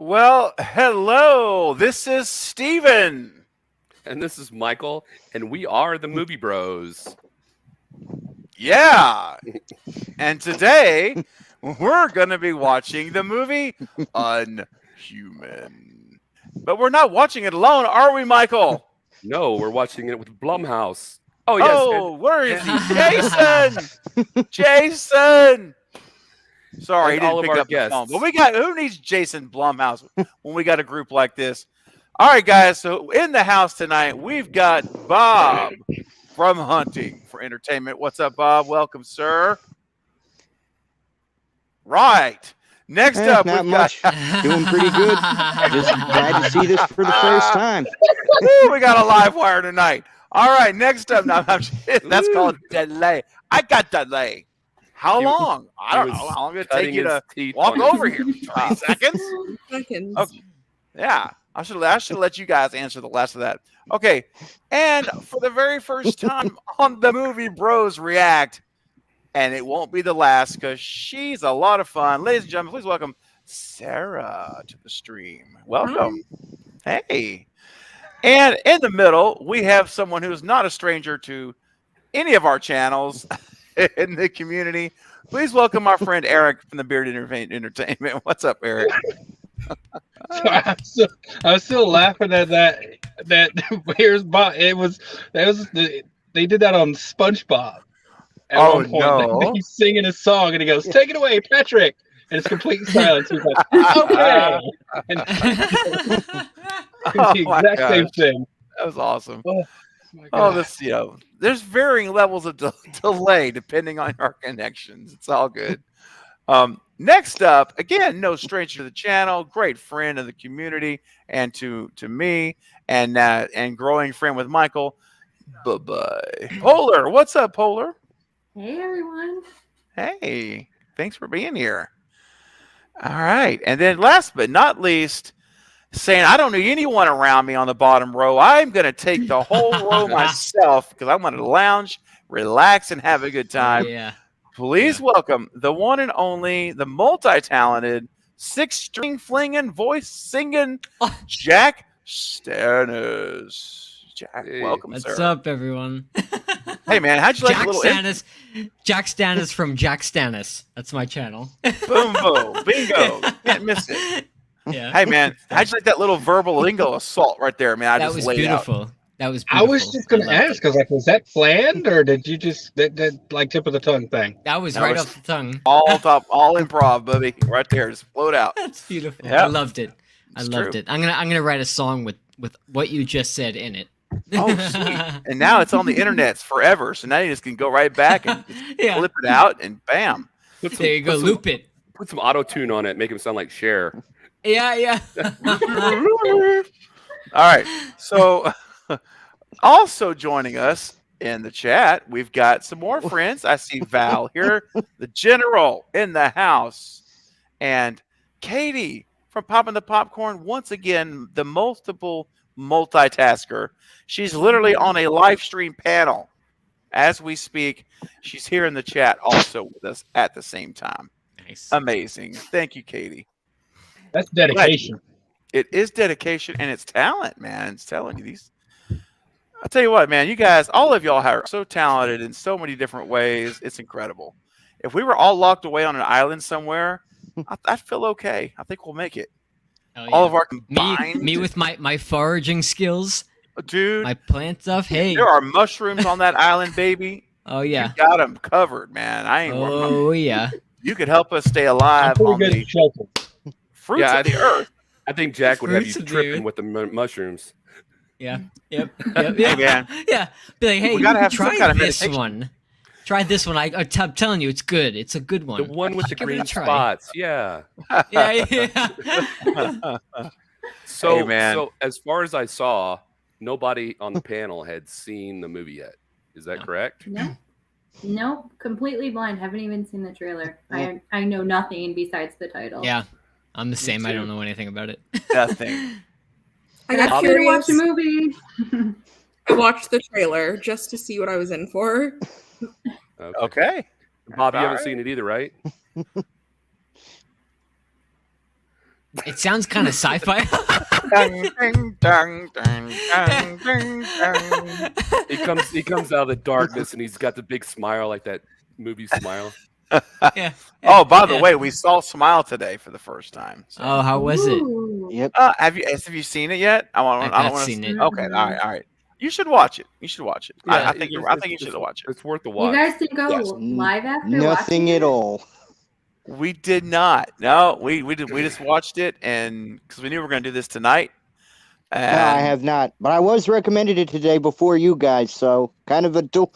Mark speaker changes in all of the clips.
Speaker 1: Well, hello. This is Steven.
Speaker 2: And this is Michael, and we are the Movie Bros.
Speaker 1: Yeah. And today we're going to be watching the movie Unhuman. But we're not watching it alone, are we, Michael?
Speaker 2: No, we're watching it with Blumhouse. Oh, yes.
Speaker 1: Oh, where is he? Jason! Jason! Sorry, he
Speaker 2: And all
Speaker 1: didn't
Speaker 2: of
Speaker 1: pick
Speaker 2: our
Speaker 1: up the phone.
Speaker 2: guests.
Speaker 1: But who needs Jason Blumhouse when we got a group like this? All right, guys. So in the house tonight, we've got Bob from Hunting for Entertainment. What's up, Bob? Welcome, sir. Right. Next up,
Speaker 3: Not
Speaker 1: we've got
Speaker 3: much. Doing pretty good. Just glad to see this for the first time.
Speaker 1: Woo, we got a live wire tonight. All right, next up, that's called delay. I got delay. How long? I don't know. How long did it take you to walk over here? 20 seconds?
Speaker 4: Seconds.
Speaker 1: Okay. Yeah, I should let you guys answer the last of that. Okay, and for the very first time on the Movie Bros React, and it won't be the last because she's a lot of fun. Ladies and gentlemen, please welcome Sarah to the stream. Welcome. Hey. And in the middle, we have someone who's not a stranger to any of our channels in the community. Please welcome our friend Eric from the Beard Entertainment. What's up, Eric?
Speaker 5: I was still laughing at that. Where's Bob? They did that on SpongeBob. At one point,
Speaker 1: no!
Speaker 5: he's singing a song and he goes, "Take it away, Patrick," and it's complete silence. He's like, "Okay," and the exact same thing.
Speaker 1: That was awesome.
Speaker 5: Oh,
Speaker 1: this there's varying levels of delay depending on our connections. It's all good. Next up, again, no stranger to the channel, great friend of the community and to me, and growing friend with Michael. Bye. Polar, what's up, Polar?
Speaker 4: Hey, everyone.
Speaker 1: Hey, thanks for being here. All right, and then last but not least, saying I don't need anyone around me on the bottom row. I'm going to take the whole row myself because I want to lounge, relax, and have a good time.
Speaker 6: Yeah.
Speaker 1: Please welcome the one and only, the multi-talented, six-string flinging, voice singing, Jack Stannis. Jack,
Speaker 2: Hey.
Speaker 1: welcome,
Speaker 6: What's
Speaker 1: sir.
Speaker 6: up, everyone?
Speaker 1: Hey, man, how'd you like
Speaker 6: Jack
Speaker 1: a little
Speaker 6: Stannis. Jack Stannis from Jack Stannis. That's my channel.
Speaker 1: boom, boom, bingo? Can't miss it.
Speaker 6: Yeah.
Speaker 1: Hey, man, how'd you like that little verbal lingo assault right there, man? I
Speaker 6: that
Speaker 1: just
Speaker 6: was
Speaker 1: laid
Speaker 6: beautiful.
Speaker 1: out.
Speaker 6: That was
Speaker 5: I
Speaker 6: beautiful.
Speaker 5: was just gonna ask, because was that planned or did you just that like tip of the tongue thing?
Speaker 6: That was
Speaker 1: That
Speaker 6: right
Speaker 1: was
Speaker 6: off the tongue.
Speaker 1: all improv, baby, right there, just float out.
Speaker 6: That's beautiful.
Speaker 1: Yeah.
Speaker 6: I loved it.
Speaker 1: It's
Speaker 6: I loved
Speaker 1: true.
Speaker 6: it. I'm gonna write a song with what you just said in it.
Speaker 1: Oh, sweet. And now it's on the internet forever. So now you just can go right back and just
Speaker 6: Yeah.
Speaker 1: flip it out and bam.
Speaker 6: There you go. Loop it.
Speaker 2: Put some auto tune on it, make him sound like Cher.
Speaker 6: Yeah.
Speaker 1: All right. So also joining us in the chat, we've got some more friends. I see Val here, the general in the house, and Katie from Popping the Popcorn. Once again, the multiple multitasker. She's literally on a live stream panel as we speak. She's here in the chat also with us at the same time.
Speaker 6: Nice.
Speaker 1: Amazing. Thank you, Katie.
Speaker 5: That's dedication.
Speaker 1: It is dedication and it's talent, man. It's telling you these. I'll tell you what, man, you guys, all of y'all are so talented in so many different ways. It's incredible. If we were all locked away on an island somewhere, I feel okay. I think we'll make it.
Speaker 6: Oh,
Speaker 1: All
Speaker 6: yeah.
Speaker 1: of our combined.
Speaker 6: Me with my foraging skills,
Speaker 1: dude.
Speaker 6: my plant stuff. Hey.
Speaker 1: There are mushrooms on that island, baby.
Speaker 6: Oh yeah.
Speaker 1: You got them covered, man. I ain't.
Speaker 6: Oh yeah.
Speaker 1: You could help us stay
Speaker 5: I'm
Speaker 1: alive
Speaker 5: pretty
Speaker 1: on
Speaker 5: good
Speaker 1: the
Speaker 5: at shelter.
Speaker 1: fruits
Speaker 2: Yeah,
Speaker 1: of the earth.
Speaker 2: I think Jack would have you
Speaker 6: Fruits,
Speaker 2: tripping
Speaker 6: dude.
Speaker 2: with the mushrooms.
Speaker 6: Yeah. Yep.
Speaker 1: Hey, man.
Speaker 6: Yeah. Be like, hey,
Speaker 1: We gotta have some
Speaker 6: try
Speaker 1: kind of
Speaker 6: this
Speaker 1: meditation.
Speaker 6: one. Try this one. I'm telling you, it's good. It's a good one.
Speaker 2: The one with the
Speaker 6: Give it a
Speaker 2: green
Speaker 6: try.
Speaker 2: spots. Yeah.
Speaker 6: Yeah.
Speaker 2: So,
Speaker 1: Hey, man.
Speaker 2: so as far as I saw, nobody on the panel had seen the movie yet. Is that
Speaker 6: No.
Speaker 2: correct?
Speaker 4: Nope, completely blind. Haven't even seen the trailer. I know nothing besides the title.
Speaker 6: Yeah. I'm the same. I
Speaker 2: too.
Speaker 6: don't know anything about it.
Speaker 1: Nothing.
Speaker 4: I
Speaker 2: got
Speaker 4: got here to watch
Speaker 2: curious.
Speaker 4: a movie.
Speaker 7: I watched the trailer just to see what I was in for.
Speaker 1: Okay.
Speaker 2: Bob, you
Speaker 1: All
Speaker 2: haven't
Speaker 1: right.
Speaker 2: seen it either, right?
Speaker 6: It sounds kind of sci-fi.
Speaker 1: Dun, dun, dun, dun, dun, dun, dun.
Speaker 2: He comes out of the darkness and he's got the big smile, like that movie Smile.
Speaker 6: Yeah.
Speaker 1: Oh, by the
Speaker 6: Yeah.
Speaker 1: way, we saw Smile today for the first time. So.
Speaker 6: Oh, how was it?
Speaker 4: Ooh.
Speaker 3: Yep.
Speaker 1: Have you seen it yet? I
Speaker 6: I've
Speaker 1: don't
Speaker 6: not
Speaker 1: want
Speaker 6: seen
Speaker 1: to.
Speaker 6: it.
Speaker 1: Okay, all right. You should watch it. You should watch it.
Speaker 2: Yeah,
Speaker 1: I think you should watch it.
Speaker 2: It's worth the
Speaker 4: You
Speaker 2: watch.
Speaker 4: guys didn't go
Speaker 1: Yes.
Speaker 4: live after
Speaker 3: Nothing
Speaker 4: watching
Speaker 3: at
Speaker 4: it?
Speaker 3: all.
Speaker 1: We did not. No, we just watched it, and because we knew we were going to do this tonight.
Speaker 3: No,
Speaker 1: And
Speaker 3: I have not. But I was recommended it today before you guys, so kind of a dual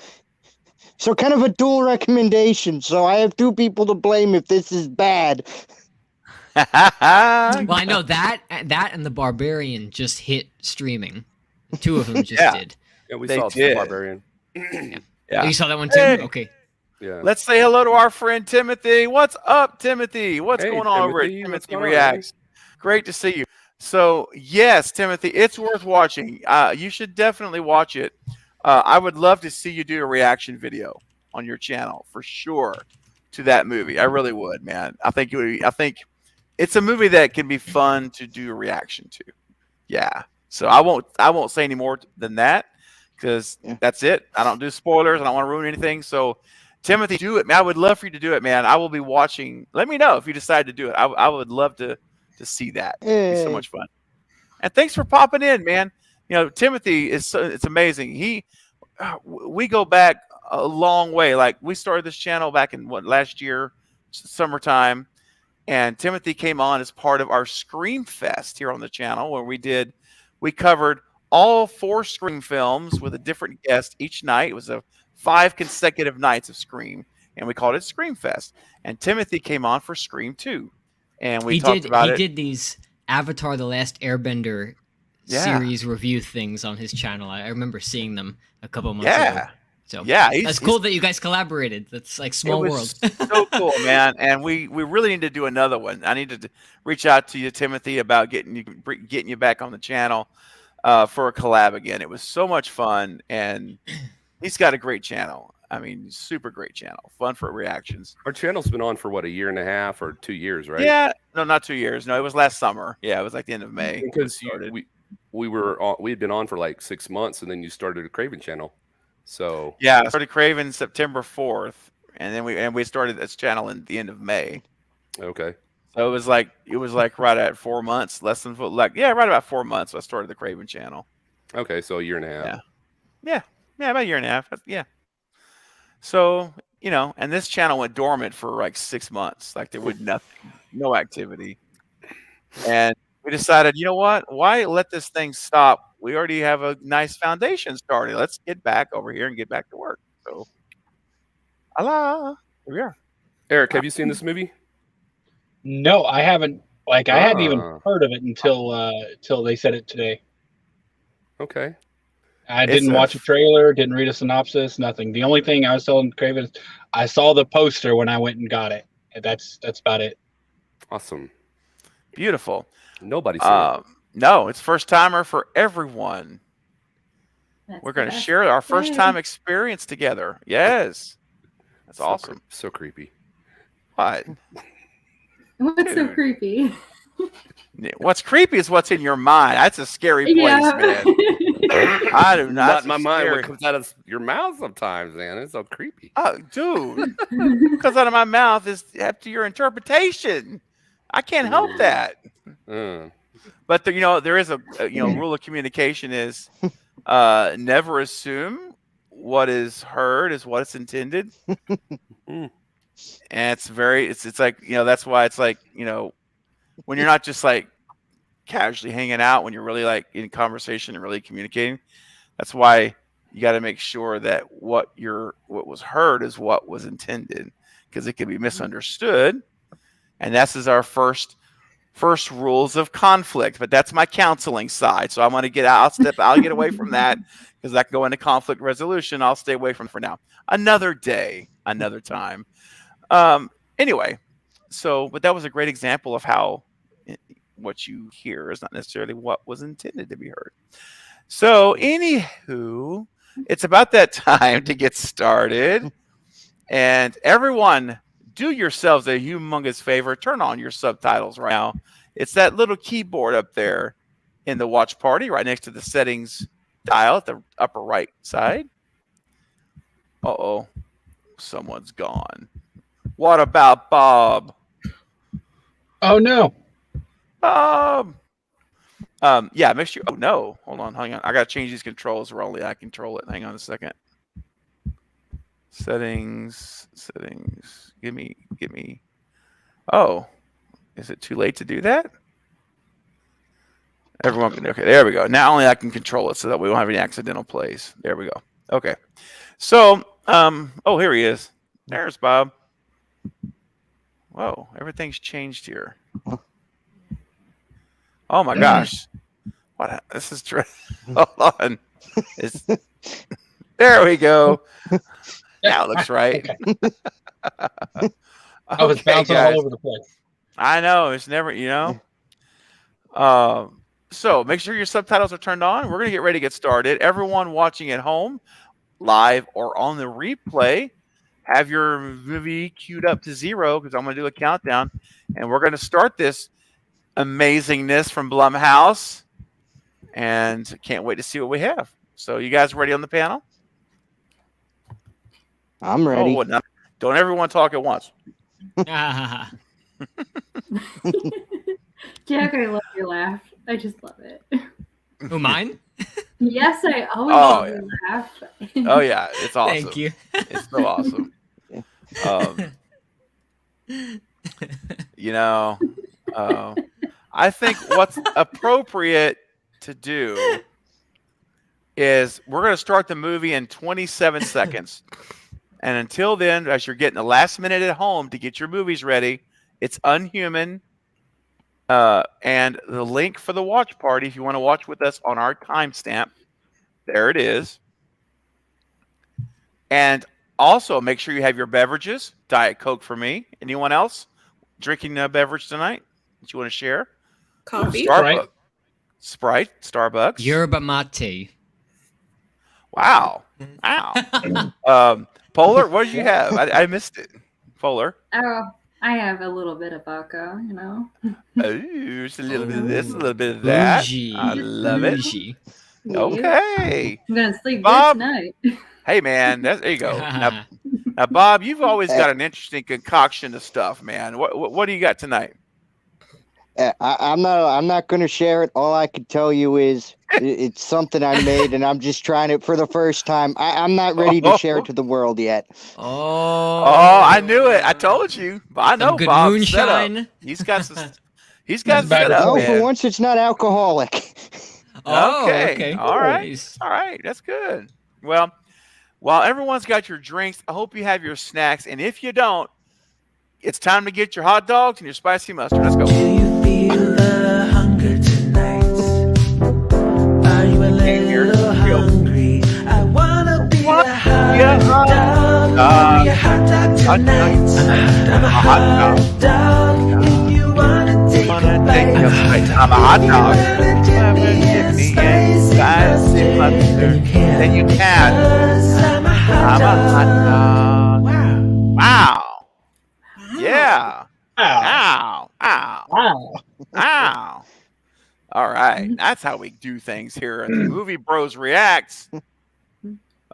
Speaker 3: recommendation. So I have two people to blame if this is bad.
Speaker 6: Well, I know that and the Barbarian just hit streaming. Two of them just
Speaker 1: Yeah.
Speaker 6: did.
Speaker 2: Yeah, we
Speaker 1: They
Speaker 2: saw
Speaker 1: did.
Speaker 2: the Barbarian.
Speaker 1: Yeah.
Speaker 6: Oh, you saw that one too?
Speaker 1: Hey.
Speaker 6: Okay.
Speaker 2: Yeah.
Speaker 1: Let's say hello to our friend Timothy. What's up, Timothy? What's
Speaker 2: Hey,
Speaker 1: going on over at
Speaker 2: Timothy. What's
Speaker 1: Timothy
Speaker 2: going on,
Speaker 1: Reacts? Great to see you. So yes, Timothy, it's worth watching. You should definitely watch it. I would love to see you do a reaction video on your channel for sure to that movie. I really would, man. I think it's a movie that can be fun to do a reaction to. Yeah. So I won't say any more than that because that's it. I don't do spoilers. I don't want to ruin anything. So Timothy, do it, man. I would love for you to do it, man. I will be watching. Let me know if you decide to do it. I would love to see that. It'd be so much fun. And thanks for popping in, man. You know, Timothy it's amazing. We go back a long way. Like we started this channel back in last year, summertime, and Timothy came on as part of our Scream Fest here on the channel where we covered all 4 Scream films with a different guest each night. It was 5 consecutive nights of Scream, and we called it Scream Fest. And Timothy came on for Scream 2, and we talked about it.
Speaker 6: He did these Avatar: The Last Airbender series review things on his channel. I remember seeing them a couple months ago. So
Speaker 1: yeah,
Speaker 6: that's cool that you guys collaborated. That's like small world.
Speaker 1: So cool, man. And we really need to do another one. I need to reach out to you, Timothy, about getting you back on the channel for a collab again. It was so much fun, and he's got a great channel. I mean, super great channel. Fun for reactions.
Speaker 2: Our channel's been on for what, 1.5 years or 2 years, right?
Speaker 1: Yeah, no, not 2 years. No, it was last summer. Yeah, it was like the end of May.
Speaker 2: Because we had been on for like 6 months, and then you started a Craven channel. So
Speaker 1: yeah, I started Craven September 4th, and then we started this channel in the end of May.
Speaker 2: Okay.
Speaker 1: So it was like right at 4 months, right about 4 months. I started the Craven channel.
Speaker 2: Okay, so 1.5 years.
Speaker 1: Yeah, about 1.5 years. Yeah. So and this channel went dormant for like 6 months. Like there was nothing, no activity, and we decided, you know what? Why let this thing stop? We already have a nice foundation started. Let's get back over here and get back to work. So, here we are.
Speaker 2: Eric, have you seen this movie?
Speaker 5: No, I haven't. I hadn't even heard of it until they said it today.
Speaker 2: Okay.
Speaker 5: I didn't watch a trailer, didn't read a synopsis, nothing. The only thing I was telling Craven is I saw the poster when I went and got it. And that's about it.
Speaker 2: Awesome.
Speaker 1: Beautiful.
Speaker 2: Nobody's seen it.
Speaker 1: No, it's first timer for everyone. We're going to share our first time experience together. Yes. That's awesome.
Speaker 2: So creepy.
Speaker 1: What?
Speaker 4: What's so creepy?
Speaker 1: What's creepy is what's in your mind. That's a scary place, man. I do not.
Speaker 2: Not in my mind. What comes out of your mouth sometimes, man. It's so creepy.
Speaker 1: Oh, dude. What comes out of my mouth is up to your interpretation. I can't help that. But there is a rule of communication is never assume what is heard is what is intended. And it's like that's why it's like when you're not just like casually hanging out, when you're really like in conversation and really communicating, that's why you got to make sure that what was heard is what was intended, because it can be misunderstood. And this is our first rules of conflict, but that's my counseling side. So I'm going to I'll get away from that because I can go into conflict resolution. I'll stay away from it for now. Another day, another time. Anyway, but that was a great example of how what you hear is not necessarily what was intended to be heard. So anywho, it's about that time to get started. And everyone, do yourselves a humongous favor. Turn on your subtitles right now. It's that little keyboard up there in the watch party right next to the settings dial at the upper right side. Uh-oh. Someone's gone. What about Bob?
Speaker 5: Oh no.
Speaker 1: Bob. Yeah, make sure. Oh no. Hold on, hang on. I gotta change these controls where only I control it. Hang on a second. Settings. Give me. Oh. Is it too late to do that? Everyone can. Okay, there we go. Now only I can control it so that we won't have any accidental plays. There we go. Okay. So, oh, here he is. There's Bob. Whoa, everything's changed here. Oh my gosh. What? This is hold on. There we go. Now it looks right.
Speaker 5: I was bouncing all over the place.
Speaker 1: I know. It's never, So make sure your subtitles are turned on. We're going to get ready to get started. Everyone watching at home, live or on the replay, have your movie queued up to 0 because I'm going to do a countdown. And we're going to start this amazingness from Blumhouse. And can't wait to see what we have. So you guys ready on the panel?
Speaker 3: I'm ready.
Speaker 1: Oh, no. Don't everyone talk at once.
Speaker 4: Jack, I love your laugh. I just love it.
Speaker 6: Oh, mine?
Speaker 4: Yes, I always
Speaker 1: Oh,
Speaker 4: love
Speaker 1: yeah.
Speaker 4: your laugh.
Speaker 1: Oh, yeah. It's awesome.
Speaker 6: Thank you.
Speaker 1: It's so awesome. I think what's appropriate to do is we're going to start the movie in 27 seconds. And until then, as you're getting the last minute at home to get your movies ready, it's Unhuman. And the link for the watch party, if you want to watch with us on our timestamp, there it is. And also make sure you have your beverages. Diet Coke for me. Anyone else drinking a beverage tonight that you want to share?
Speaker 7: Coffee.
Speaker 1: Starbucks. Sprite. Starbucks.
Speaker 6: Yerba mate.
Speaker 1: Wow. Polar, what did you have? I missed it. Polar.
Speaker 4: Oh, I have a little bit of vodka,
Speaker 1: Oh, it's a little bit of this, a little bit of that.
Speaker 6: Bougie.
Speaker 1: I love it.
Speaker 6: Bougie.
Speaker 1: Okay.
Speaker 4: I'm gonna sleep
Speaker 1: Bob?
Speaker 4: good tonight.
Speaker 1: Hey, man, there you go. Now, Bob, you've always got an interesting concoction of stuff, man. What do you got tonight?
Speaker 3: I'm not going to share it. All I can tell you is it's something I made, and I'm just trying it for the first time. I'm not ready to share it to the world yet.
Speaker 6: Oh,
Speaker 1: I knew it. I told you. I know
Speaker 6: some good
Speaker 1: Bob's
Speaker 6: moonshine.
Speaker 1: setup. He's got set
Speaker 3: No,
Speaker 1: up,
Speaker 3: for
Speaker 1: man.
Speaker 3: once it's not alcoholic.
Speaker 6: Oh,
Speaker 1: Okay. All right.
Speaker 6: Nice.
Speaker 1: All right. That's good. Well, while everyone's got your drinks, I hope you have your snacks. And if you don't, it's time to get your hot dogs and your spicy mustard. Let's go.
Speaker 8: Do you feel the hunger tonight? Are you a little hungry? I wanna be a hot dog. Be a hot dog tonight. I'm a hot dog. If you wanna take a bite,
Speaker 1: I'm a hot dog.
Speaker 8: Give me a spicy mustard.
Speaker 1: Then you can.
Speaker 8: 'Cause I'm a hot dog. Wow.
Speaker 1: Wow. Yeah.
Speaker 5: Wow.
Speaker 1: Ow.
Speaker 5: Wow.
Speaker 1: Ow. All right. That's how we do things here at the Movie Bros Reacts.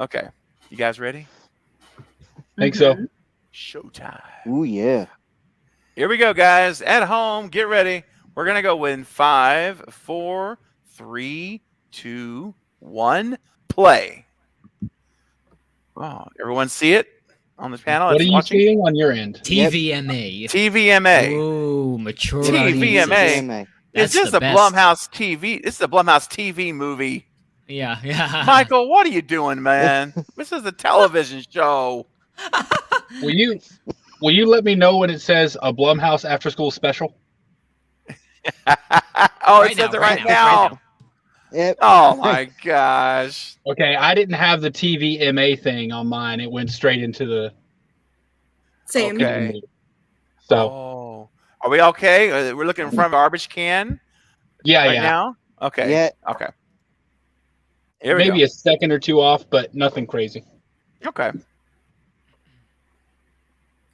Speaker 1: Okay. You guys ready?
Speaker 5: Think so.
Speaker 1: Showtime.
Speaker 3: Ooh, yeah.
Speaker 1: Here we go, guys. At home, get ready. We're going to go in 5, 4, 3, 2, 1, play. Oh, everyone see it on the panel?
Speaker 5: What
Speaker 1: that's
Speaker 5: are you
Speaker 1: watching?
Speaker 5: seeing on your end?
Speaker 6: TVMA.
Speaker 1: TVMA.
Speaker 6: Oh, mature.
Speaker 1: TVMA.
Speaker 6: audiences.
Speaker 1: Is
Speaker 6: That's
Speaker 1: this
Speaker 6: the
Speaker 1: a
Speaker 6: best.
Speaker 1: Blumhouse TV? This is a Blumhouse TV movie.
Speaker 6: Yeah.
Speaker 1: Michael, what are you doing, man? This is a television show.
Speaker 5: Will you let me know when it says a Blumhouse after school special?
Speaker 1: Oh,
Speaker 6: Right
Speaker 1: it says
Speaker 6: now,
Speaker 1: it
Speaker 6: right
Speaker 1: right
Speaker 6: now,
Speaker 1: now.
Speaker 3: Yep.
Speaker 1: Oh my gosh.
Speaker 5: Okay, I didn't have the TVMA thing on mine. It went straight into the
Speaker 7: Same.
Speaker 1: Okay.
Speaker 5: So
Speaker 1: Oh, are we okay? We're looking in front of a garbage can
Speaker 5: yeah,
Speaker 1: right
Speaker 5: yeah.
Speaker 1: now. Okay.
Speaker 3: Yeah.
Speaker 1: Okay. Here we
Speaker 5: Maybe a second or two off, but nothing crazy.
Speaker 1: go. Okay.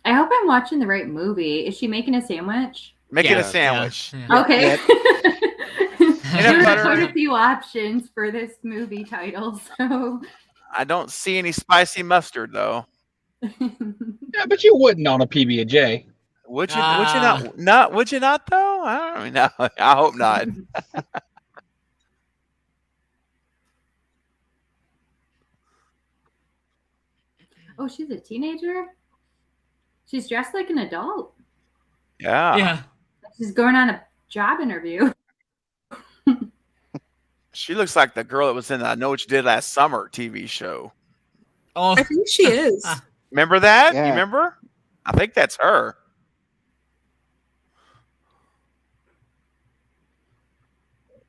Speaker 4: I I hope I'm watching the right movie. Is she making a sandwich?
Speaker 1: Making
Speaker 2: Yeah.
Speaker 1: a sandwich.
Speaker 6: Yeah.
Speaker 4: Okay.
Speaker 1: Peanut
Speaker 4: There
Speaker 1: butter.
Speaker 4: were quite a few options for this movie title, so
Speaker 1: I don't see any spicy mustard though.
Speaker 5: Yeah, but you wouldn't on a PB and J.
Speaker 1: Would you not? Not would you not though? I don't know. I hope not.
Speaker 4: Oh, she's a teenager? She's dressed like an adult.
Speaker 1: Yeah.
Speaker 6: Yeah.
Speaker 4: She's going on a job interview.
Speaker 1: She looks like the girl that was in I Know What You Did Last Summer TV show.
Speaker 6: Oh,
Speaker 7: I think she is.
Speaker 1: Remember that?
Speaker 3: Yeah.
Speaker 1: You remember? I think that's her.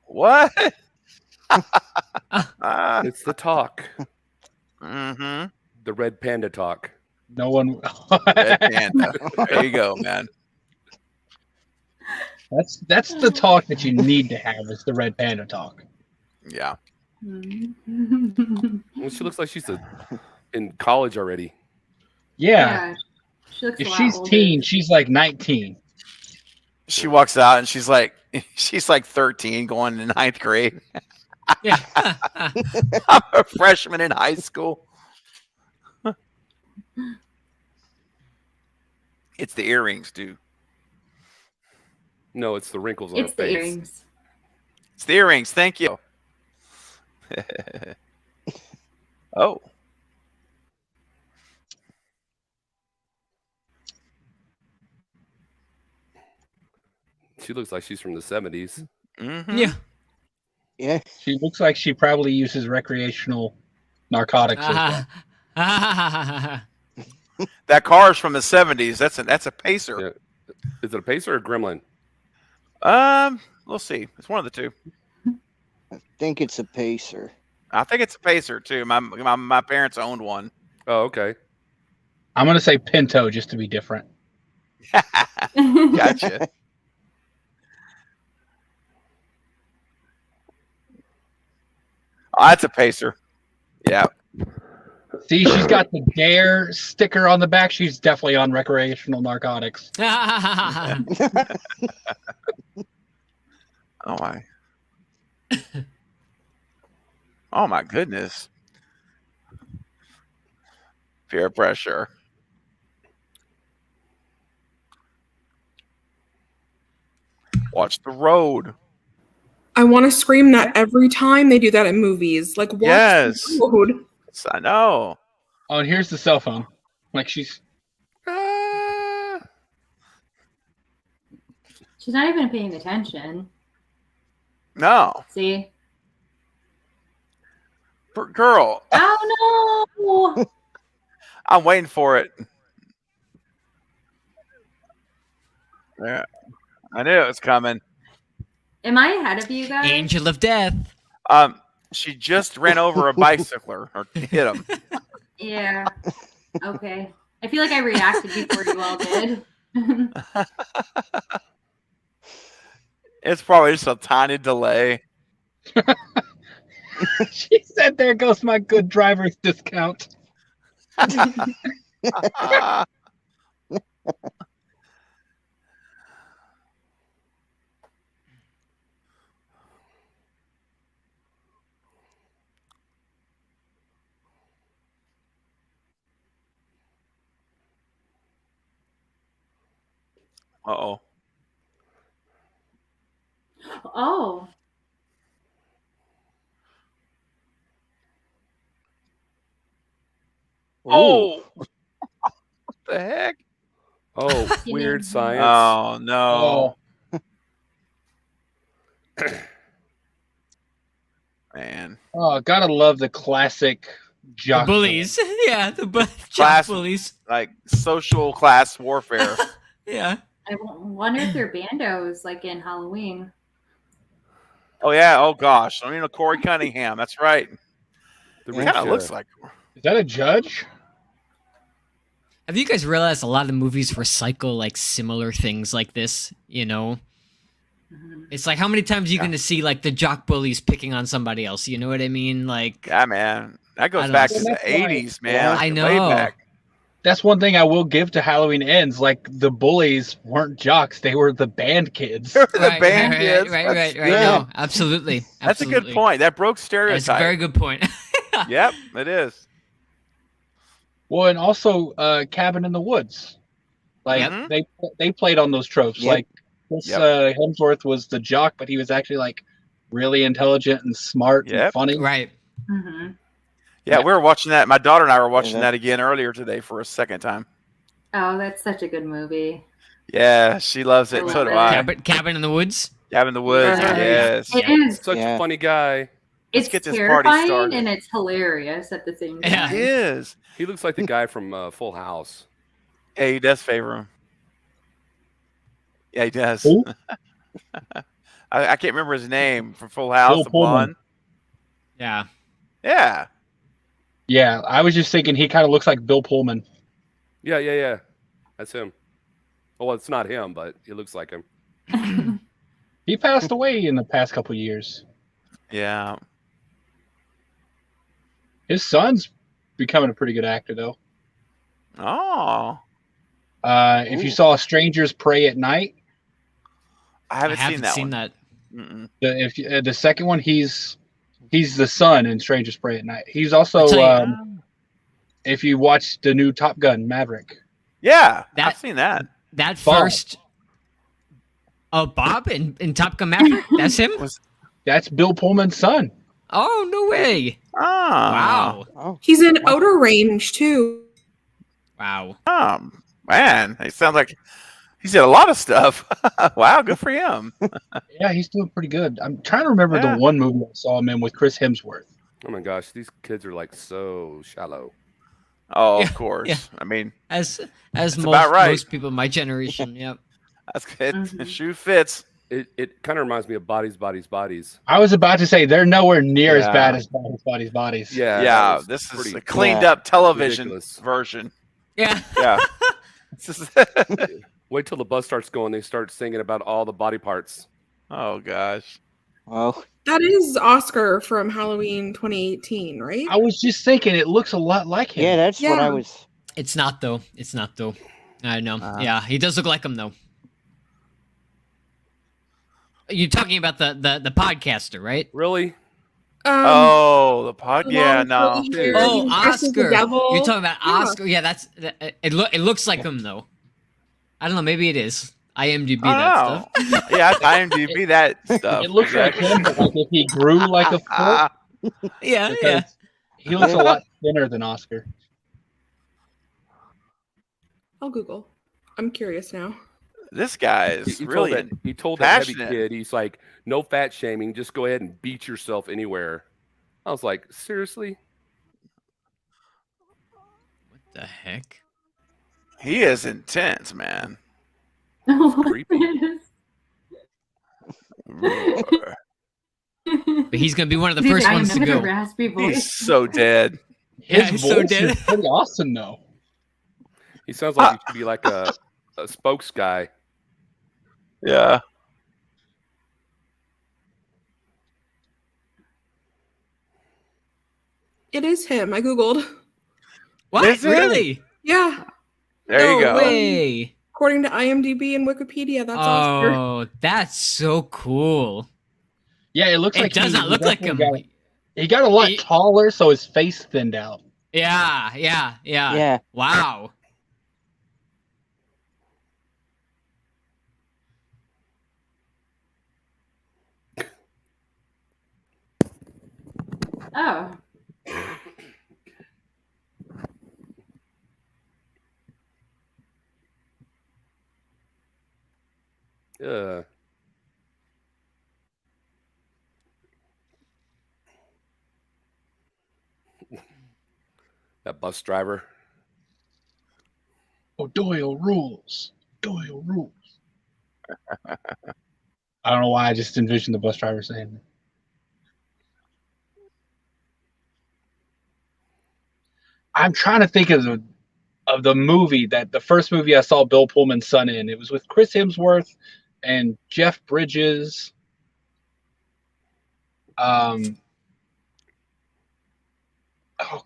Speaker 1: What?
Speaker 2: It's the talk,
Speaker 1: Mm-hmm.
Speaker 2: the red panda talk.
Speaker 5: No one.
Speaker 1: Red panda. There you go, man.
Speaker 5: That's the talk that you need to have. Is the red panda talk.
Speaker 1: Yeah.
Speaker 2: Well, she looks like she's in college already.
Speaker 5: Yeah.
Speaker 4: She looks a
Speaker 5: If
Speaker 4: lot
Speaker 5: she's
Speaker 4: older.
Speaker 5: teen, she's like 19.
Speaker 1: She walks out and she's like 13 going to ninth grade.
Speaker 6: yeah.
Speaker 1: I'm a freshman in high school. It's the earrings, dude.
Speaker 2: No, it's the wrinkles on
Speaker 4: It's
Speaker 2: her
Speaker 4: the
Speaker 2: face.
Speaker 4: earrings.
Speaker 1: It's the earrings. Thank you. Oh.
Speaker 2: She looks like she's from the 70s.
Speaker 1: Mm-hmm.
Speaker 6: Yeah.
Speaker 3: Yeah.
Speaker 5: She looks like she probably uses recreational narcotics. as well.
Speaker 6: Ah.
Speaker 1: That car is from the 70s. That's a Pacer.
Speaker 2: Yeah. Is it a Pacer or a Gremlin?
Speaker 1: We'll see. It's one of the two.
Speaker 3: I think it's a pacer.
Speaker 1: I think it's a Pacer too. My parents owned one.
Speaker 2: Oh, okay.
Speaker 5: I'm gonna say Pinto just to be different.
Speaker 1: Gotcha. Oh, that's a Pacer. Yeah.
Speaker 5: See, she's got the Dare sticker on the back. She's definitely on recreational narcotics.
Speaker 1: Oh my. Oh my goodness. Peer pressure. Watch the road.
Speaker 7: I want to scream that every time they do that in movies. Like, watch
Speaker 1: Yes.
Speaker 7: the road.
Speaker 1: I know.
Speaker 5: Oh, and here's the cell phone. Like she's
Speaker 4: She's not even paying attention.
Speaker 1: No.
Speaker 4: See?
Speaker 1: Girl,
Speaker 4: Oh no!
Speaker 1: I'm waiting for it. Yeah. I knew it was coming.
Speaker 4: Am I ahead of you guys?
Speaker 6: Angel of Death.
Speaker 1: She just ran over a bicycler or hit him.
Speaker 4: Yeah. Okay. I feel like I reacted before you all did.
Speaker 1: It's probably just a tiny delay.
Speaker 5: she said, "There goes my good driver's discount."
Speaker 1: Uh-oh.
Speaker 4: Oh.
Speaker 1: Oh. What the heck?
Speaker 2: Oh,
Speaker 4: You
Speaker 2: weird
Speaker 4: know.
Speaker 2: science.
Speaker 1: Oh no. Man.
Speaker 5: Oh, gotta love the classic
Speaker 6: The
Speaker 5: jock
Speaker 6: bullies. Yeah, the jock
Speaker 1: Class-
Speaker 6: bullies.
Speaker 1: Like social class warfare.
Speaker 6: Yeah.
Speaker 4: I wonder if they're bandos like in Halloween.
Speaker 1: Oh yeah. Oh gosh. I mean, Corey Cunningham. That's right.
Speaker 2: The
Speaker 1: It
Speaker 2: rich,
Speaker 1: kind of looks like.
Speaker 5: Is that a judge?
Speaker 6: Have you guys realized a lot of movies recycle like similar things like this? You know, it's like how many times are you going to see like the jock bullies picking on somebody else? You know what I mean? Like,
Speaker 1: Yeah, man. That
Speaker 6: I
Speaker 1: goes
Speaker 6: don't
Speaker 1: back
Speaker 6: know.
Speaker 1: to the
Speaker 5: That's right.
Speaker 1: 80s, man.
Speaker 3: Yeah.
Speaker 1: Like,
Speaker 6: I
Speaker 1: way
Speaker 6: know.
Speaker 1: back.
Speaker 5: that's one thing I will give to Halloween Ends. Like the bullies weren't jocks; they were the band kids.
Speaker 1: The
Speaker 6: Right,
Speaker 1: band
Speaker 6: right,
Speaker 1: kids.
Speaker 6: right.
Speaker 3: Yeah.
Speaker 6: No, absolutely.
Speaker 1: That's a good point. That broke
Speaker 6: That's
Speaker 1: stereotype.
Speaker 6: a very good point.
Speaker 1: Yep, it is.
Speaker 5: Well, and also Cabin in the Woods. Like
Speaker 1: Yep.
Speaker 5: they played on those tropes.
Speaker 3: Yep.
Speaker 5: Like this Hemsworth was the jock, but he was actually like really intelligent and smart and
Speaker 1: Yep.
Speaker 5: funny.
Speaker 6: Right.
Speaker 4: Mm-hmm.
Speaker 1: Yeah, we were watching that. My daughter and I were watching
Speaker 3: that-
Speaker 1: that again earlier today for a second time.
Speaker 4: Oh, that's such a good movie.
Speaker 1: Yeah, she loves it.
Speaker 4: I
Speaker 1: So
Speaker 4: love
Speaker 1: do
Speaker 4: it.
Speaker 1: I.
Speaker 6: Cabin in the Woods.
Speaker 1: Cabin in the Woods.
Speaker 4: Yeah.
Speaker 1: Yes.
Speaker 4: It is.
Speaker 2: Such
Speaker 3: Yeah.
Speaker 2: a funny guy.
Speaker 1: Let's
Speaker 4: It's
Speaker 1: get this party
Speaker 4: terrifying
Speaker 1: started.
Speaker 4: and it's hilarious at the same
Speaker 6: Yeah.
Speaker 4: time.
Speaker 1: It is.
Speaker 2: He looks like the guy from Full House.
Speaker 1: Yeah, he does favor him. Yeah, he does.
Speaker 5: Who?
Speaker 1: I can't remember his name from Full House.
Speaker 5: Bill
Speaker 1: The
Speaker 5: Pullman.
Speaker 1: blonde.
Speaker 6: Yeah.
Speaker 1: Yeah.
Speaker 5: Yeah, I was just thinking he kind of looks like Bill Pullman.
Speaker 2: Yeah. That's him. Well, it's not him, but it looks like him.
Speaker 5: He passed away in the past couple years.
Speaker 1: Yeah.
Speaker 5: His son's becoming a pretty good actor, though.
Speaker 1: Oh,
Speaker 5: If you saw Strangers Pray at Night,
Speaker 1: I
Speaker 6: I
Speaker 1: haven't
Speaker 6: haven't
Speaker 1: seen that
Speaker 6: seen
Speaker 1: one.
Speaker 6: that.
Speaker 1: Mm-mm.
Speaker 5: the second one, he's the son in Strangers Pray at Night. He's also
Speaker 6: I'll tell you-
Speaker 5: if you watch the new Top Gun Maverick.
Speaker 1: Yeah,
Speaker 6: That-
Speaker 1: I've seen that.
Speaker 6: That
Speaker 5: Bob.
Speaker 6: first. Oh, Bob in Top Gun Maverick? That's him?
Speaker 5: That's Bill Pullman's son.
Speaker 6: Oh, no way.
Speaker 1: Oh,
Speaker 6: Wow.
Speaker 7: He's in Outer Range too.
Speaker 6: Wow.
Speaker 1: Oh, man, he sounds like he's did a lot of stuff. Wow, good for him.
Speaker 5: Yeah, he's doing pretty good. I'm trying to remember
Speaker 1: Yeah.
Speaker 5: the one movie I saw him in with Chris Hemsworth.
Speaker 2: Oh my gosh, these kids are like so shallow.
Speaker 1: Oh,
Speaker 6: Yeah,
Speaker 1: of course.
Speaker 6: yeah.
Speaker 1: I mean,
Speaker 6: As
Speaker 1: That's
Speaker 6: most
Speaker 1: about right.
Speaker 6: most people my generation, yep.
Speaker 1: that's good.
Speaker 4: Mhm.
Speaker 1: Shoe fits.
Speaker 2: It kind of reminds me of Bodies.
Speaker 5: I was about to say they're nowhere near as
Speaker 1: Yeah.
Speaker 5: bad as Bodies.
Speaker 2: Yeah. that
Speaker 1: Yeah,
Speaker 2: was
Speaker 1: this is
Speaker 2: pretty-
Speaker 1: a cleaned up television
Speaker 2: ridiculous.
Speaker 1: version.
Speaker 6: Yeah.
Speaker 1: Yeah. This is-
Speaker 2: Wait till the bus starts going. They start singing about all the body parts.
Speaker 1: oh gosh.
Speaker 3: Well,
Speaker 7: That is Oscar from Halloween 2018, right?
Speaker 5: I was just thinking it looks a lot like him.
Speaker 3: yeah, that's what
Speaker 7: Yeah.
Speaker 3: I was.
Speaker 6: It's not though. It's not though. I know.
Speaker 1: Uh-huh.
Speaker 6: Yeah, he does look like him though. You're talking about the podcaster, right?
Speaker 2: Really?
Speaker 1: Oh, the pod. Yeah,
Speaker 7: long
Speaker 1: no.
Speaker 7: curly hair,
Speaker 6: Oh,
Speaker 7: he dresses the
Speaker 6: Oscar.
Speaker 7: devil.
Speaker 6: You're talking about
Speaker 7: Yeah.
Speaker 6: Oscar. Yeah, that's it. It looks like him though. I don't know. Maybe it is. IMDb
Speaker 1: I
Speaker 6: that
Speaker 1: don't
Speaker 6: stuff.
Speaker 1: know. Yeah, IMDb that stuff.
Speaker 5: It looks like him, but like if he grew like a foot,
Speaker 6: Yeah,
Speaker 5: because
Speaker 6: yeah.
Speaker 5: he looks a lot thinner than Oscar.
Speaker 7: I'll Google. I'm curious now.
Speaker 1: This guy is
Speaker 2: He
Speaker 1: really.
Speaker 2: told that heavy
Speaker 1: passionate.
Speaker 2: kid, he's like, no fat shaming. Just go ahead and beat yourself anywhere. I was like, seriously?
Speaker 6: What the heck?
Speaker 1: He is intense, man.
Speaker 2: creepy.
Speaker 1: Roar.
Speaker 6: But he's gonna be one of the
Speaker 4: He's
Speaker 6: first
Speaker 4: got
Speaker 6: ones to
Speaker 4: another
Speaker 6: go.
Speaker 4: raspy voice.
Speaker 1: He's so dead.
Speaker 6: Yeah,
Speaker 5: His
Speaker 6: he's
Speaker 5: voice
Speaker 6: so
Speaker 5: is
Speaker 6: dead.
Speaker 5: pretty awesome, though.
Speaker 2: He sounds like he should be like a spokes guy.
Speaker 1: Yeah.
Speaker 7: It is him. I Googled.
Speaker 6: What?
Speaker 1: Is it?
Speaker 6: Really?
Speaker 7: Yeah.
Speaker 1: There
Speaker 6: no
Speaker 1: you go.
Speaker 6: way.
Speaker 7: According to IMDb and Wikipedia, that's Oscar.
Speaker 6: Oh, that's so cool.
Speaker 5: Yeah, it looks
Speaker 6: It
Speaker 5: like
Speaker 6: does
Speaker 5: he
Speaker 6: not look like him.
Speaker 5: definitely he got a lot
Speaker 6: He-
Speaker 5: taller, so his face thinned out.
Speaker 6: Yeah.
Speaker 3: Yeah.
Speaker 6: Wow.
Speaker 4: Oh.
Speaker 2: Yeah. That bus driver.
Speaker 5: Oh, Doyle rules. Doyle rules. I don't know why I just envisioned the bus driver saying that. I'm trying to think of the movie the first movie I saw Bill Pullman's son in. It was with Chris Hemsworth and Jeff Bridges. Oh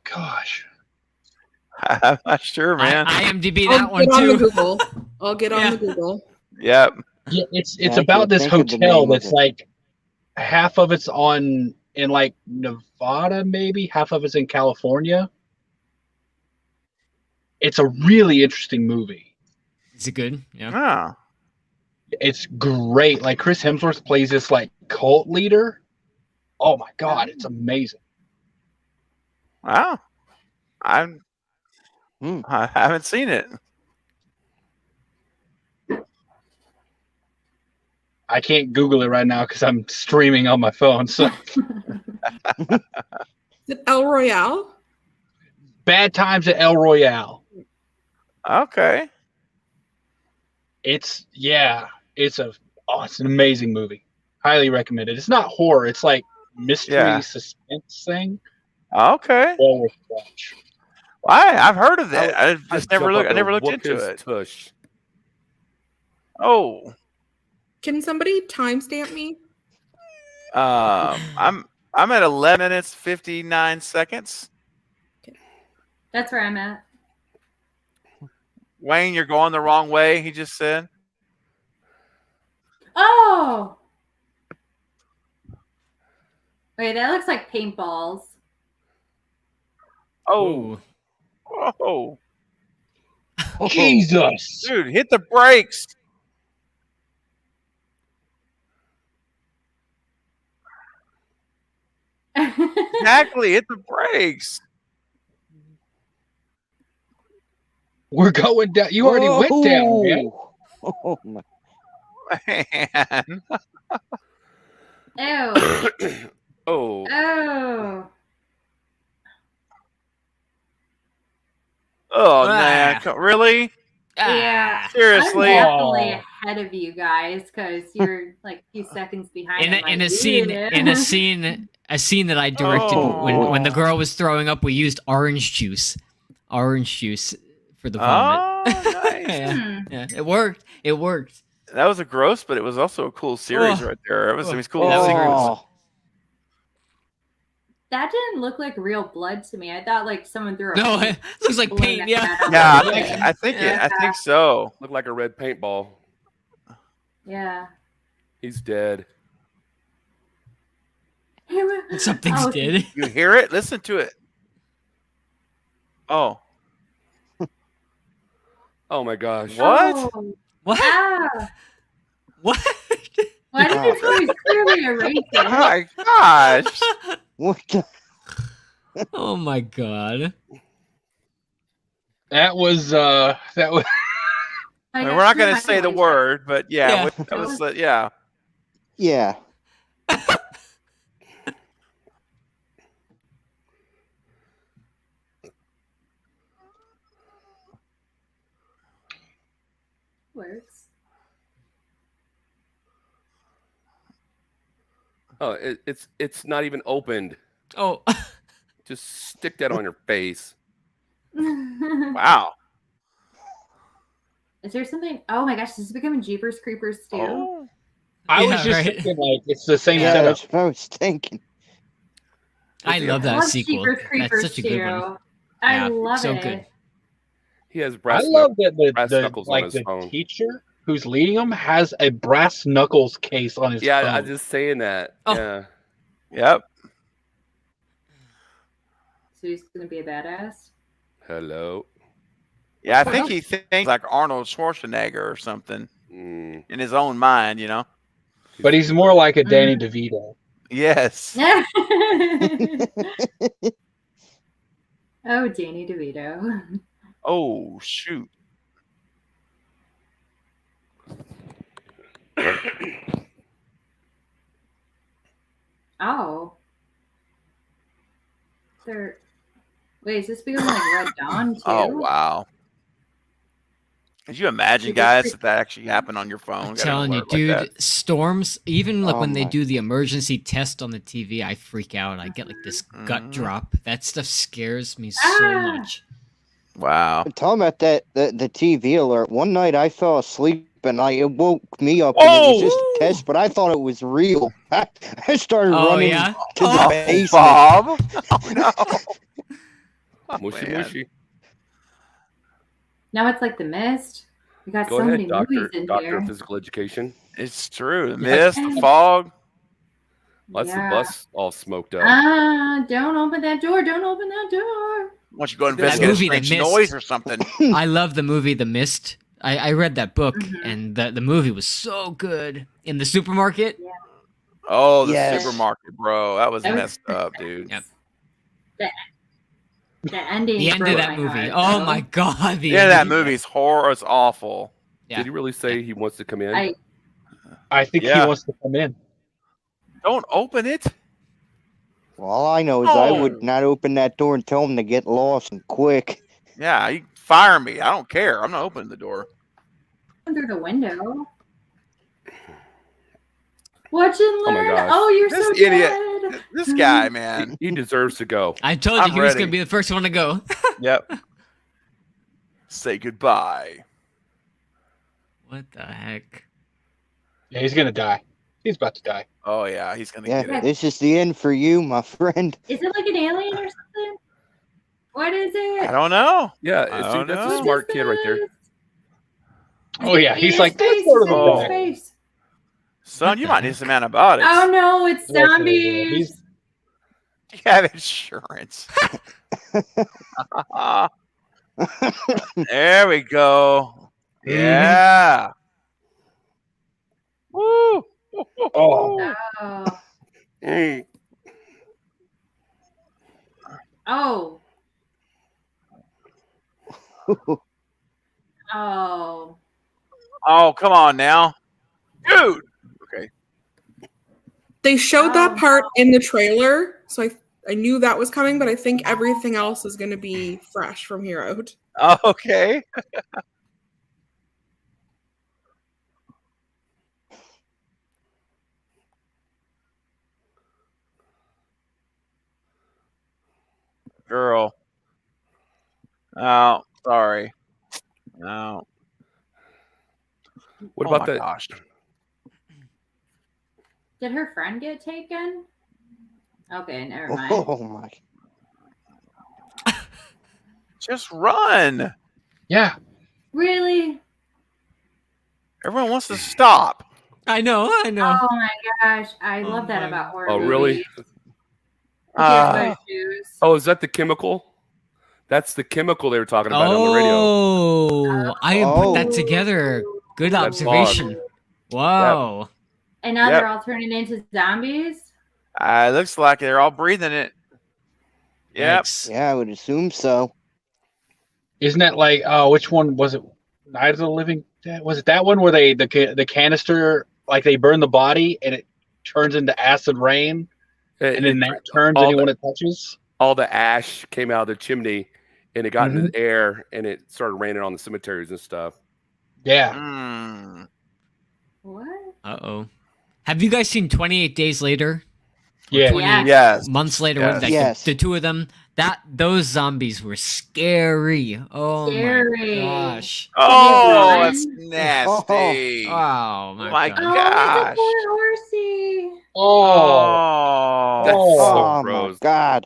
Speaker 5: gosh.
Speaker 1: I'm not sure, man.
Speaker 6: IMDb
Speaker 7: I'll
Speaker 6: that one
Speaker 7: get on the
Speaker 6: too.
Speaker 7: Google. I'll get on the Google.
Speaker 1: Yep.
Speaker 5: Yeah, it's
Speaker 3: Yeah, I
Speaker 5: about
Speaker 3: can't
Speaker 5: this
Speaker 3: think of the
Speaker 5: hotel
Speaker 3: name of
Speaker 5: that's
Speaker 3: it.
Speaker 5: like half of it's in like Nevada, maybe half of it's in California. It's a really interesting movie.
Speaker 6: Is it good? Yeah.
Speaker 1: Oh.
Speaker 5: It's great. Like Chris Hemsworth plays this like cult leader. Oh my god, it's amazing.
Speaker 1: Wow. I haven't seen it.
Speaker 5: I can't Google it right now because I'm streaming on my phone. So
Speaker 7: Is it El Royale?
Speaker 5: Bad Times at El Royale.
Speaker 1: Okay.
Speaker 5: It's it's an amazing movie. Highly recommended. It's not horror. It's like mystery
Speaker 1: Yeah.
Speaker 5: suspense thing.
Speaker 1: Okay.
Speaker 5: Well worth the watch.
Speaker 1: I've heard of that. I
Speaker 2: I'd
Speaker 1: just never
Speaker 2: jump
Speaker 1: looked.
Speaker 2: up
Speaker 1: I never
Speaker 2: and
Speaker 1: looked
Speaker 2: whoop
Speaker 1: into
Speaker 2: his
Speaker 1: it.
Speaker 2: tush.
Speaker 1: Oh.
Speaker 7: Can somebody timestamp me?
Speaker 1: I'm at 11 minutes 59 seconds.
Speaker 4: That's where I'm at.
Speaker 1: Wayne, you're going the wrong way. He just said.
Speaker 4: Oh! Wait, that looks like paintballs.
Speaker 1: Oh. Whoa.
Speaker 5: Jesus.
Speaker 1: Dude, hit the brakes. Exactly. Hit the brakes.
Speaker 5: We're going down. You already went down, man.
Speaker 3: Oh my.
Speaker 1: Man.
Speaker 4: Ew.
Speaker 2: Oh,
Speaker 4: Oh.
Speaker 1: Oh, man. Really?
Speaker 4: Yeah.
Speaker 1: Seriously?
Speaker 4: I'm definitely ahead of you guys because you're like a few seconds behind.
Speaker 6: In a scene that I directed when the girl was throwing up, we used orange juice for the vomit.
Speaker 1: Oh, nice.
Speaker 6: yeah, it worked. It worked.
Speaker 1: That was a gross, but it was also a cool series right there. It was a cool
Speaker 6: That was
Speaker 1: series.
Speaker 3: Oh.
Speaker 4: That didn't look like real blood to me. I thought like someone threw a
Speaker 6: No,
Speaker 4: paint
Speaker 6: it looks like
Speaker 4: balloon
Speaker 6: paint.
Speaker 4: at
Speaker 6: Yeah.
Speaker 4: that
Speaker 1: Yeah,
Speaker 4: outside.
Speaker 1: I think so.
Speaker 2: looked like a red paintball.
Speaker 4: Yeah.
Speaker 2: He's dead.
Speaker 6: Something's
Speaker 4: Oh,
Speaker 6: dead.
Speaker 1: You hear it? Listen to it. Oh.
Speaker 2: Oh my gosh.
Speaker 1: What?
Speaker 4: Oh,
Speaker 6: What?
Speaker 4: ah.
Speaker 6: What?
Speaker 4: Why did this movie clearly erase
Speaker 1: Oh
Speaker 4: it?
Speaker 1: my gosh.
Speaker 3: What the?
Speaker 6: Oh my god.
Speaker 5: That was
Speaker 1: I mean, we're not going to say the word, but yeah,
Speaker 6: Yeah.
Speaker 1: that was yeah.
Speaker 3: Yeah.
Speaker 4: Works.
Speaker 2: Oh, it's not even opened.
Speaker 6: Oh.
Speaker 2: Just stick that on your face.
Speaker 1: Wow.
Speaker 4: Is there something? Oh my gosh, this is becoming Jeepers Creepers too.
Speaker 1: Oh.
Speaker 5: I
Speaker 6: Yeah,
Speaker 5: was just
Speaker 6: right.
Speaker 5: thinking like it's the same
Speaker 3: Yeah,
Speaker 5: setup.
Speaker 3: that's what I was thinking.
Speaker 6: I love
Speaker 4: I
Speaker 6: that
Speaker 4: love
Speaker 6: sequel.
Speaker 4: Jeepers
Speaker 6: That's
Speaker 4: Creepers
Speaker 6: such a good one.
Speaker 4: too. I
Speaker 6: Yeah,
Speaker 4: love
Speaker 6: so
Speaker 4: it.
Speaker 6: good.
Speaker 2: He has
Speaker 5: I
Speaker 2: brass
Speaker 5: love that
Speaker 2: brass knuckles on his
Speaker 5: the
Speaker 2: phone.
Speaker 5: teacher who's leading them has a brass knuckles case on his
Speaker 2: Yeah,
Speaker 5: phone.
Speaker 2: I'm just saying that.
Speaker 6: Oh.
Speaker 2: Yeah.
Speaker 1: Yep.
Speaker 4: So he's gonna be a badass.
Speaker 2: Hello.
Speaker 1: Yeah, I think he thinks like Arnold Schwarzenegger or something
Speaker 2: Mm.
Speaker 1: in his own mind, you know?
Speaker 5: But he's more like a Danny DeVito.
Speaker 1: Yes.
Speaker 4: Oh, Danny DeVito.
Speaker 1: Oh, shoot.
Speaker 4: Oh. There. Wait, is this becoming like Red Dawn too?
Speaker 1: Oh, wow. Could you imagine,
Speaker 4: Jeepers
Speaker 1: guys,
Speaker 4: Creepers.
Speaker 1: if that actually happened on your phone?
Speaker 6: I'm
Speaker 1: Gotta
Speaker 6: telling you,
Speaker 1: alert like that.
Speaker 6: dude, storms, even like
Speaker 3: Oh
Speaker 6: when they
Speaker 3: my-
Speaker 6: do the emergency test on the TV, I freak out. I get like this gut
Speaker 1: Mhm.
Speaker 6: drop. That stuff scares me so
Speaker 4: Ah.
Speaker 6: much.
Speaker 1: Wow.
Speaker 3: I'm talking about the TV alert. One night I fell asleep and it woke me up and it was just a test, but I thought it was real. I started
Speaker 6: Oh,
Speaker 3: running
Speaker 6: yeah?
Speaker 3: to the
Speaker 6: Oh,
Speaker 3: basement.
Speaker 1: Bob. Oh, no. Oh,
Speaker 2: Mushy
Speaker 1: man.
Speaker 2: mushy.
Speaker 4: Now it's like The Mist. We got
Speaker 2: Go
Speaker 4: so
Speaker 2: ahead,
Speaker 4: many
Speaker 2: doctor.
Speaker 4: movies in
Speaker 2: Doctor
Speaker 4: here.
Speaker 2: of physical education.
Speaker 1: It's true. The
Speaker 6: Yes.
Speaker 1: mist, the fog.
Speaker 2: Well, that's the bus all smoked up.
Speaker 4: Don't open that door. Don't open that door.
Speaker 1: Why don't you go
Speaker 2: That
Speaker 1: investigate a
Speaker 6: movie, The
Speaker 1: strange
Speaker 6: Mist.
Speaker 1: noise or something?
Speaker 6: I love the movie The Mist. I read that book,
Speaker 4: Mhm.
Speaker 6: and the movie was so good. In the supermarket,
Speaker 1: Oh, the
Speaker 3: Yes.
Speaker 1: supermarket, bro. That was
Speaker 4: That was-
Speaker 1: messed up, dude.
Speaker 6: Yep.
Speaker 4: The ending.
Speaker 6: the end of
Speaker 4: broke
Speaker 6: that
Speaker 4: my
Speaker 6: movie.
Speaker 4: heart,
Speaker 6: Oh
Speaker 4: though.
Speaker 6: my god, the
Speaker 1: Yeah,
Speaker 6: end
Speaker 1: that
Speaker 6: of-
Speaker 1: movie's horror. It's awful.
Speaker 6: Yeah.
Speaker 2: Did he really say he wants to come in?
Speaker 5: I think he
Speaker 1: Yeah.
Speaker 5: wants to come in.
Speaker 1: Don't open it.
Speaker 3: Well, all I know is I
Speaker 1: Oh.
Speaker 3: would not open that door and tell him to get lost and quick.
Speaker 1: Yeah, you fire me. I don't care. I'm not opening the door.
Speaker 4: Through the window. Watch and
Speaker 2: Oh my
Speaker 4: learn.
Speaker 2: gosh.
Speaker 4: Oh, you're
Speaker 1: This
Speaker 4: so
Speaker 1: idiot.
Speaker 4: dead.
Speaker 1: This guy, man.
Speaker 2: He deserves to go.
Speaker 6: I told you
Speaker 1: I'm
Speaker 6: he was
Speaker 1: ready.
Speaker 6: going to be the first one to go.
Speaker 1: Yep. Say goodbye.
Speaker 6: What the heck?
Speaker 5: Yeah, he's gonna die. He's about to die.
Speaker 1: Oh yeah, he's gonna
Speaker 3: Yeah,
Speaker 1: get it.
Speaker 3: this is the end for you, my friend.
Speaker 4: Is it like an alien or something? What is it?
Speaker 1: I don't know.
Speaker 2: Yeah,
Speaker 1: I
Speaker 2: see,
Speaker 1: don't
Speaker 2: that's
Speaker 1: know.
Speaker 2: a smart kid right there.
Speaker 5: Oh yeah, he's like,
Speaker 4: space.
Speaker 5: let's go to the
Speaker 1: Oh.
Speaker 5: back.
Speaker 4: Space.
Speaker 1: Son,
Speaker 6: What
Speaker 1: you
Speaker 6: the
Speaker 1: might need
Speaker 6: heck?
Speaker 1: some antibiotics.
Speaker 4: Oh no, it's
Speaker 5: Okay,
Speaker 4: zombies.
Speaker 5: he's-
Speaker 1: You have insurance. There we go. Yeah. Woo.
Speaker 5: Oh,
Speaker 4: Oh.
Speaker 2: Mm.
Speaker 4: Oh. Oh.
Speaker 1: Oh, come on now. Dude. Okay.
Speaker 7: They showed
Speaker 4: Oh,
Speaker 7: that part in the trailer, so I knew that was coming, but I think everything else is going to be fresh from here out.
Speaker 1: Okay. Girl. Oh, sorry. No.
Speaker 2: What
Speaker 1: Oh
Speaker 2: about
Speaker 1: my
Speaker 2: that?
Speaker 1: gosh.
Speaker 4: Did her friend get taken? Okay, never mind.
Speaker 3: Oh my.
Speaker 1: Just run.
Speaker 5: yeah.
Speaker 4: Really?
Speaker 1: Everyone wants to stop.
Speaker 6: I know.
Speaker 4: Oh my gosh. I
Speaker 6: Oh
Speaker 4: love that
Speaker 6: my-
Speaker 4: about horror
Speaker 2: Oh, really?
Speaker 4: movies. Here's my
Speaker 1: Uh,
Speaker 4: shoes.
Speaker 2: Oh, is that the chemical? That's the chemical they were talking about on the radio.
Speaker 6: Oh, I didn't put that
Speaker 3: Oh.
Speaker 6: together. Good
Speaker 2: That's
Speaker 6: observation. Wow.
Speaker 4: And now
Speaker 1: Yep.
Speaker 4: they're all turning into zombies?
Speaker 1: it looks like they're all breathing it. Yep.
Speaker 6: Yikes.
Speaker 3: Yeah, I would assume so.
Speaker 5: Isn't that like which one was it? Night of the Living Dead? Was it that one where the canister, like they burn the body and it turns into acid rain, and then that turns
Speaker 2: all
Speaker 5: anyone it touches?
Speaker 2: all the ash came out of the chimney and it got into
Speaker 5: Mhm.
Speaker 2: the air and it started raining on the cemeteries and stuff.
Speaker 5: Yeah.
Speaker 1: Mm.
Speaker 4: What?
Speaker 6: Uh-oh. Have you guys seen 28 Days Later?
Speaker 5: Yeah.
Speaker 6: 28
Speaker 1: Yes.
Speaker 6: months later,
Speaker 1: Yes.
Speaker 6: like
Speaker 3: Yes.
Speaker 6: the two of them, those zombies were scary. Oh
Speaker 4: Scary.
Speaker 6: my gosh.
Speaker 1: Oh,
Speaker 4: run?
Speaker 1: that's nasty.
Speaker 6: Oh my,
Speaker 1: My
Speaker 6: god.
Speaker 4: Oh,
Speaker 1: Gosh.
Speaker 4: it's a poor horsey.
Speaker 5: Oh.
Speaker 2: That's
Speaker 1: Oh.
Speaker 2: so
Speaker 3: Oh my
Speaker 2: gross.
Speaker 3: god.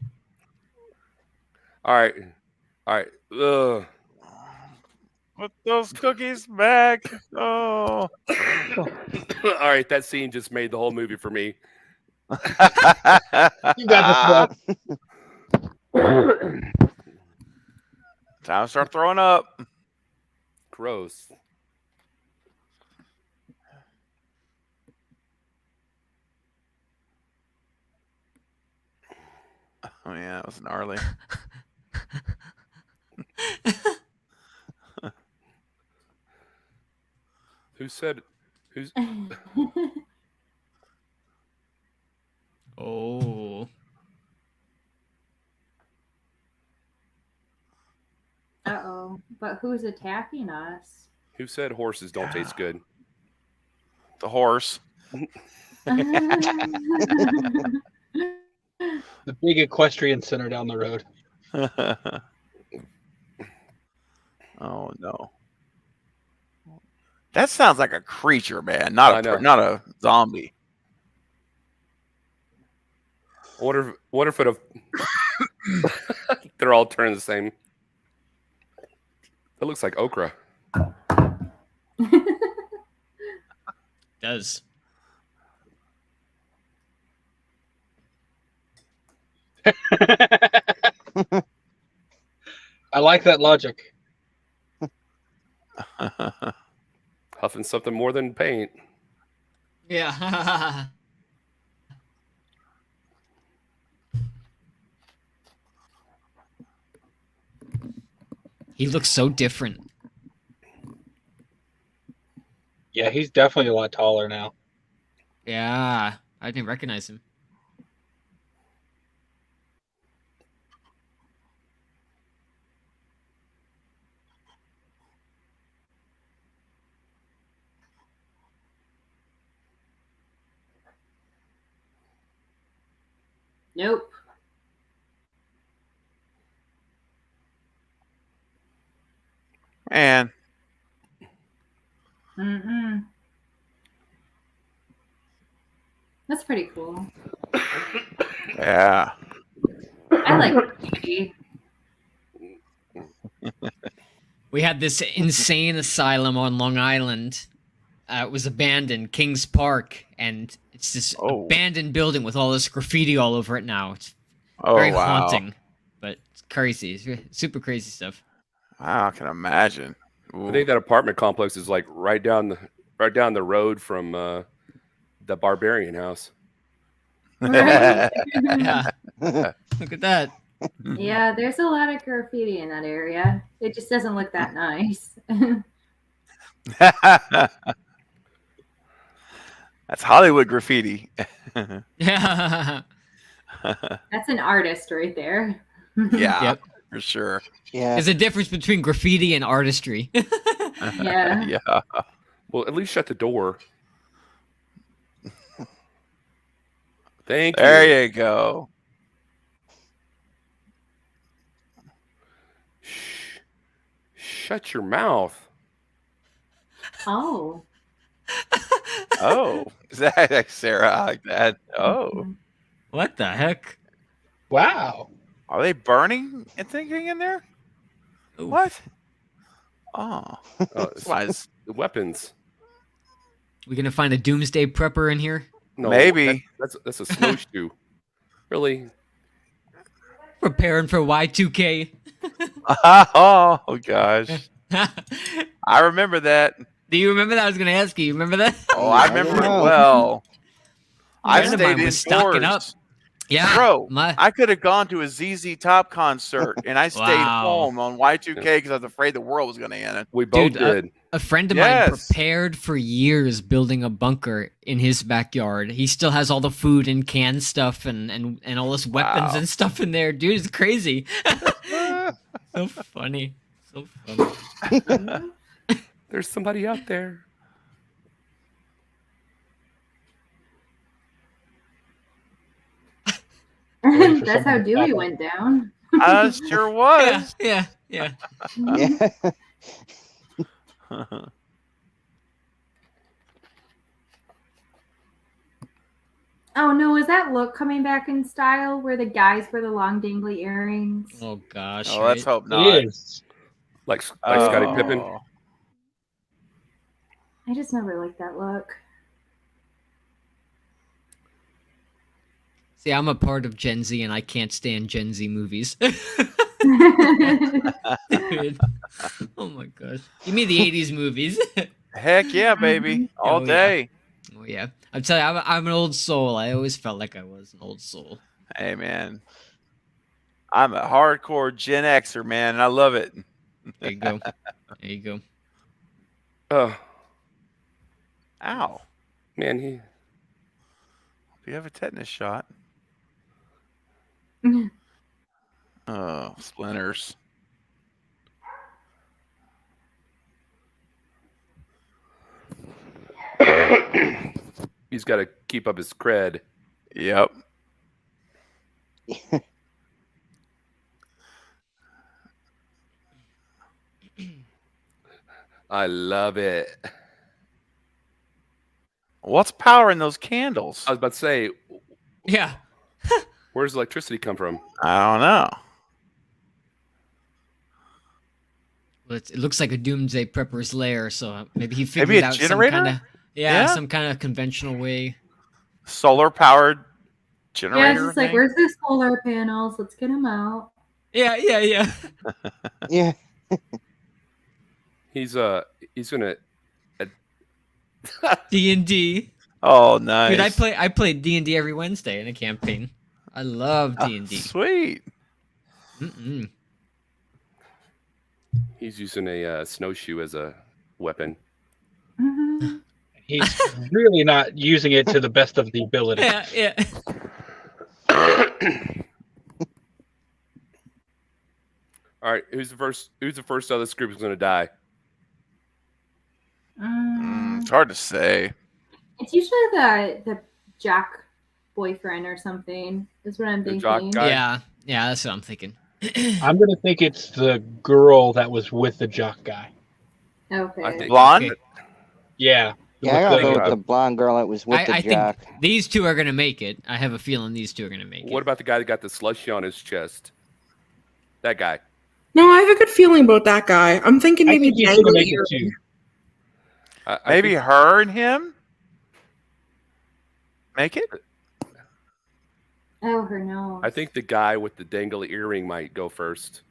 Speaker 2: All right. Ugh.
Speaker 1: Put those cookies back. Oh.
Speaker 2: All right, that scene just made the whole movie for me.
Speaker 5: You got
Speaker 1: Time to start throwing up.
Speaker 2: Gross.
Speaker 1: Oh yeah, that was gnarly.
Speaker 2: Who said? Who's?
Speaker 6: Oh.
Speaker 4: Uh-oh. But who's attacking us?
Speaker 2: Who said horses don't taste good?
Speaker 1: The horse.
Speaker 5: the big equestrian center down the road.
Speaker 1: Oh no. That sounds like a creature, man.
Speaker 2: I
Speaker 1: Not
Speaker 2: know.
Speaker 1: not a zombie.
Speaker 2: What if they're all turning the same? It looks like okra.
Speaker 6: Does.
Speaker 5: I like that logic.
Speaker 2: Huffing something more than paint.
Speaker 6: Yeah. He looks so different.
Speaker 5: Yeah, he's definitely a lot taller now.
Speaker 6: Yeah, I didn't recognize him.
Speaker 4: Nope.
Speaker 1: Man,
Speaker 4: Mm-mm. That's pretty cool.
Speaker 1: yeah.
Speaker 4: I like graffiti.
Speaker 6: We had this insane asylum on Long Island. It was abandoned, Kings Park, and it's this
Speaker 1: Oh.
Speaker 6: abandoned building with all this graffiti all over it now. It's
Speaker 1: Oh,
Speaker 6: very
Speaker 1: wow.
Speaker 6: haunting, but it's crazy. It's super crazy stuff.
Speaker 1: Wow, I can imagine.
Speaker 2: I think that apartment complex is like right down the road from the Barbarian house.
Speaker 4: Right?
Speaker 6: Yeah, look at that.
Speaker 4: Yeah, there's a lot of graffiti in that area. It just doesn't look that nice.
Speaker 1: That's Hollywood graffiti.
Speaker 6: Yeah.
Speaker 4: That's an artist right there.
Speaker 1: Yeah,
Speaker 6: Yep.
Speaker 1: for sure.
Speaker 3: Yeah.
Speaker 6: There's a difference between graffiti and artistry.
Speaker 4: Yeah.
Speaker 1: Yeah.
Speaker 2: Well, at least shut the door. Thank you.
Speaker 1: There you go.
Speaker 2: Shh. Shut your mouth.
Speaker 4: Oh.
Speaker 1: Oh, is that like Sarah? I like that. Oh,
Speaker 6: What the heck?
Speaker 5: Wow.
Speaker 1: are they burning and thinking in there?
Speaker 6: Oof.
Speaker 1: What? Oh,
Speaker 2: It's
Speaker 1: wise.
Speaker 2: the weapons.
Speaker 6: We gonna find a doomsday prepper in here?
Speaker 2: No,
Speaker 1: Maybe.
Speaker 2: that's a snowshoe. Really?
Speaker 6: Preparing for Y2K.
Speaker 1: Oh gosh, I remember that.
Speaker 6: Do you remember that? I was gonna ask you. You remember that?
Speaker 1: Oh, I remember it
Speaker 3: know.
Speaker 1: well. I
Speaker 6: friend of
Speaker 1: stayed
Speaker 6: mine was stocking up.
Speaker 1: indoors.
Speaker 6: Yeah,
Speaker 1: Bro,
Speaker 6: my
Speaker 1: I could have gone to a ZZ Top concert, and I stayed
Speaker 6: Wow.
Speaker 1: home on Y2K because I was afraid the world was going to end.
Speaker 2: We both
Speaker 6: Dude,
Speaker 2: did.
Speaker 6: a friend of mine
Speaker 1: Yes.
Speaker 6: prepared for years building a bunker in his backyard. He still has all the food and canned stuff and all this weapons
Speaker 1: Wow.
Speaker 6: and stuff in there. Dude, it's crazy. So funny. So funny.
Speaker 2: There's somebody out there.
Speaker 5: Waiting for
Speaker 4: That's how
Speaker 5: someone to
Speaker 4: Dewey
Speaker 5: pop up.
Speaker 4: went down.
Speaker 1: Sure
Speaker 6: Yeah,
Speaker 1: was.
Speaker 6: yeah, yeah.
Speaker 3: Yeah.
Speaker 4: Oh no, is that look coming back in style where the guys wear the long dangly earrings?
Speaker 6: Oh gosh.
Speaker 1: Oh, let's
Speaker 6: right?
Speaker 1: hope not.
Speaker 5: It is.
Speaker 2: Like Scottie Pippen.
Speaker 1: Oh.
Speaker 4: I just never liked that look.
Speaker 6: See, I'm a part of Gen Z and I can't stand Gen Z movies. Dude. Oh my gosh. Give me the 80s movies.
Speaker 1: Heck yeah, baby. All
Speaker 6: Oh, yeah.
Speaker 1: day.
Speaker 6: Oh yeah. I'm telling you, I'm an old soul. I always felt like I was an old soul.
Speaker 1: Hey, man. I'm a hardcore Gen Xer, man, and I love it.
Speaker 6: There you go. There you go.
Speaker 2: Oh,
Speaker 1: Ow.
Speaker 2: man,
Speaker 1: Do you have a tetanus shot? Oh, splinters.
Speaker 2: he's got to keep up his cred.
Speaker 1: Yep.
Speaker 2: I love it.
Speaker 1: What's powering those candles?
Speaker 2: I was about to say,
Speaker 6: Yeah.
Speaker 2: where does electricity come from?
Speaker 1: I don't know.
Speaker 6: Well, it looks like a doomsday prepper's lair, so maybe he
Speaker 1: Maybe
Speaker 6: figured
Speaker 1: a
Speaker 6: out
Speaker 1: generator?
Speaker 6: some kind of
Speaker 1: Yeah.
Speaker 6: some kind of conventional way.
Speaker 1: Solar powered
Speaker 4: Yeah,
Speaker 1: generator.
Speaker 4: it's just like,
Speaker 1: thing?
Speaker 4: where's the solar panels? Let's get them out.
Speaker 6: Yeah.
Speaker 3: Yeah.
Speaker 2: He's gonna.
Speaker 6: D&D.
Speaker 1: Oh, nice.
Speaker 6: Dude, I played D&D every Wednesday in a campaign. I love D&D.
Speaker 1: Sweet.
Speaker 6: Mm-mm.
Speaker 2: He's using a snowshoe as a weapon.
Speaker 4: Mhm.
Speaker 5: He's really not using it to the best of the ability.
Speaker 6: Yeah.
Speaker 2: All right, who's the first out of this group who's gonna die?
Speaker 1: It's hard to say.
Speaker 4: It's usually the jock boyfriend or something. Is what I'm
Speaker 2: The
Speaker 4: thinking.
Speaker 2: jock guy?
Speaker 6: Yeah, that's what I'm thinking.
Speaker 5: I'm gonna think it's the girl that was with the jock guy.
Speaker 4: Okay.
Speaker 2: I think-
Speaker 1: Blonde?
Speaker 6: Okay.
Speaker 5: Yeah.
Speaker 3: Yeah, I gotta go with
Speaker 2: the-
Speaker 3: the blonde girl that was with the
Speaker 6: I
Speaker 3: jock.
Speaker 6: think these two are gonna make it. I have a feeling these two are gonna make
Speaker 2: What
Speaker 6: it.
Speaker 2: about the guy that got the slushy on his chest? That guy.
Speaker 7: No, I have a good feeling about that guy. I'm thinking
Speaker 5: I
Speaker 7: maybe
Speaker 5: think he's gonna
Speaker 7: Dangly
Speaker 5: make it
Speaker 7: or-
Speaker 5: too.
Speaker 2: I
Speaker 1: Maybe
Speaker 2: think-
Speaker 1: her and him? Make it?
Speaker 4: Oh, her nose.
Speaker 2: I think the guy with the dangly earring might go first.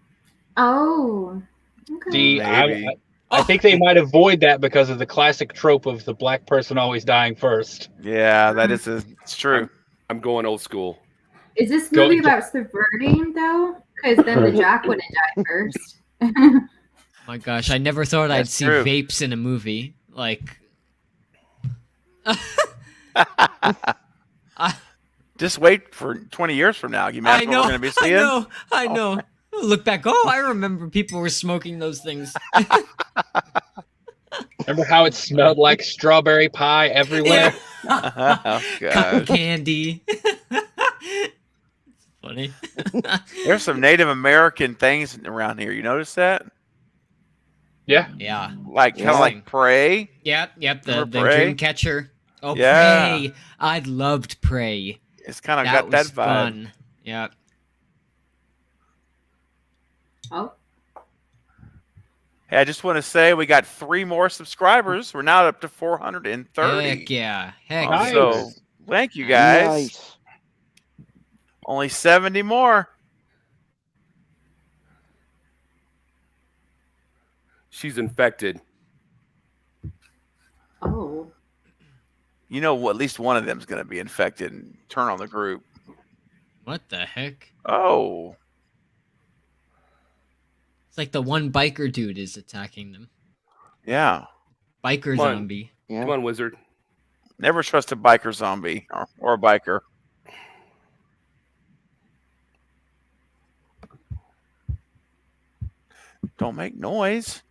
Speaker 4: Oh. Okay.
Speaker 5: See,
Speaker 1: Maybe.
Speaker 5: I think they might avoid that because of the classic trope of the black person always dying first.
Speaker 1: Yeah, it's true.
Speaker 2: I'm going old school.
Speaker 4: Is this
Speaker 5: Go-
Speaker 4: movie about subverting though? Because then the jock wouldn't die first.
Speaker 6: My gosh, I never thought I'd
Speaker 1: That's
Speaker 6: see
Speaker 1: true.
Speaker 6: vapes in a movie. Like,
Speaker 1: Just wait for 20 years from now. You
Speaker 6: I
Speaker 1: imagine
Speaker 6: know,
Speaker 1: what we're going to be seeing?
Speaker 6: I know. Look back. Oh, I remember people were smoking those things.
Speaker 5: Remember how it smelled like strawberry pie everywhere?
Speaker 1: Oh,
Speaker 6: Cotton
Speaker 1: gosh.
Speaker 6: candy. It's funny.
Speaker 1: There's some Native American things around here. You notice that?
Speaker 5: Yeah.
Speaker 6: Yeah.
Speaker 1: Like kind of
Speaker 3: Yeah.
Speaker 1: like prey.
Speaker 6: Yep. The
Speaker 1: Remember Prey?
Speaker 6: dream catcher. Oh,
Speaker 1: Yeah.
Speaker 6: Prey. I loved Prey.
Speaker 1: It's kind of
Speaker 6: That
Speaker 1: got that
Speaker 6: was
Speaker 1: vibe.
Speaker 6: fun. Yep.
Speaker 4: Oh.
Speaker 1: Hey, I just want to say we got 3 more subscribers. We're now up to 430.
Speaker 6: Heck yeah. Heck
Speaker 5: Nice.
Speaker 6: yeah.
Speaker 1: So thank you guys.
Speaker 3: Nice.
Speaker 1: Only 70 more.
Speaker 2: She's infected.
Speaker 4: Oh.
Speaker 1: You know, at least one of them's going to be infected and turn on the group.
Speaker 6: What the heck?
Speaker 1: Oh.
Speaker 6: It's like the one biker dude is attacking them.
Speaker 1: Yeah.
Speaker 6: Biker
Speaker 2: Come on.
Speaker 6: zombie.
Speaker 3: Yeah.
Speaker 2: Come on, wizard.
Speaker 1: Never trust a biker zombie or a biker. Don't make noise.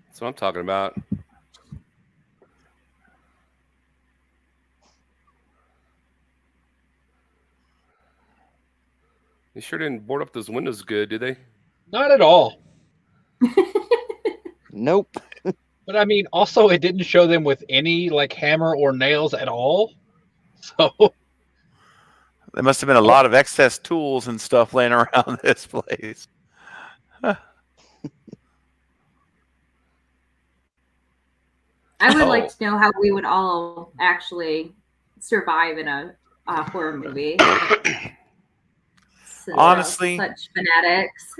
Speaker 2: That's what I'm talking about. They sure didn't board up those windows good, did they?
Speaker 5: Not at all.
Speaker 3: Nope.
Speaker 5: But I mean, also, it didn't show them with any like hammer or nails at all. So
Speaker 1: There must have been a lot of excess tools and stuff laying around this place.
Speaker 4: I would
Speaker 1: Oh.
Speaker 4: like to know how we would all actually survive in a horror movie. Since we're all
Speaker 1: Honestly-
Speaker 4: such fanatics.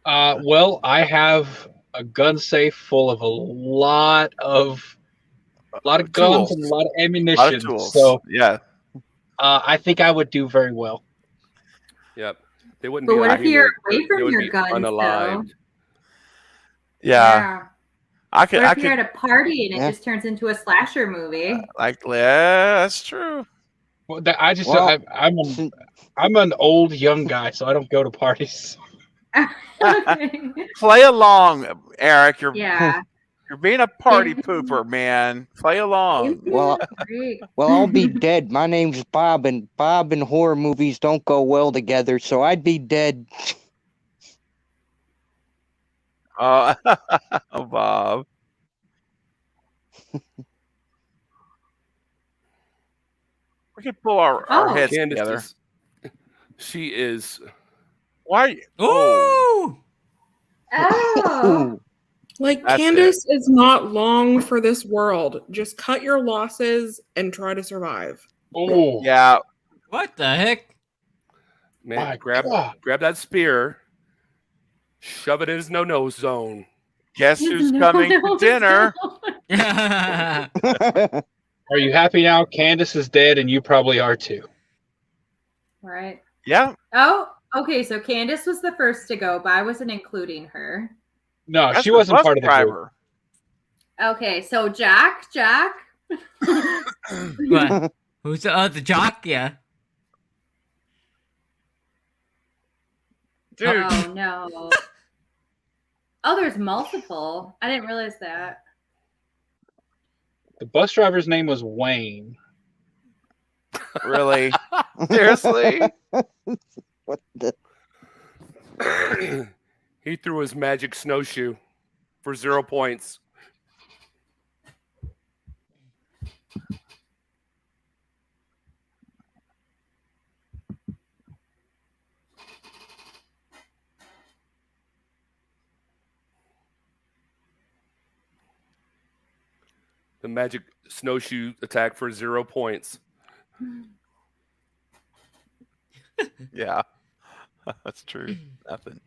Speaker 5: well, I have a gun safe full of a lot of guns
Speaker 1: Tools.
Speaker 5: and a lot of
Speaker 1: A lot of
Speaker 5: ammunition.
Speaker 1: tools.
Speaker 5: So
Speaker 1: Yeah.
Speaker 5: I think I would do very well.
Speaker 2: Yep. They wouldn't
Speaker 4: But
Speaker 2: be
Speaker 4: what if
Speaker 2: unhuman.
Speaker 4: you're away
Speaker 2: They
Speaker 4: from
Speaker 2: would
Speaker 4: your
Speaker 2: be
Speaker 4: guns, though?
Speaker 2: unalived.
Speaker 1: Yeah. I could.
Speaker 4: What
Speaker 1: I
Speaker 4: if you're
Speaker 1: could.
Speaker 4: at a party and it
Speaker 3: Yeah.
Speaker 4: just turns into a slasher movie?
Speaker 1: Yeah, that's true.
Speaker 5: Well, I just
Speaker 3: Well,
Speaker 5: I'm an old young guy, so I don't go to parties.
Speaker 4: Okay.
Speaker 1: Play along, Eric.
Speaker 4: Yeah.
Speaker 1: You're being a party pooper, man. Play along.
Speaker 3: Well,
Speaker 4: Great.
Speaker 3: well, I'll be dead. My name's Bob, and Bob and horror movies don't go well together, so I'd be dead.
Speaker 1: Oh, Bob. We could pull our
Speaker 4: Oh.
Speaker 1: heads
Speaker 2: Candace
Speaker 1: together.
Speaker 2: she is
Speaker 1: Why? Are you,
Speaker 6: Ooh!
Speaker 4: Oh.
Speaker 7: Like,
Speaker 1: That's
Speaker 7: Candace is not long for this world. Just cut your losses and try to survive.
Speaker 5: Oh,
Speaker 1: Yeah.
Speaker 6: What the heck?
Speaker 2: Man,
Speaker 5: My
Speaker 2: grab
Speaker 5: God.
Speaker 2: that spear, shove it in his no zone.
Speaker 1: Guess who's coming to dinner?
Speaker 5: Are you happy now? Candace is dead, and you probably are too.
Speaker 4: Right.
Speaker 1: Yeah.
Speaker 4: Oh, okay. So Candace was the first to go, but I wasn't including her.
Speaker 5: No,
Speaker 1: That's
Speaker 5: she
Speaker 1: the
Speaker 5: wasn't
Speaker 1: bus
Speaker 5: part of the group.
Speaker 1: driver.
Speaker 4: Okay, so Jack.
Speaker 6: What? Who's the jock? Yeah.
Speaker 1: Dude.
Speaker 4: Oh no. Oh, there's multiple. I didn't realize that.
Speaker 5: The bus driver's name was Wayne.
Speaker 1: Really? Seriously?
Speaker 3: What the?
Speaker 2: He threw his magic snowshoe for 0 points. The magic snowshoe attack for 0 points.
Speaker 1: Yeah. That's true. Nothing.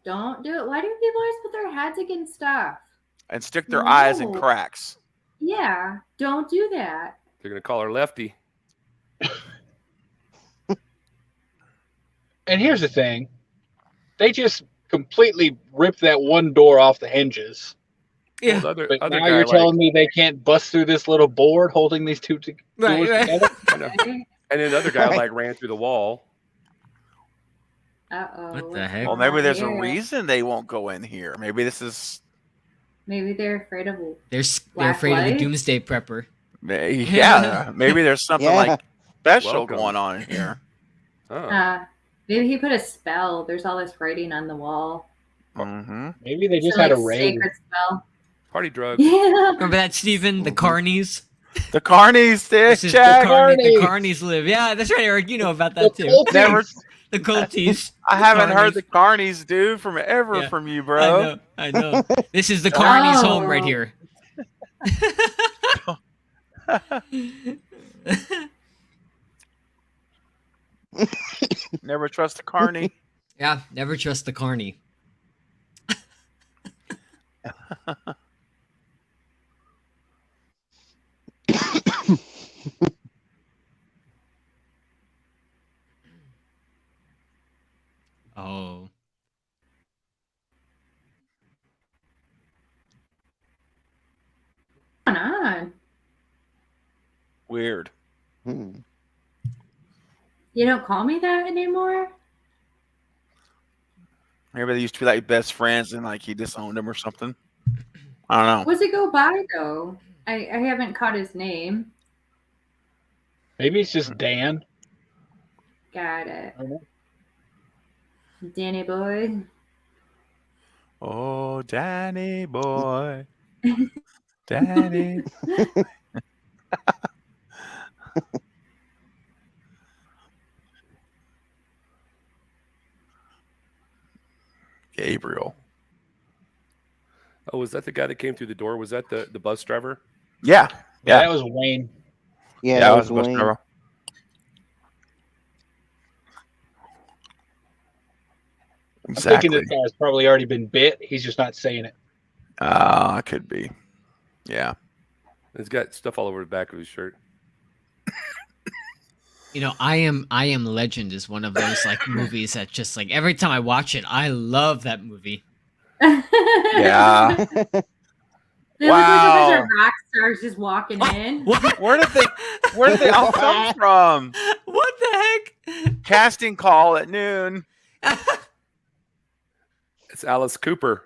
Speaker 4: Don't do it. Why do people always put their heads against stuff?
Speaker 1: And stick their eyes in
Speaker 4: No.
Speaker 1: cracks.
Speaker 4: Yeah, don't do that.
Speaker 2: They're going to call her Lefty.
Speaker 5: And here's the thing. They just completely ripped that one door off the hinges.
Speaker 6: Yeah.
Speaker 2: Well, the
Speaker 5: But
Speaker 2: other
Speaker 5: now
Speaker 2: guy,
Speaker 5: you're telling me they can't bust through this little board holding these two
Speaker 6: Right,
Speaker 5: doors
Speaker 6: right.
Speaker 5: together?
Speaker 2: I know. And then the other guy ran through the wall.
Speaker 4: Uh-oh.
Speaker 6: What the heck?
Speaker 1: Well, maybe there's a
Speaker 4: Yeah.
Speaker 1: reason they won't go in here. Maybe this is.
Speaker 4: Maybe they're afraid of
Speaker 6: They're
Speaker 4: Black
Speaker 6: afraid of the
Speaker 4: light?
Speaker 6: doomsday prepper.
Speaker 1: Yeah. Maybe there's something
Speaker 3: Yeah.
Speaker 1: like special
Speaker 2: Welcome.
Speaker 1: going on in here.
Speaker 2: Oh.
Speaker 4: maybe he put a spell. There's all this writing on the wall.
Speaker 1: Mm-hmm.
Speaker 5: Maybe they just
Speaker 4: Some,
Speaker 5: had a
Speaker 4: like,
Speaker 5: raid.
Speaker 4: sacred spell.
Speaker 2: Party drugs.
Speaker 4: Yeah.
Speaker 6: Remember that, Steven? The Carnies?
Speaker 1: The Carnies,
Speaker 6: This is
Speaker 1: Jack.
Speaker 6: the
Speaker 5: Carnies.
Speaker 6: Carnies live. Yeah, that's right, Eric. You know about
Speaker 5: The
Speaker 6: that too.
Speaker 5: cultists.
Speaker 1: Never.
Speaker 6: The culties.
Speaker 1: I haven't heard
Speaker 6: Carnies.
Speaker 1: the Carnies, dude, from ever
Speaker 6: Yeah.
Speaker 1: from you, bro.
Speaker 6: I know. This is the Carnies home right
Speaker 4: Oh.
Speaker 6: here.
Speaker 1: Never trust a Carney.
Speaker 6: Yeah, never trust the Carney. Oh.
Speaker 4: What's going on?
Speaker 1: Weird.
Speaker 3: Hmm.
Speaker 4: You don't call me that anymore?
Speaker 1: Maybe they used to be like best friends and like he disowned him or something. I don't know.
Speaker 4: What's it go by though? I haven't caught his name.
Speaker 5: Maybe it's just Dan.
Speaker 4: Got it.
Speaker 5: I don't know.
Speaker 4: Danny boy.
Speaker 1: Oh, Danny boy. Danny. Gabriel.
Speaker 2: Oh, was that the guy that came through the door? Was that the bus driver?
Speaker 1: Yeah. Yeah.
Speaker 5: That was Wayne.
Speaker 3: Yeah,
Speaker 1: that
Speaker 3: that
Speaker 1: was
Speaker 3: was
Speaker 1: bus
Speaker 3: Wayne.
Speaker 1: driver.
Speaker 5: I'm thinking
Speaker 1: Exactly.
Speaker 5: this guy's probably already been bit. He's just not saying it.
Speaker 1: Could be. Yeah.
Speaker 2: He's got stuff all over the back of his shirt.
Speaker 6: You know, I am Legend is one of those like movies that just like every time I watch it, I love that movie.
Speaker 1: Yeah.
Speaker 4: They look like a
Speaker 1: Wow.
Speaker 4: bunch of rock stars just walking in.
Speaker 6: What?
Speaker 1: Where did they all come from?
Speaker 6: What the heck?
Speaker 1: Casting call at noon.
Speaker 2: It's Alice Cooper.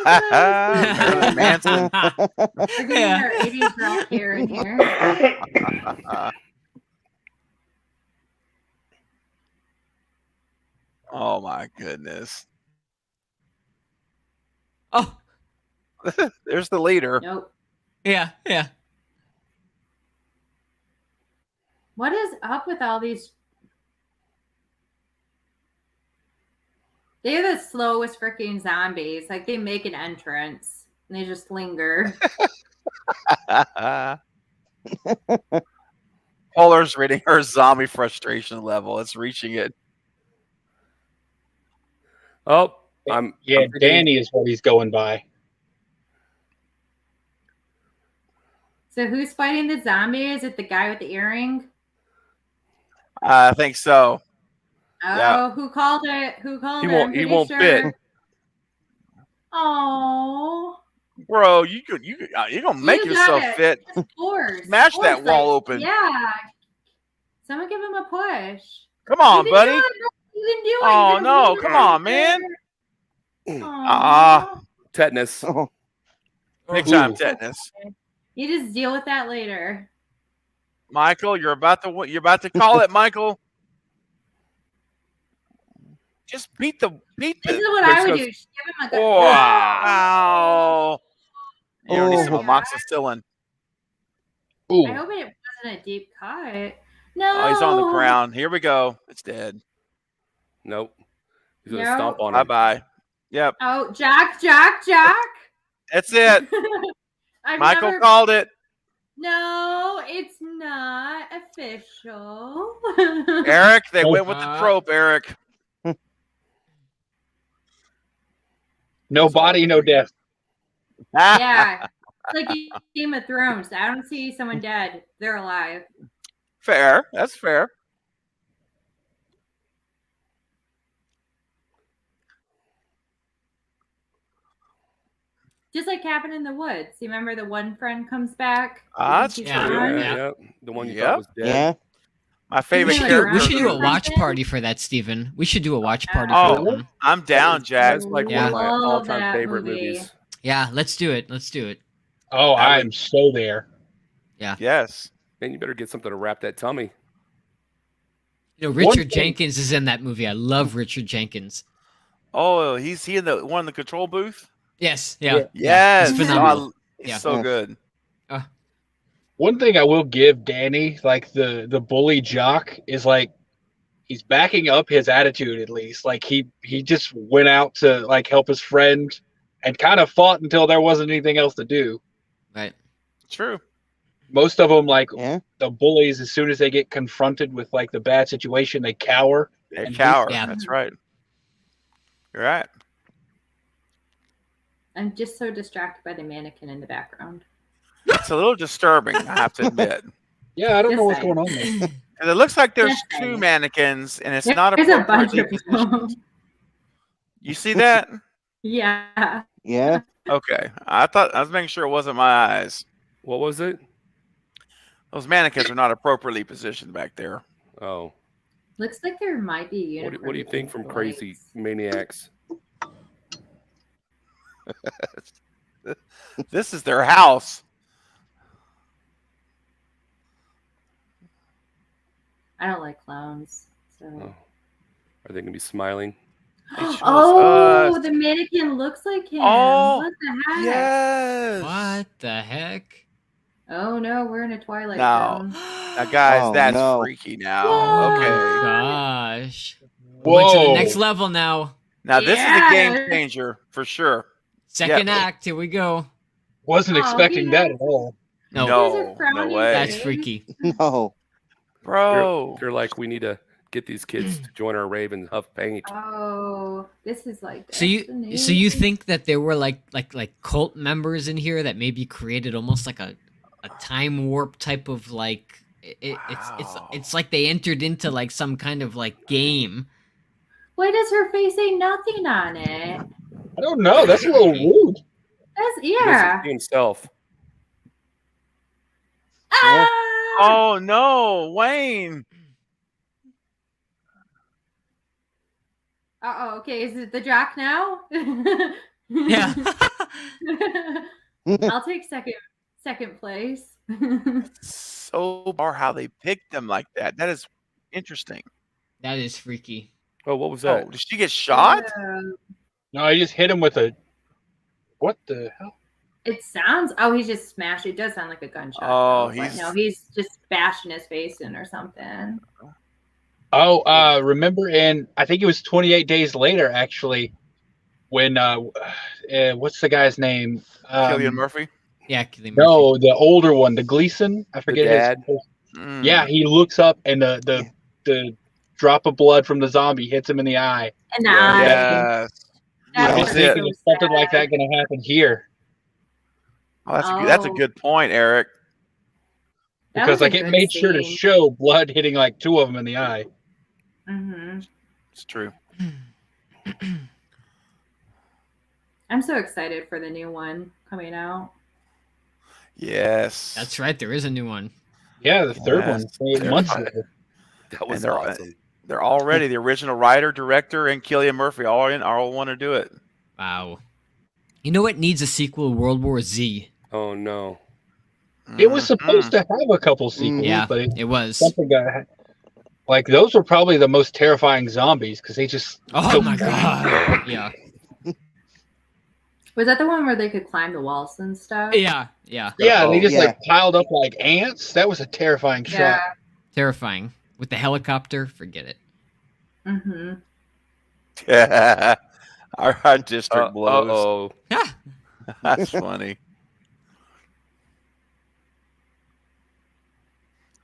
Speaker 1: Marilyn Manson.
Speaker 4: We're getting
Speaker 6: Yeah.
Speaker 4: our 80s rock hair in here.
Speaker 1: Oh my goodness.
Speaker 6: Oh,
Speaker 1: There's the leader.
Speaker 4: Nope.
Speaker 6: yeah.
Speaker 4: What is up with all these? They're the slowest freaking zombies. Like they make an entrance and they just linger.
Speaker 1: Polar's reading her zombie frustration level. It's reaching it.
Speaker 2: Oh,
Speaker 5: Yeah,
Speaker 2: I'm thinking-
Speaker 5: Danny is what he's going by.
Speaker 4: So who's fighting the zombie? Is it the guy with the earring?
Speaker 1: I think so.
Speaker 4: Oh,
Speaker 1: Yeah.
Speaker 4: who called it? Who called
Speaker 2: He
Speaker 4: it?
Speaker 2: won't-
Speaker 4: I'm
Speaker 2: he
Speaker 4: pretty
Speaker 2: won't
Speaker 4: sure.
Speaker 2: fit.
Speaker 4: Oh,
Speaker 1: Bro, you're gonna make
Speaker 4: You
Speaker 1: yourself
Speaker 4: got it.
Speaker 1: fit.
Speaker 4: of course.
Speaker 1: Smash
Speaker 4: Of
Speaker 1: that
Speaker 4: course,
Speaker 1: wall
Speaker 4: like,
Speaker 1: open.
Speaker 4: Yeah. Someone give him a push.
Speaker 1: Come on,
Speaker 4: you
Speaker 1: buddy.
Speaker 4: Can do it. You can do it.
Speaker 1: Oh,
Speaker 4: You can
Speaker 1: no.
Speaker 4: do
Speaker 1: Come
Speaker 4: it.
Speaker 1: on, man.
Speaker 4: Aw.
Speaker 2: tetanus.
Speaker 3: Oh,
Speaker 1: Big time
Speaker 5: Ooh.
Speaker 1: tetanus.
Speaker 4: You just deal with that later.
Speaker 1: Michael, you're about to call it, Michael. Just beat the
Speaker 4: This is what I would do. Just give him a good.
Speaker 1: Wow. You don't need some
Speaker 3: Oh.
Speaker 1: amoxicillin.
Speaker 5: Ooh.
Speaker 4: I hope it wasn't a deep cut. No.
Speaker 1: Oh, he's on the ground. Here we go. It's dead.
Speaker 2: Nope. He's gonna
Speaker 4: No.
Speaker 2: stomp on
Speaker 1: Bye
Speaker 2: him.
Speaker 1: bye. Yep.
Speaker 4: Oh, Jack.
Speaker 1: That's it.
Speaker 4: I've
Speaker 1: Michael
Speaker 4: never.
Speaker 1: called it.
Speaker 4: No, it's not official.
Speaker 1: Eric, they went with the trope, Eric.
Speaker 5: No body, no death.
Speaker 4: Yeah. It's like Game of Thrones. I don't see someone dead. They're alive.
Speaker 1: Fair. That's fair.
Speaker 4: Just like Cabin in the Woods. You remember the one friend comes back?
Speaker 1: That's
Speaker 4: He's
Speaker 1: true.
Speaker 4: gone?
Speaker 2: Yeah. The one you
Speaker 1: Yep.
Speaker 2: thought was dead.
Speaker 3: yeah.
Speaker 1: My
Speaker 6: We
Speaker 1: favorite
Speaker 6: should,
Speaker 1: character.
Speaker 6: we should do a
Speaker 4: Something?
Speaker 6: watch party for that, Steven. We should do a watch party
Speaker 1: Oh.
Speaker 6: for that one.
Speaker 1: I'm down, Jack.
Speaker 2: That's like
Speaker 6: Yeah.
Speaker 2: one of my
Speaker 4: Love
Speaker 2: all-time
Speaker 4: that
Speaker 2: favorite
Speaker 4: movie.
Speaker 2: movies.
Speaker 6: Yeah, let's do it. Let's do it.
Speaker 5: Oh,
Speaker 1: That
Speaker 5: I'm so there.
Speaker 1: Yes.
Speaker 2: Man, you better get something to wrap that tummy.
Speaker 6: You know,
Speaker 5: One
Speaker 6: Richard
Speaker 5: thing-
Speaker 6: Jenkins is in that movie. I love Richard Jenkins.
Speaker 1: Oh, he's in the one in the control booth.
Speaker 6: Yes, yeah.
Speaker 1: Yes.
Speaker 6: He's phenomenal.
Speaker 1: He's
Speaker 6: Yeah.
Speaker 1: so good.
Speaker 5: One thing I will give Danny, like the bully jock, is like he's backing up his attitude at least. Like he just went out to like help his friend and kind of fought until there wasn't anything else to do.
Speaker 6: Right.
Speaker 1: True.
Speaker 5: Most of them, like
Speaker 3: Yeah.
Speaker 5: the bullies, as soon as they get confronted with like the bad situation, they cower.
Speaker 1: They
Speaker 5: And
Speaker 1: cower.
Speaker 6: yeah.
Speaker 1: That's right. You're right.
Speaker 4: I'm just so distracted by the mannequin in the background.
Speaker 1: It's a little disturbing, I have to admit.
Speaker 5: Yeah, I don't know what's
Speaker 4: Just
Speaker 5: going on there.
Speaker 1: And it looks like there's
Speaker 4: Just
Speaker 1: two
Speaker 4: saying.
Speaker 1: mannequins, and it's not
Speaker 4: There's a bunch
Speaker 1: appropriately
Speaker 4: of
Speaker 1: positioned.
Speaker 4: people.
Speaker 1: You see that?
Speaker 4: Yeah.
Speaker 3: Yeah.
Speaker 1: Okay. I was making sure it wasn't my eyes.
Speaker 2: What was it?
Speaker 1: Those mannequins are not appropriately positioned back there.
Speaker 2: Oh,
Speaker 4: Looks like there might be a
Speaker 2: what
Speaker 4: unicorn.
Speaker 2: do you think from Crazy Maniacs?
Speaker 1: This is their house.
Speaker 4: I don't like clowns. So.
Speaker 2: Oh. Are they gonna be smiling?
Speaker 1: They chose
Speaker 4: Oh,
Speaker 1: us.
Speaker 4: the mannequin looks like him.
Speaker 1: Oh,
Speaker 4: What the heck?
Speaker 1: Yes.
Speaker 6: What the heck?
Speaker 4: Oh no, we're in a Twilight
Speaker 1: No.
Speaker 4: Zone.
Speaker 1: Now, guys,
Speaker 3: Oh,
Speaker 1: that's
Speaker 3: no.
Speaker 1: freaky now.
Speaker 4: Whoa.
Speaker 1: Okay.
Speaker 6: Gosh. We went to the
Speaker 5: Whoa.
Speaker 6: next level now.
Speaker 1: Now, this is a
Speaker 4: Yeah.
Speaker 1: game changer for sure.
Speaker 6: Second
Speaker 1: Yeah.
Speaker 6: act. Here we go.
Speaker 5: Wasn't
Speaker 4: Oh,
Speaker 5: expecting
Speaker 4: he
Speaker 5: that
Speaker 4: has-
Speaker 5: at all.
Speaker 6: No,
Speaker 1: No,
Speaker 4: There's a frowny
Speaker 1: no way.
Speaker 6: that's
Speaker 4: face.
Speaker 6: freaky.
Speaker 3: No.
Speaker 1: Bro.
Speaker 2: They're like, we need to get these kids to join our rave and huff paint.
Speaker 4: Oh, this is like.
Speaker 6: So you think that there were like cult members in here that maybe created almost like a time warp type of like
Speaker 1: Wow.
Speaker 6: it's like they entered into like some kind of like game.
Speaker 4: Why does her face say nothing on it?
Speaker 5: I don't know. That's a little rude.
Speaker 4: That's
Speaker 2: He doesn't
Speaker 4: yeah.
Speaker 2: see himself.
Speaker 4: Ah!
Speaker 1: Oh, no. Wayne.
Speaker 4: Oh, okay. Is it the jock now?
Speaker 6: Yeah.
Speaker 4: I'll take second place.
Speaker 1: So far, how they picked them like that. That is interesting.
Speaker 6: That is freaky.
Speaker 2: Oh, what was
Speaker 1: Oh,
Speaker 2: that?
Speaker 1: did she get shot?
Speaker 5: No, I just hit him with a. What the hell?
Speaker 4: It sounds. Oh, he's just smashed. It does sound like a gunshot.
Speaker 1: Oh,
Speaker 4: though, but
Speaker 1: he's-
Speaker 4: no, he's just bashing his face in or something.
Speaker 5: Oh, remember I think it was 28 Days Later, actually, when what's the guy's name?
Speaker 1: Cillian Murphy.
Speaker 6: Yeah, Cillian Murphy.
Speaker 5: No, the older one, the Gleason. I
Speaker 2: The
Speaker 5: forget
Speaker 2: dad.
Speaker 5: his.
Speaker 1: Mm.
Speaker 5: Yeah, he looks up and the drop of blood from the zombie hits him in the eye.
Speaker 4: And
Speaker 2: Yeah.
Speaker 4: I.
Speaker 1: Yes.
Speaker 4: That
Speaker 5: I'm
Speaker 1: Yeah.
Speaker 5: just
Speaker 4: was
Speaker 5: thinking,
Speaker 4: so
Speaker 5: is something like
Speaker 4: sad.
Speaker 5: that going to happen here?
Speaker 1: Oh, that's a
Speaker 4: Oh.
Speaker 1: good point, Eric.
Speaker 4: That
Speaker 5: Because
Speaker 4: was a
Speaker 5: like it
Speaker 4: good
Speaker 5: made sure to
Speaker 4: scene.
Speaker 5: show blood hitting like two of them in the eye.
Speaker 4: Mm-hmm.
Speaker 1: It's true.
Speaker 4: I'm so excited for the new one coming out.
Speaker 1: Yes.
Speaker 6: That's right. There is a new one.
Speaker 5: Yeah, the third one,
Speaker 1: Yes.
Speaker 5: 28 months ago.
Speaker 2: That was
Speaker 1: And they're-
Speaker 2: awesome.
Speaker 1: They're already the original writer, director, and Cillian Murphy all want to do it.
Speaker 6: Wow. You know what needs a sequel? World War Z.
Speaker 2: Oh no.
Speaker 5: It was supposed to have a couple sequels,
Speaker 6: Yeah,
Speaker 5: but
Speaker 6: it was.
Speaker 5: something got like those were probably the most terrifying zombies because they just
Speaker 6: Oh my god. Yeah.
Speaker 4: Was that the one where they could climb the walls and stuff?
Speaker 6: Yeah. Yeah.
Speaker 5: yeah they just
Speaker 3: Yeah.
Speaker 5: like piled up like ants. That was a terrifying
Speaker 4: Yeah.
Speaker 5: shot.
Speaker 6: Terrifying. With the helicopter, forget it.
Speaker 4: Mm-hmm.
Speaker 1: Our district blows.
Speaker 2: Uh-oh.
Speaker 1: That's funny.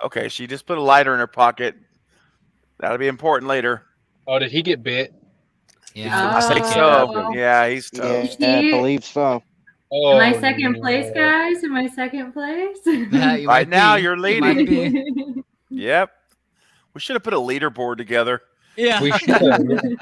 Speaker 1: Okay, she just put a lighter in her pocket. That'll be important later.
Speaker 5: Oh, did he get bit?
Speaker 6: Yeah.
Speaker 1: I think so. Yeah, he's tough.
Speaker 3: Yeah, I
Speaker 4: She-
Speaker 3: believe so.
Speaker 5: Oh,
Speaker 4: Am I second
Speaker 5: no.
Speaker 4: place, guys? Am I second place?
Speaker 6: Yeah, you
Speaker 1: Right
Speaker 6: might
Speaker 1: now,
Speaker 6: be.
Speaker 1: you're
Speaker 6: You might
Speaker 1: leading.
Speaker 6: be.
Speaker 1: Yep. We should have put a leaderboard together.
Speaker 6: Yeah.
Speaker 5: We should.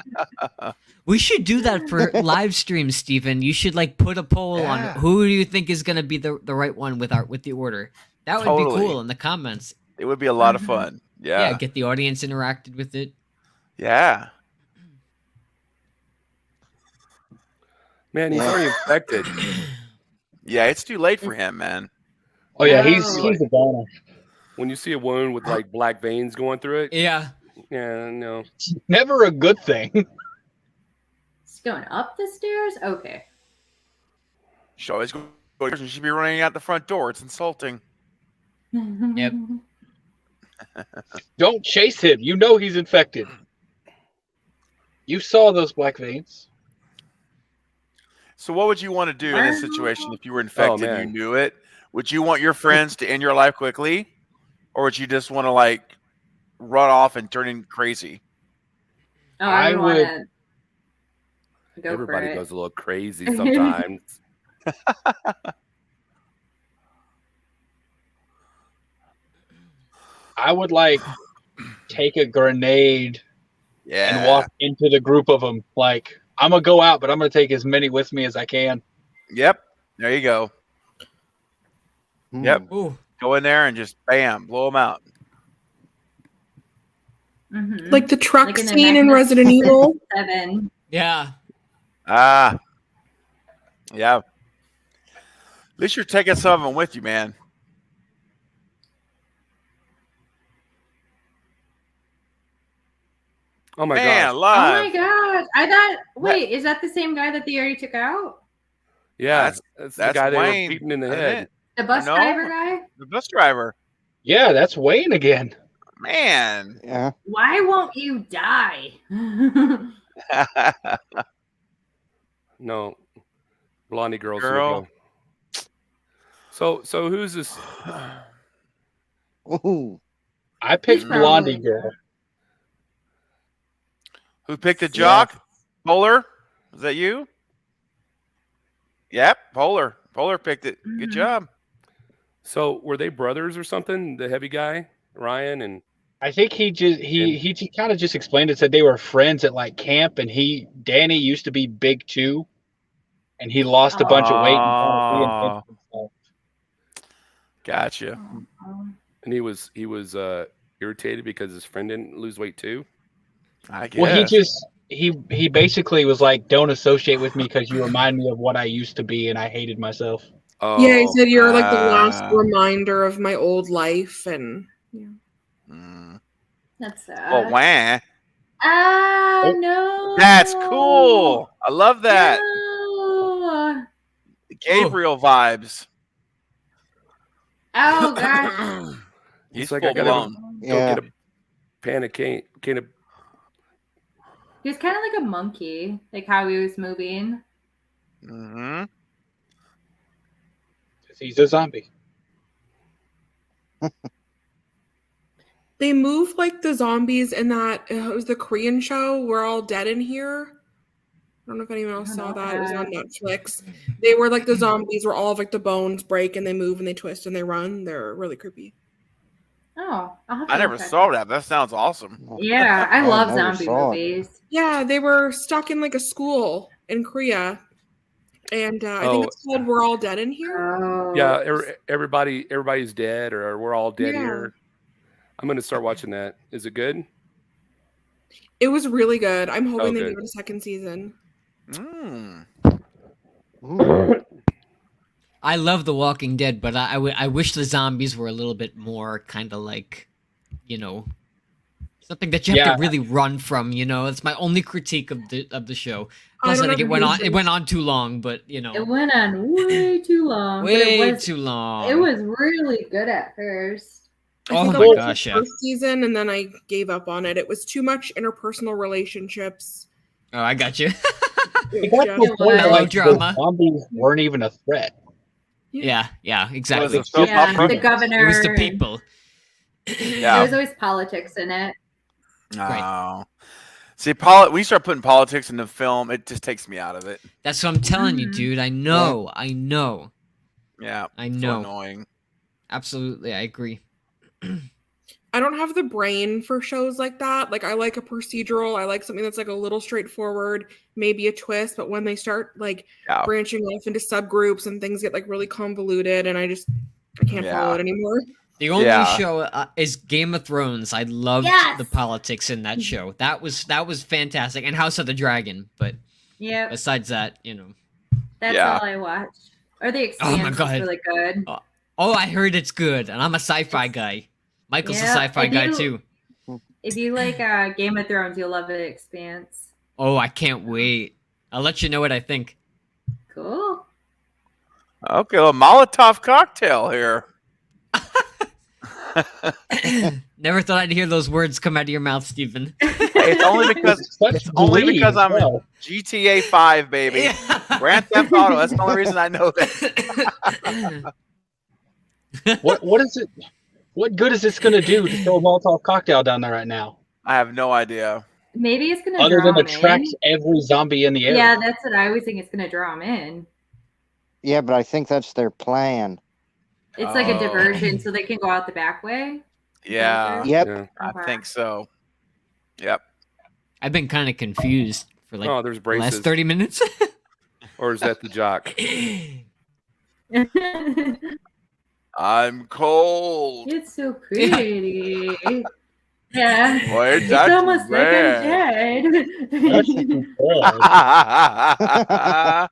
Speaker 6: We should do that for live streams, Stephen. You should like put a poll on
Speaker 1: Yeah.
Speaker 6: who do you think is gonna be the right one with the order. That would
Speaker 1: Totally.
Speaker 6: be cool in the comments.
Speaker 1: It would be a lot of
Speaker 4: Mhm.
Speaker 1: fun.
Speaker 6: Yeah.
Speaker 1: Yeah.
Speaker 6: Get the audience interacted with it.
Speaker 1: Yeah.
Speaker 2: Man, he's
Speaker 3: Yeah.
Speaker 2: already infected.
Speaker 1: Yeah, it's too late for him, man.
Speaker 5: Oh yeah, he's
Speaker 4: Oh.
Speaker 5: a goner.
Speaker 2: When you see a wound with like black veins going through it,
Speaker 6: Yeah.
Speaker 2: yeah, no.
Speaker 5: Never a good thing.
Speaker 4: It's going up the stairs? Okay.
Speaker 1: She always go. She should be running out the front door. It's insulting.
Speaker 6: Yep.
Speaker 5: Don't chase him. You know he's infected. You saw those black veins.
Speaker 1: So, what would you want to do in this situation if you were infected?
Speaker 2: man.
Speaker 1: You knew it. Would you want your friends to end your life quickly, or would you just want to like run off and turn in crazy?
Speaker 4: Oh, I
Speaker 5: I
Speaker 4: want
Speaker 5: would-
Speaker 4: to go
Speaker 2: Everybody
Speaker 4: for it.
Speaker 2: goes a little crazy sometimes.
Speaker 5: I would like take a grenade
Speaker 1: Yeah.
Speaker 5: and walk into the group of them. Like, I'm gonna go out, but I'm gonna take as many with me as I can.
Speaker 1: Yep. There you go. Yep.
Speaker 6: Ooh.
Speaker 1: Go in there and just bam, blow them out.
Speaker 4: Mhm.
Speaker 7: Like the truck
Speaker 4: Like in the
Speaker 7: scene in
Speaker 4: Magnificent
Speaker 7: Resident Evil.
Speaker 4: 7.
Speaker 6: Yeah.
Speaker 1: Ah. Yeah. At least you're taking some of them with you, man.
Speaker 2: Oh my
Speaker 1: Man,
Speaker 2: god.
Speaker 4: Oh
Speaker 1: alive.
Speaker 4: my gosh. I thought, wait, is that the same guy that they already took out?
Speaker 2: Yeah, that's the
Speaker 1: that's
Speaker 2: guy they were
Speaker 1: Wayne,
Speaker 2: beating in the
Speaker 1: isn't
Speaker 2: head.
Speaker 1: it?
Speaker 4: The bus
Speaker 1: No.
Speaker 4: driver guy?
Speaker 1: The bus driver.
Speaker 5: Yeah, that's Wayne again.
Speaker 1: Man.
Speaker 3: Yeah.
Speaker 4: Why won't you die?
Speaker 2: No. Blondie girl's
Speaker 1: Girl.
Speaker 2: Girl. So who's this?
Speaker 3: Ooh.
Speaker 5: I picked
Speaker 4: He's probably-
Speaker 5: Blondie girl.
Speaker 1: Who picked the jock? Polar? Was that you? Yep, Polar. Polar picked it. Good
Speaker 4: Mhm.
Speaker 1: job.
Speaker 2: So were they brothers or something? The heavy guy, Ryan, and
Speaker 5: I think he kind of just explained it. Said they were friends at like camp, and Danny used to be big too, and he lost a bunch of weight and kind of reinvented himself.
Speaker 1: Gotcha.
Speaker 2: and he was irritated because his friend didn't lose weight too.
Speaker 1: I guess.
Speaker 5: Well, he basically was like, "Don't associate with me because you remind me of what I used to be, and I hated myself."
Speaker 2: Oh,
Speaker 7: Yeah, he said you're like the last
Speaker 1: Ah.
Speaker 7: reminder of my old life, and
Speaker 1: Mm.
Speaker 4: That's sad.
Speaker 1: Oh, wah.
Speaker 4: Ah, no.
Speaker 1: That's cool. I love that.
Speaker 4: No.
Speaker 1: Gabriel vibes.
Speaker 4: Oh, gosh.
Speaker 1: He's
Speaker 2: like,
Speaker 1: full
Speaker 2: I gotta
Speaker 1: blown.
Speaker 2: go
Speaker 3: Yeah.
Speaker 2: get a Panda can't
Speaker 4: He was kind of like a monkey, like how he was moving.
Speaker 1: Mm-hmm.
Speaker 5: He's a zombie.
Speaker 7: They move like the zombies in that it was the Korean show We're All Dead in Here. I don't know if anyone else saw that. It was on Netflix. They were like the zombies where all of like the bones break and they move and they twist and they run. They're really creepy.
Speaker 4: Oh, I'll have to
Speaker 1: I never
Speaker 4: check
Speaker 1: saw
Speaker 4: it.
Speaker 1: that. That sounds awesome.
Speaker 4: Yeah, I
Speaker 3: Oh,
Speaker 4: love
Speaker 3: never
Speaker 4: zombie
Speaker 3: saw it.
Speaker 4: movies.
Speaker 7: Yeah, they were stuck in like a school in Korea. And I think
Speaker 2: Oh.
Speaker 7: it's called We're All Dead in Here.
Speaker 4: Oh,
Speaker 2: Yeah, everybody's dead, or we're all dead
Speaker 7: Yeah.
Speaker 2: here. I'm gonna start watching that. Is it good?
Speaker 7: It was really good. I'm hoping they
Speaker 2: good.
Speaker 7: give it a second season.
Speaker 1: Mm.
Speaker 3: Ooh.
Speaker 6: I love The Walking Dead, but I wish the zombies were a little bit more kind of like, something that you have to really run from. It's my only critique of the show. Plus, I think it went on too long, but
Speaker 4: it went on way too long. but
Speaker 6: way
Speaker 4: it was,
Speaker 6: too long.
Speaker 4: It was really good at first.
Speaker 7: I
Speaker 6: Oh
Speaker 7: think
Speaker 6: my
Speaker 7: I watched
Speaker 6: gosh,
Speaker 7: the
Speaker 6: yeah.
Speaker 7: first season and then I gave up on it. It was too much interpersonal relationships.
Speaker 6: Oh, I got you.
Speaker 5: It got to a
Speaker 4: It
Speaker 5: point where,
Speaker 6: was.
Speaker 5: like,
Speaker 6: Drama.
Speaker 5: the zombies weren't even a threat.
Speaker 6: yeah,
Speaker 1: Was
Speaker 6: exactly.
Speaker 1: it soap
Speaker 4: Yeah,
Speaker 1: opera?
Speaker 4: the governor.
Speaker 6: It was the people.
Speaker 1: Yeah.
Speaker 4: There was always politics in it.
Speaker 1: No. See, we start putting politics in the film, it just takes me out of it.
Speaker 6: That's what I'm telling you,
Speaker 4: Mhm.
Speaker 6: dude. I know.
Speaker 1: Yeah.
Speaker 6: I
Speaker 1: It's
Speaker 6: know.
Speaker 1: so annoying.
Speaker 6: Absolutely, I agree.
Speaker 7: I don't have the brain for shows like that. Like I like a procedural. I like something that's like a little straightforward, maybe a twist. But when they start like
Speaker 1: Yeah.
Speaker 7: branching off into subgroups and things get like really convoluted, and I can't follow it anymore.
Speaker 6: The only
Speaker 1: Yeah.
Speaker 6: show is Game of Thrones. I loved
Speaker 4: Yes!
Speaker 6: the politics in that show. That was fantastic. And House of the Dragon. But
Speaker 4: Yep,
Speaker 6: besides that,
Speaker 4: that's
Speaker 1: Yeah.
Speaker 4: all I watched. Or The
Speaker 6: Oh my
Speaker 4: Expanse
Speaker 6: God.
Speaker 4: is really good.
Speaker 6: Oh, I heard it's good. And I'm a sci-fi guy. Michael's a
Speaker 4: Yeah,
Speaker 6: sci-fi
Speaker 4: if
Speaker 6: guy
Speaker 4: you-
Speaker 6: too.
Speaker 4: If you like Game of Thrones, you'll love The Expanse.
Speaker 6: Oh, I can't wait. I'll let you know what I think.
Speaker 4: Cool.
Speaker 1: Okay, well, Molotov cocktail here.
Speaker 6: Never thought I'd hear those words come out of your mouth, Stephen.
Speaker 1: It's only because
Speaker 5: Such
Speaker 1: it's only
Speaker 5: glee
Speaker 1: because
Speaker 5: as
Speaker 1: I'm
Speaker 5: well.
Speaker 1: GTA 5, baby. Grand Theft Auto. That's the only reason I know that.
Speaker 5: What is it? What good is this going to do to throw a Molotov cocktail down there right now?
Speaker 1: I have no idea.
Speaker 4: Maybe it's gonna
Speaker 5: Other
Speaker 4: draw
Speaker 5: than
Speaker 4: them
Speaker 5: attract
Speaker 4: in.
Speaker 5: every zombie in the area.
Speaker 4: Yeah, that's what I always think. It's gonna draw them in.
Speaker 3: Yeah, but I think that's their plan.
Speaker 4: It's like a
Speaker 1: Oh.
Speaker 4: diversion, so they can go out the back way.
Speaker 1: Yeah,
Speaker 3: Yep.
Speaker 2: Yeah.
Speaker 1: I think so. Yep.
Speaker 6: I've been kind of confused for like
Speaker 2: Oh, there's
Speaker 6: the
Speaker 2: braces.
Speaker 6: last 30 minutes.
Speaker 2: Or is that the jock?
Speaker 1: I'm cold.
Speaker 4: It's so pretty. Yeah.
Speaker 1: Wait,
Speaker 4: It's
Speaker 1: that's
Speaker 4: almost like I'm
Speaker 1: red.
Speaker 5: That's
Speaker 4: dead.
Speaker 5: even cool.
Speaker 1: I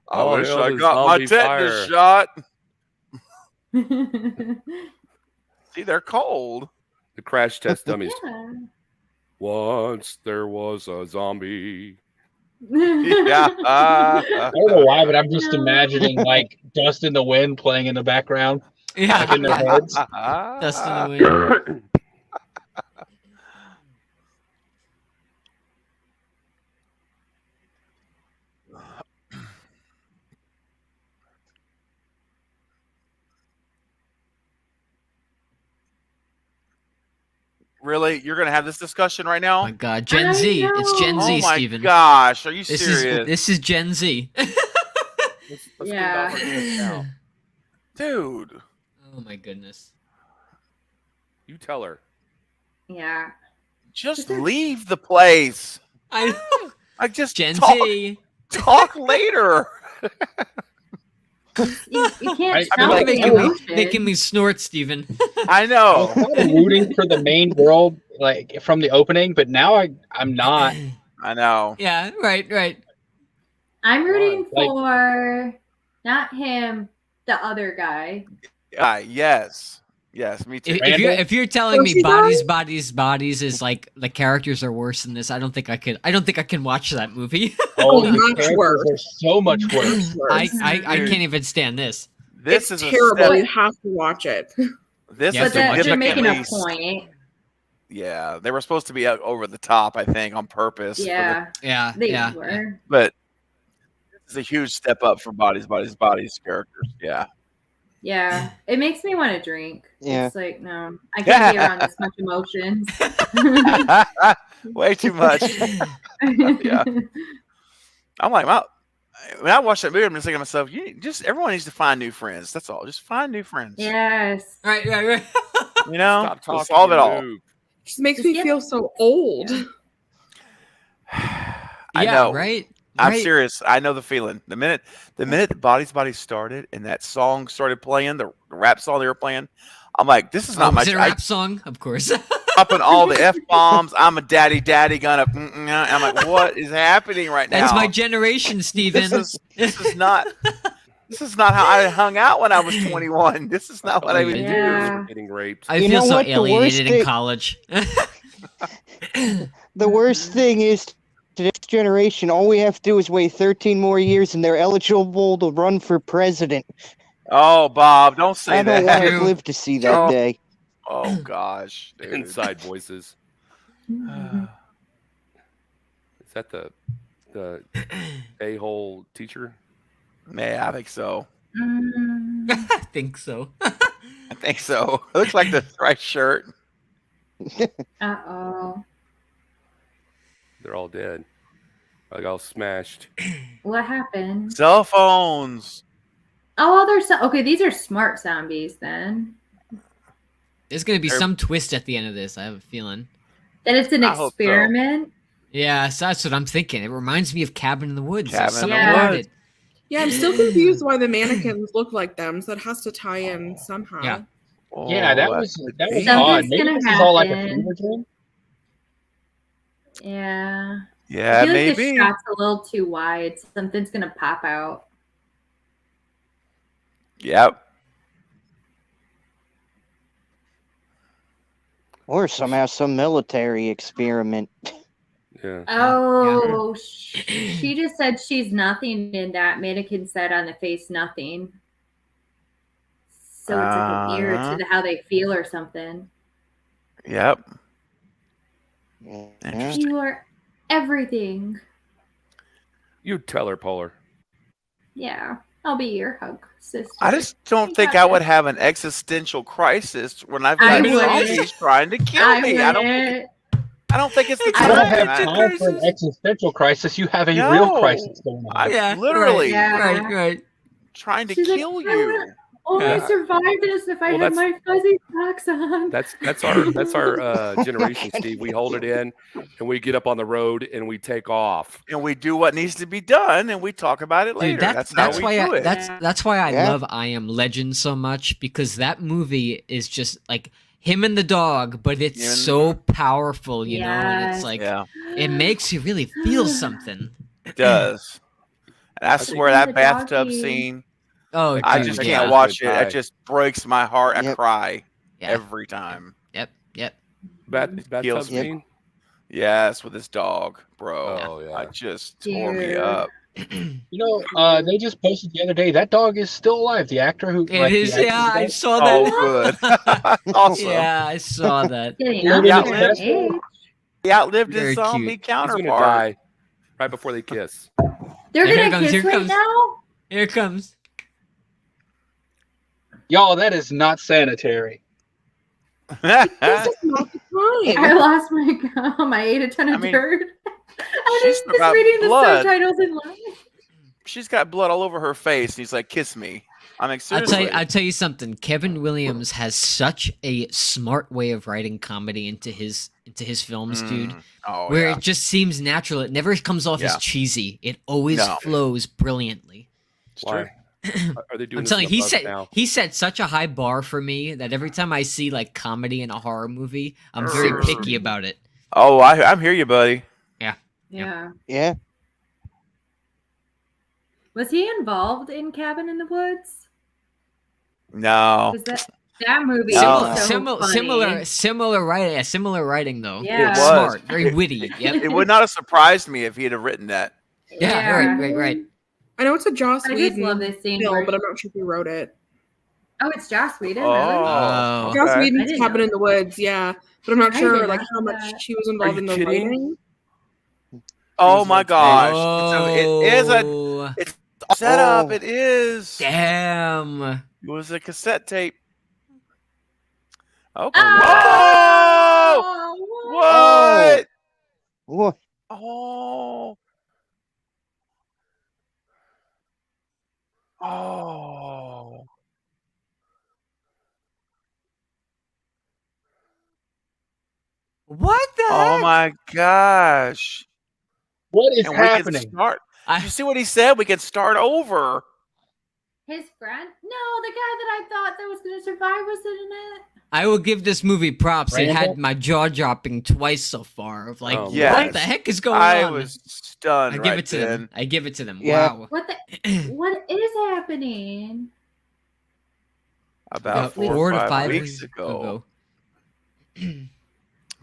Speaker 2: Oh,
Speaker 1: wish
Speaker 2: hell,
Speaker 1: I
Speaker 2: the
Speaker 1: got my
Speaker 2: zombie
Speaker 1: tetanus
Speaker 2: fire.
Speaker 1: shot. See, they're cold.
Speaker 2: The crash test dummies.
Speaker 4: Yeah.
Speaker 2: Once there was a zombie.
Speaker 1: Yeah.
Speaker 5: I don't know why, but I'm just imagining like Dust in the Wind playing in the background,
Speaker 6: yeah.
Speaker 5: like in their heads.
Speaker 6: Dust in the wind.
Speaker 1: Really? You're going to have this discussion right
Speaker 6: Oh
Speaker 1: now?
Speaker 6: my God, Gen Z. It's Gen
Speaker 4: know.
Speaker 6: Z,
Speaker 1: Oh my
Speaker 6: Steven.
Speaker 1: gosh. Are you
Speaker 6: This
Speaker 1: serious?
Speaker 6: is Gen Z.
Speaker 2: Let's get
Speaker 4: Yeah.
Speaker 2: off our hands now.
Speaker 1: Dude.
Speaker 6: Oh my goodness.
Speaker 2: You tell her.
Speaker 4: Yeah.
Speaker 1: Just leave the place.
Speaker 6: I know.
Speaker 1: Like, just
Speaker 6: Gen
Speaker 1: talk,
Speaker 6: Z.
Speaker 1: talk later.
Speaker 4: You can't
Speaker 5: I
Speaker 4: tell
Speaker 5: mean,
Speaker 4: the
Speaker 6: Making
Speaker 4: emotion.
Speaker 6: me snort, Steven.
Speaker 1: I
Speaker 5: I
Speaker 1: know.
Speaker 5: was kind of rooting for the main world, like from the opening, but now I'm not.
Speaker 1: I know.
Speaker 6: Yeah, right.
Speaker 4: I'm rooting
Speaker 5: Like-
Speaker 4: for not him, the other guy.
Speaker 1: Yes. Yes, me too.
Speaker 6: If you're telling me
Speaker 7: Hershey
Speaker 6: bodies is like the characters are worse than this, I don't think I can watch that movie.
Speaker 5: Oh,
Speaker 7: Oh,
Speaker 5: the
Speaker 7: much
Speaker 5: characters
Speaker 7: worse.
Speaker 5: are so much worse.
Speaker 6: I
Speaker 1: Dude.
Speaker 6: can't even stand this.
Speaker 1: This
Speaker 7: It's
Speaker 1: is
Speaker 7: terrible.
Speaker 1: A
Speaker 7: You have to watch it.
Speaker 1: this
Speaker 6: Yeah,
Speaker 1: is
Speaker 4: But they're making a
Speaker 1: significantly
Speaker 4: point.
Speaker 1: Yeah, they were supposed to be out over the top, I think, on purpose.
Speaker 4: Yeah,
Speaker 6: Yeah,
Speaker 4: they
Speaker 6: yeah.
Speaker 4: were.
Speaker 1: But this is a huge step up for Bodies characters. Yeah.
Speaker 4: Yeah, it makes me want to drink.
Speaker 3: Yeah.
Speaker 4: It's like, no, I can't be around this much emotions.
Speaker 1: Way too much. Yeah. I'm like, wow. When I watch that movie, I'm just thinking to myself, everyone needs to find new friends. That's all. Just find new friends.
Speaker 4: Yes.
Speaker 6: Right.
Speaker 1: You know,
Speaker 2: Stop talking.
Speaker 1: solve it all.
Speaker 2: Move.
Speaker 7: Just makes me feel so old.
Speaker 1: I
Speaker 6: Yeah,
Speaker 1: know.
Speaker 6: right?
Speaker 1: I'm
Speaker 6: Right.
Speaker 1: serious. I know the feeling. The minute the Bodies started and that song started playing, the rap song they were playing, I'm like, this is not my
Speaker 6: Was it a rap song? Of course.
Speaker 1: dropping all the F bombs. I'm a daddy gonna. I'm like, what is happening right now?
Speaker 6: That's my generation, Steven.
Speaker 1: This is not how I hung out when I was 21. This is not what I would
Speaker 4: Yeah.
Speaker 1: do.
Speaker 2: Getting raped.
Speaker 6: I
Speaker 3: You
Speaker 6: feel
Speaker 3: know
Speaker 6: so
Speaker 3: what? The worst
Speaker 6: alienated in
Speaker 3: thing-
Speaker 6: college.
Speaker 3: The worst thing is, today's generation, all we have to do is wait 13 more years and they're eligible to run for president.
Speaker 1: Oh, Bob, don't say
Speaker 3: I don't
Speaker 1: that.
Speaker 3: want to live to see that
Speaker 1: Oh.
Speaker 3: day.
Speaker 1: Oh gosh, dude.
Speaker 2: Inside voices. Is that the a-hole teacher?
Speaker 1: Yeah, I think so.
Speaker 6: I think so.
Speaker 1: I think so. It looks like the right shirt.
Speaker 4: Uh-oh.
Speaker 2: They're all dead. Like all smashed.
Speaker 4: What happened?
Speaker 1: Cell phones.
Speaker 4: Oh, okay, these are smart zombies then.
Speaker 6: There's gonna be
Speaker 1: They're-
Speaker 6: some twist at the end of this. I have a feeling.
Speaker 4: That it's an
Speaker 1: I hope so.
Speaker 4: experiment.
Speaker 6: Yeah, so that's what I'm thinking. It reminds me of Cabin in the Woods. There's
Speaker 1: Cabin in
Speaker 6: something
Speaker 4: the
Speaker 6: about
Speaker 1: Woods.
Speaker 6: it.
Speaker 7: Yeah, I'm still confused why the mannequins look like them, so that has to tie in somehow.
Speaker 6: Yeah.
Speaker 5: Yeah, that
Speaker 1: Oh,
Speaker 5: was
Speaker 1: could
Speaker 5: that was
Speaker 1: be.
Speaker 5: odd.
Speaker 4: Something's
Speaker 5: Maybe
Speaker 4: gonna
Speaker 5: this is all like a
Speaker 4: happen.
Speaker 5: fever dream.
Speaker 4: Yeah.
Speaker 1: Yeah,
Speaker 4: I feel like
Speaker 1: maybe.
Speaker 4: the shot's a little too wide. Something's gonna pop out.
Speaker 1: Yep.
Speaker 3: Or somehow some military experiment.
Speaker 2: Yeah.
Speaker 4: Oh, she just said she's nothing, and that mannequin said on the face nothing. So it's like a mirror
Speaker 1: Uh-huh.
Speaker 4: to how they feel or something.
Speaker 1: Yep.
Speaker 3: Yeah.
Speaker 1: Interesting.
Speaker 4: You are everything.
Speaker 2: You tell her, Polar.
Speaker 4: Yeah, I'll be your hug sister.
Speaker 1: I just don't
Speaker 4: You
Speaker 1: think
Speaker 4: got
Speaker 1: I would
Speaker 4: this.
Speaker 1: have an existential crisis when I've
Speaker 4: I
Speaker 1: got
Speaker 4: wouldn't.
Speaker 1: zombies trying to kill me. I don't think it's the
Speaker 5: You
Speaker 4: I
Speaker 5: don't
Speaker 1: time.
Speaker 5: have
Speaker 6: It's a
Speaker 5: time for an
Speaker 6: crisis.
Speaker 5: existential crisis. You have a
Speaker 1: No.
Speaker 5: real crisis going on.
Speaker 1: I'm
Speaker 6: Yeah,
Speaker 1: literally
Speaker 4: Yeah.
Speaker 6: Right.
Speaker 1: trying to
Speaker 4: She's like,
Speaker 1: kill
Speaker 4: "I
Speaker 1: you.
Speaker 4: would only
Speaker 2: Yeah.
Speaker 4: survive this if I
Speaker 2: Well,
Speaker 4: had
Speaker 2: that's-
Speaker 4: my fuzzy socks on.
Speaker 2: That's our generation, Steve. We hold it in and we get up on the road and we take off.
Speaker 1: And we do what needs to be done, and we talk about it later.
Speaker 6: Dude, that's
Speaker 1: how we
Speaker 6: why
Speaker 1: do it.
Speaker 6: that's why I
Speaker 3: Yeah.
Speaker 6: love I Am Legend so much, because that movie is just like him and the dog, but it's
Speaker 1: Him and-
Speaker 6: so powerful, you know, and
Speaker 4: Yes.
Speaker 6: it's like
Speaker 1: Yeah,
Speaker 6: it makes you really feel something.
Speaker 1: it does. And I swear
Speaker 4: think
Speaker 1: that
Speaker 4: the
Speaker 1: bathtub
Speaker 4: doggy-
Speaker 1: scene,
Speaker 6: Oh,
Speaker 1: I
Speaker 6: dude,
Speaker 1: just
Speaker 6: yeah.
Speaker 1: can't watch it.
Speaker 2: Die.
Speaker 1: It just breaks my heart. I
Speaker 3: Yep.
Speaker 1: cry
Speaker 6: Yeah.
Speaker 1: every time.
Speaker 6: Yep.
Speaker 2: Bathtub
Speaker 1: kills me.
Speaker 2: scene?
Speaker 1: Yes, with his dog, bro.
Speaker 2: Oh, yeah.
Speaker 1: I just tore me
Speaker 4: Dude.
Speaker 1: up.
Speaker 5: You know, they just posted the other day that dog is still alive. The actor who
Speaker 6: It
Speaker 5: like, the
Speaker 6: is,
Speaker 5: actor
Speaker 6: yeah,
Speaker 5: who
Speaker 6: I
Speaker 5: died.
Speaker 6: saw
Speaker 1: Oh,
Speaker 6: that.
Speaker 1: good. Awesome.
Speaker 6: Yeah, I saw that.
Speaker 4: Getting
Speaker 5: Yeah,
Speaker 4: up
Speaker 1: yeah,
Speaker 4: there in
Speaker 5: let's go.
Speaker 4: age.
Speaker 1: He outlived
Speaker 6: Very
Speaker 1: his zombie
Speaker 6: cute.
Speaker 2: He's gonna
Speaker 1: counterpart.
Speaker 2: die right before they kiss.
Speaker 4: They're
Speaker 6: Here
Speaker 4: gonna
Speaker 6: comes-
Speaker 4: kiss
Speaker 6: here
Speaker 4: right
Speaker 6: comes.
Speaker 4: now.
Speaker 6: Here it comes.
Speaker 5: Y'all, that is not sanitary.
Speaker 7: This is not the time.
Speaker 4: I lost my gum. I ate a ton of
Speaker 1: I mean,
Speaker 4: dirt. I
Speaker 1: she's
Speaker 4: was just
Speaker 1: got
Speaker 4: reading
Speaker 1: blood.
Speaker 4: the subtitles in line.
Speaker 1: She's got blood all over her face, and he's like, "Kiss me." I'm like, seriously.
Speaker 6: I'll tell you something. Kevin Williams has such a smart way of writing comedy into his films, dude.
Speaker 1: Oh,
Speaker 6: Where
Speaker 1: yeah.
Speaker 6: it just seems natural. It never comes off
Speaker 1: Yeah.
Speaker 6: as cheesy. It always
Speaker 1: No.
Speaker 6: flows brilliantly.
Speaker 1: It's true.
Speaker 2: Why? Are they doing
Speaker 6: I'm
Speaker 2: this
Speaker 6: telling you,
Speaker 2: in the bus now?
Speaker 6: he set such a high bar for me that every time I see like comedy in a horror movie, I'm very picky about it.
Speaker 1: Oh, I'm here, you buddy.
Speaker 4: Yeah.
Speaker 3: Yeah.
Speaker 4: Was he involved in Cabin in the Woods?
Speaker 1: No.
Speaker 4: Was that movie?
Speaker 1: No.
Speaker 4: was so funny.
Speaker 6: Similar writing. Yeah, similar writing though.
Speaker 4: Yeah.
Speaker 1: It was.
Speaker 6: Smart, very witty. Yep.
Speaker 1: It would not have surprised me if he had written that.
Speaker 6: Yeah, right.
Speaker 7: I know it's a Joss
Speaker 4: I just
Speaker 7: Whedon
Speaker 4: love this scene
Speaker 7: film,
Speaker 4: where
Speaker 7: but I'm not sure who wrote it.
Speaker 4: Oh, it's Joss Whedon, really?
Speaker 1: Oh,
Speaker 6: Oh.
Speaker 7: Joss
Speaker 1: okay.
Speaker 4: I
Speaker 7: Whedon's
Speaker 4: didn't
Speaker 7: Cabin
Speaker 4: know
Speaker 7: in the Woods, yeah, but I'm not
Speaker 4: I
Speaker 7: sure
Speaker 4: did
Speaker 7: like
Speaker 4: not
Speaker 7: how
Speaker 4: know
Speaker 7: much
Speaker 4: that.
Speaker 7: she was involved
Speaker 2: you
Speaker 7: in the
Speaker 2: kidding?
Speaker 7: writing.
Speaker 1: Oh
Speaker 2: was
Speaker 1: my
Speaker 2: like-
Speaker 1: gosh!
Speaker 6: Oh.
Speaker 1: It's a setup.
Speaker 3: Oh.
Speaker 1: It is.
Speaker 6: Damn.
Speaker 1: It was a cassette tape. Oh,
Speaker 4: Oh,
Speaker 1: what?
Speaker 3: What?
Speaker 1: Oh, oh,
Speaker 6: What the
Speaker 1: oh
Speaker 6: heck?
Speaker 1: my gosh!
Speaker 5: What is
Speaker 1: And we can
Speaker 5: happening?
Speaker 1: start. Did you
Speaker 6: I
Speaker 1: see what he said? We can start over.
Speaker 4: his friend? No, the guy that I thought that was going to survive was in it.
Speaker 6: I will give this movie props. It
Speaker 5: Randall?
Speaker 6: had my jaw dropping twice so far. Of like,
Speaker 2: Oh,
Speaker 6: what
Speaker 1: Yes.
Speaker 6: the heck is going
Speaker 1: I
Speaker 6: on?
Speaker 1: was stunned.
Speaker 6: I give
Speaker 1: right
Speaker 6: it to
Speaker 1: then.
Speaker 6: them. I give it to them.
Speaker 3: Yeah.
Speaker 6: Wow.
Speaker 4: What is happening?
Speaker 1: About
Speaker 6: About
Speaker 1: 4 or 5
Speaker 6: weeks
Speaker 1: weeks ago.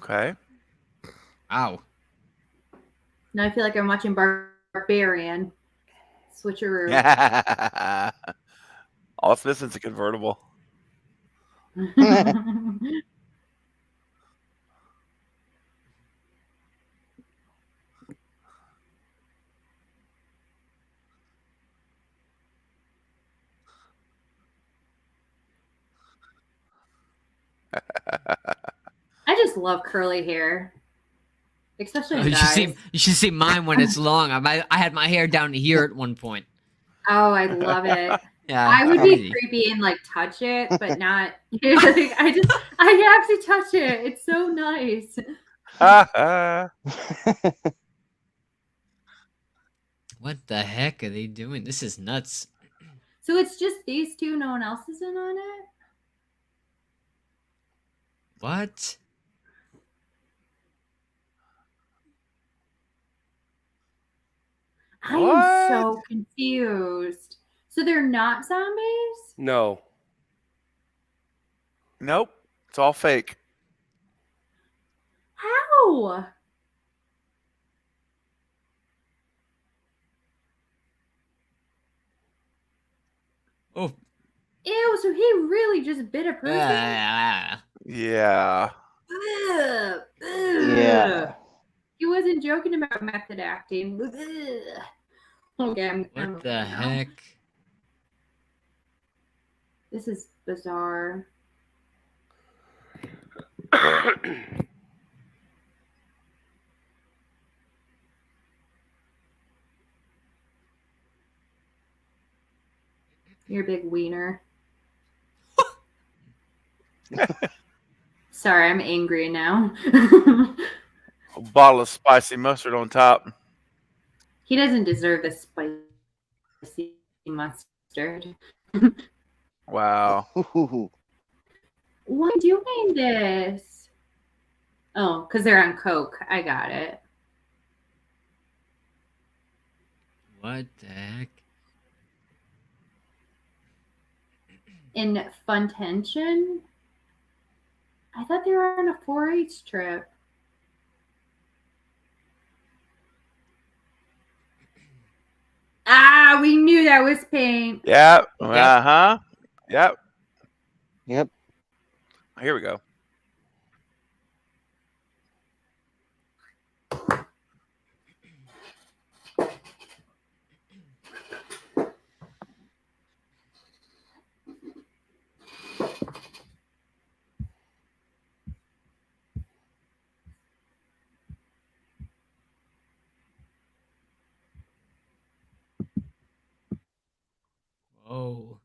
Speaker 1: Okay.
Speaker 6: Wow.
Speaker 4: Now I feel like I'm watching Barbarian. Switcheroo.
Speaker 1: All it's missing is a convertible.
Speaker 4: I just love curly hair. Especially in
Speaker 6: You should
Speaker 4: guys.
Speaker 6: see mine when it's long. I had my hair down to here at one point.
Speaker 4: Oh, I love it.
Speaker 6: Yeah.
Speaker 4: I would be
Speaker 6: crazy.
Speaker 4: creepy and like touch it, but not. I have to touch it. It's so nice.
Speaker 6: What the heck are they doing? This is nuts.
Speaker 4: So it's just these two. No one else is in on it.
Speaker 6: What?
Speaker 4: I am so confused. So they're not zombies?
Speaker 2: No.
Speaker 1: Nope. It's all fake.
Speaker 4: How?
Speaker 6: Oh.
Speaker 4: Ew, so he really just bit a person?
Speaker 1: Yeah.
Speaker 4: Ugh,
Speaker 3: Yeah.
Speaker 4: He wasn't joking about method acting. Ugh. Okay, I'm
Speaker 6: What the
Speaker 4: now.
Speaker 6: heck?
Speaker 4: This is bizarre. You're a big wiener. Sorry, I'm angry now.
Speaker 1: A bottle of spicy mustard on top.
Speaker 4: He doesn't deserve this spicy mustard.
Speaker 1: Wow.
Speaker 4: Why are you doing this? Oh, because they're on coke. I got it.
Speaker 6: What the heck?
Speaker 4: In Fun Tension? I thought they were on a 4-H trip. Ah, we knew that was paint.
Speaker 1: Yep. Uh-huh. Yep.
Speaker 3: Yep.
Speaker 1: Here we go.
Speaker 6: Oh.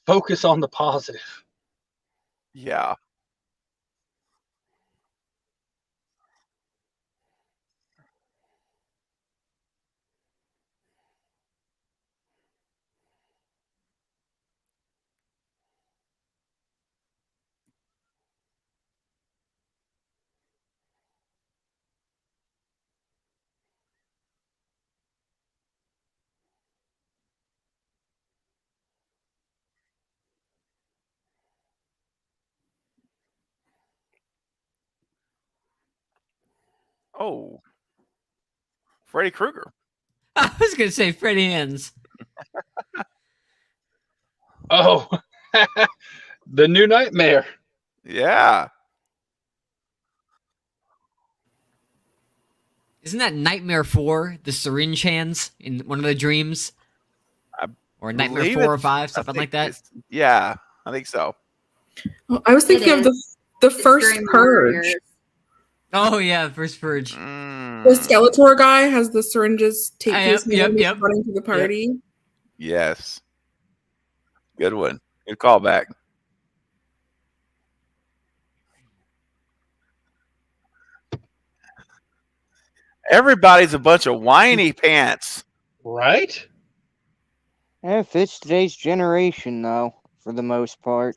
Speaker 5: focus on the positive.
Speaker 1: Yeah. Oh, Freddy Krueger.
Speaker 6: I was gonna say Freddy Hands.
Speaker 5: Oh, the new nightmare.
Speaker 1: Yeah.
Speaker 6: Isn't that Nightmare 4, the syringe hands in one of the dreams?
Speaker 1: I
Speaker 6: Or Nightmare
Speaker 1: believe
Speaker 6: 4 or
Speaker 1: it's-
Speaker 6: 5,
Speaker 1: I
Speaker 6: something
Speaker 1: think
Speaker 6: like that?
Speaker 1: it's- Yeah, I think so.
Speaker 7: Oh, I was thinking of the first
Speaker 4: Dream
Speaker 7: Purge.
Speaker 4: Warriors.
Speaker 6: Oh, yeah, first Purge.
Speaker 7: The
Speaker 1: Mm,
Speaker 7: Skeletor guy has the syringes taped to his
Speaker 6: Yep,
Speaker 7: hand and he's
Speaker 6: yep.
Speaker 7: running to the party.
Speaker 1: yes. Good one. Good callback. Everybody's a bunch of whiny pants.
Speaker 5: Right?
Speaker 3: Yeah, it fits today's generation, though, for the most part.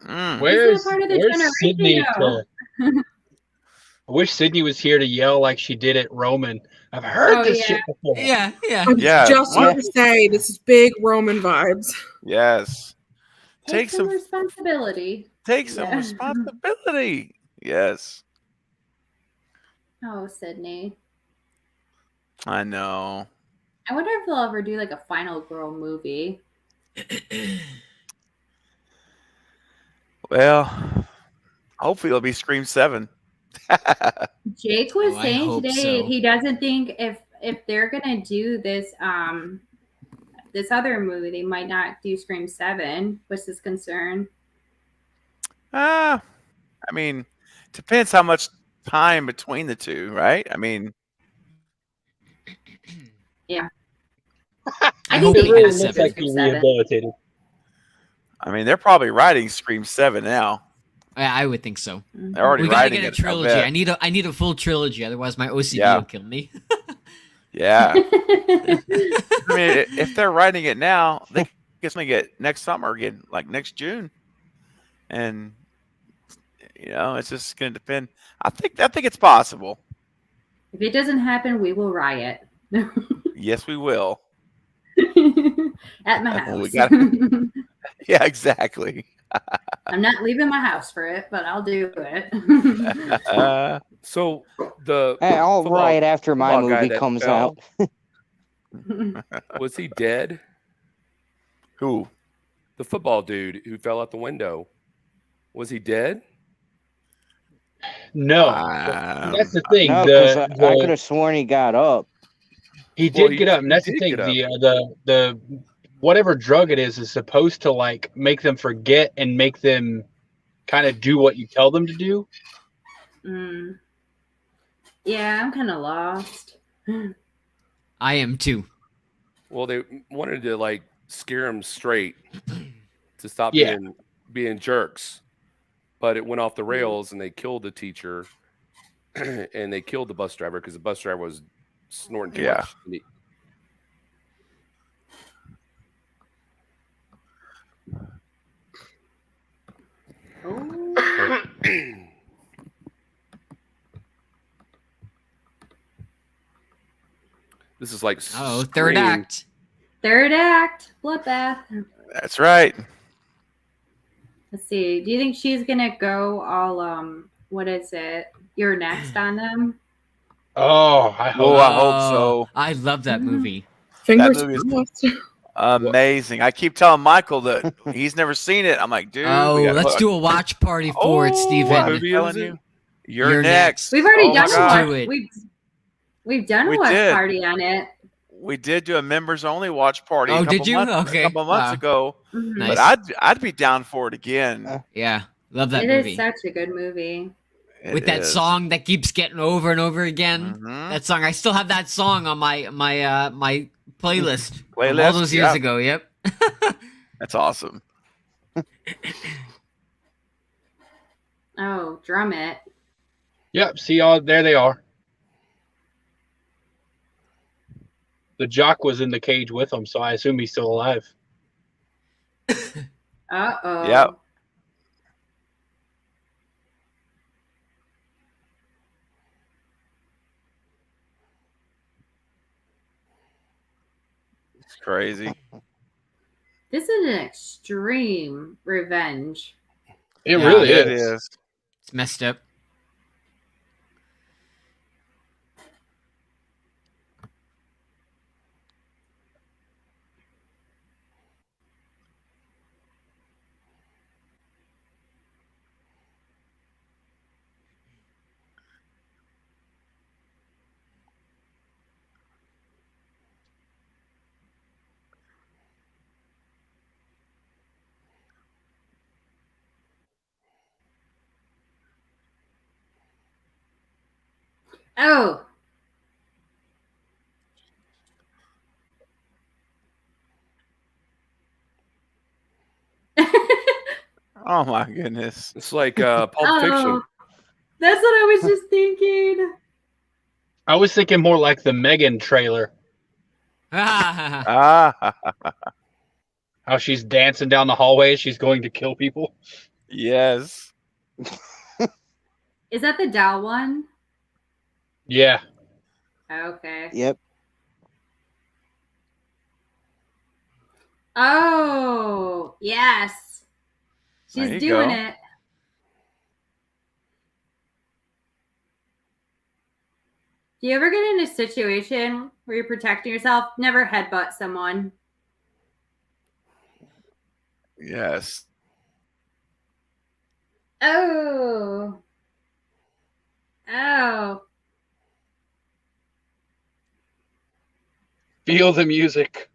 Speaker 1: Mm.
Speaker 5: Where's
Speaker 4: part of the
Speaker 5: where's
Speaker 4: generation,
Speaker 5: Sydney?
Speaker 4: though.
Speaker 5: I wish Sydney was here to yell like she did at Roman. I've heard
Speaker 4: Oh,
Speaker 5: this
Speaker 4: yeah.
Speaker 5: shit before.
Speaker 6: Yeah, yeah.
Speaker 7: I'm
Speaker 1: Yeah,
Speaker 7: just
Speaker 1: what?
Speaker 7: going to say this is big Roman vibes.
Speaker 1: Yes.
Speaker 4: Take some responsibility.
Speaker 1: Take some
Speaker 4: Yeah.
Speaker 1: responsibility. Yes.
Speaker 4: Oh, Sydney.
Speaker 1: I know.
Speaker 4: I wonder if they'll ever do like a Final Girl movie.
Speaker 1: Well, hopefully it'll be Scream 7.
Speaker 4: Jake was
Speaker 6: Oh, I
Speaker 4: saying
Speaker 6: hope
Speaker 4: today
Speaker 6: so.
Speaker 4: he doesn't think if they're gonna do this this other movie, they might not do Scream 7. What's his concern?
Speaker 1: I mean, depends how much time between the two, right? I mean,
Speaker 4: Yeah.
Speaker 6: I
Speaker 4: think
Speaker 6: hope
Speaker 5: It
Speaker 6: they
Speaker 5: really
Speaker 6: have
Speaker 5: looks
Speaker 6: 7.
Speaker 5: like he rehabilitated.
Speaker 1: they're probably writing Scream 7 now.
Speaker 6: I would think so.
Speaker 1: They're already
Speaker 6: We gotta
Speaker 1: writing
Speaker 6: get a
Speaker 1: it.
Speaker 6: trilogy.
Speaker 1: bet.
Speaker 6: I need a full trilogy, otherwise my OCD
Speaker 1: Yeah.
Speaker 6: will kill me.
Speaker 1: Yeah. I mean, if they're writing it now, they can only get next summer again, like next June, and it's just going to depend. I think it's possible.
Speaker 4: If it doesn't happen, we will riot.
Speaker 1: Yes, we will.
Speaker 4: At my
Speaker 1: Oh, we
Speaker 4: house.
Speaker 1: Yeah, exactly.
Speaker 4: I'm not leaving my house for it, but I'll do it.
Speaker 2: So the
Speaker 3: Hey, I'll
Speaker 2: football-
Speaker 3: riot after my
Speaker 2: football guy
Speaker 3: movie
Speaker 2: that
Speaker 3: comes
Speaker 2: fell,
Speaker 3: out.
Speaker 2: was he dead?
Speaker 1: Who?
Speaker 2: The football dude who fell out the window. Was he dead?
Speaker 5: No, that's the thing.
Speaker 3: No, because I could have sworn he got up.
Speaker 5: He did
Speaker 2: Well, he
Speaker 5: get up, and that's the
Speaker 2: did
Speaker 5: thing.
Speaker 2: get up.
Speaker 5: The whatever drug it is supposed to like make them forget and make them kind of do what you tell them to do.
Speaker 4: Mm. Yeah, I'm kind of lost.
Speaker 6: I am too.
Speaker 2: Well, they wanted to like scare him straight to stop
Speaker 5: Yeah.
Speaker 2: being jerks, but it went off the rails, and they killed the teacher, and they killed the bus driver because the bus driver was snorting too
Speaker 1: Yeah.
Speaker 2: much.
Speaker 4: Oh.
Speaker 2: This is like
Speaker 6: Oh, third
Speaker 2: Scream.
Speaker 6: act.
Speaker 4: Third act, bloodbath.
Speaker 1: That's right.
Speaker 4: Let's see. Do you think she's gonna go all what is it? You're next on them?
Speaker 5: Oh, I hope.
Speaker 1: Oh, I hope so.
Speaker 6: I love that movie.
Speaker 7: Fingers
Speaker 1: movie is-
Speaker 7: crossed.
Speaker 1: Amazing. I keep telling Michael that he's never seen it. I'm like, dude.
Speaker 6: Oh,
Speaker 1: we gotta
Speaker 6: let's
Speaker 1: put-
Speaker 6: do a watch party for it,
Speaker 1: Oh,
Speaker 6: Steven.
Speaker 1: I'm
Speaker 2: movie
Speaker 1: telling
Speaker 2: is it?
Speaker 1: you. You're
Speaker 6: You're
Speaker 1: next.
Speaker 4: We've already
Speaker 1: Oh my
Speaker 4: done
Speaker 1: God.
Speaker 6: Do
Speaker 4: one.
Speaker 6: it.
Speaker 4: We've done a
Speaker 1: We
Speaker 4: watch
Speaker 1: did.
Speaker 4: party on it.
Speaker 1: We did do a members only watch party.
Speaker 6: Oh,
Speaker 1: a couple
Speaker 6: did you?
Speaker 1: months,
Speaker 6: Okay.
Speaker 1: A couple months
Speaker 6: Wow.
Speaker 1: ago.
Speaker 4: Mhm.
Speaker 6: Nice.
Speaker 1: But I'd be down for it again.
Speaker 6: Yeah, love that
Speaker 4: It
Speaker 6: movie.
Speaker 4: is such a good movie.
Speaker 1: It
Speaker 6: With that
Speaker 1: is.
Speaker 6: song that keeps getting over and over again.
Speaker 1: Mhm.
Speaker 6: That song, I still have that song on my playlist. From all
Speaker 1: Playlist,
Speaker 6: those years
Speaker 1: yeah.
Speaker 6: ago. Yep.
Speaker 1: That's awesome.
Speaker 4: Oh, drum it.
Speaker 5: Yep. See, all there they are. The jock was in the cage with him, so I assume he's still alive.
Speaker 4: Uh-oh.
Speaker 1: Yep. It's crazy.
Speaker 4: This is an extreme revenge.
Speaker 5: It
Speaker 6: Yeah,
Speaker 5: really
Speaker 1: It
Speaker 5: is.
Speaker 1: is.
Speaker 6: It's messed up.
Speaker 4: Oh.
Speaker 1: Oh my goodness.
Speaker 2: It's like Pulp Fiction.
Speaker 4: Oh. That's what I was just thinking.
Speaker 5: I was thinking more like the Megan trailer.
Speaker 1: Ah,
Speaker 5: How she's dancing down the hallway. She's going to kill people.
Speaker 1: yes.
Speaker 4: Is that the Dow one?
Speaker 5: Yeah.
Speaker 4: Okay.
Speaker 3: Yep.
Speaker 4: Oh, yes.
Speaker 1: There
Speaker 4: She's
Speaker 1: you
Speaker 4: doing
Speaker 1: go.
Speaker 4: it. Do you ever get in a situation where you're protecting yourself? Never headbutt someone.
Speaker 1: Yes.
Speaker 4: Oh. Oh.
Speaker 5: Feel the music.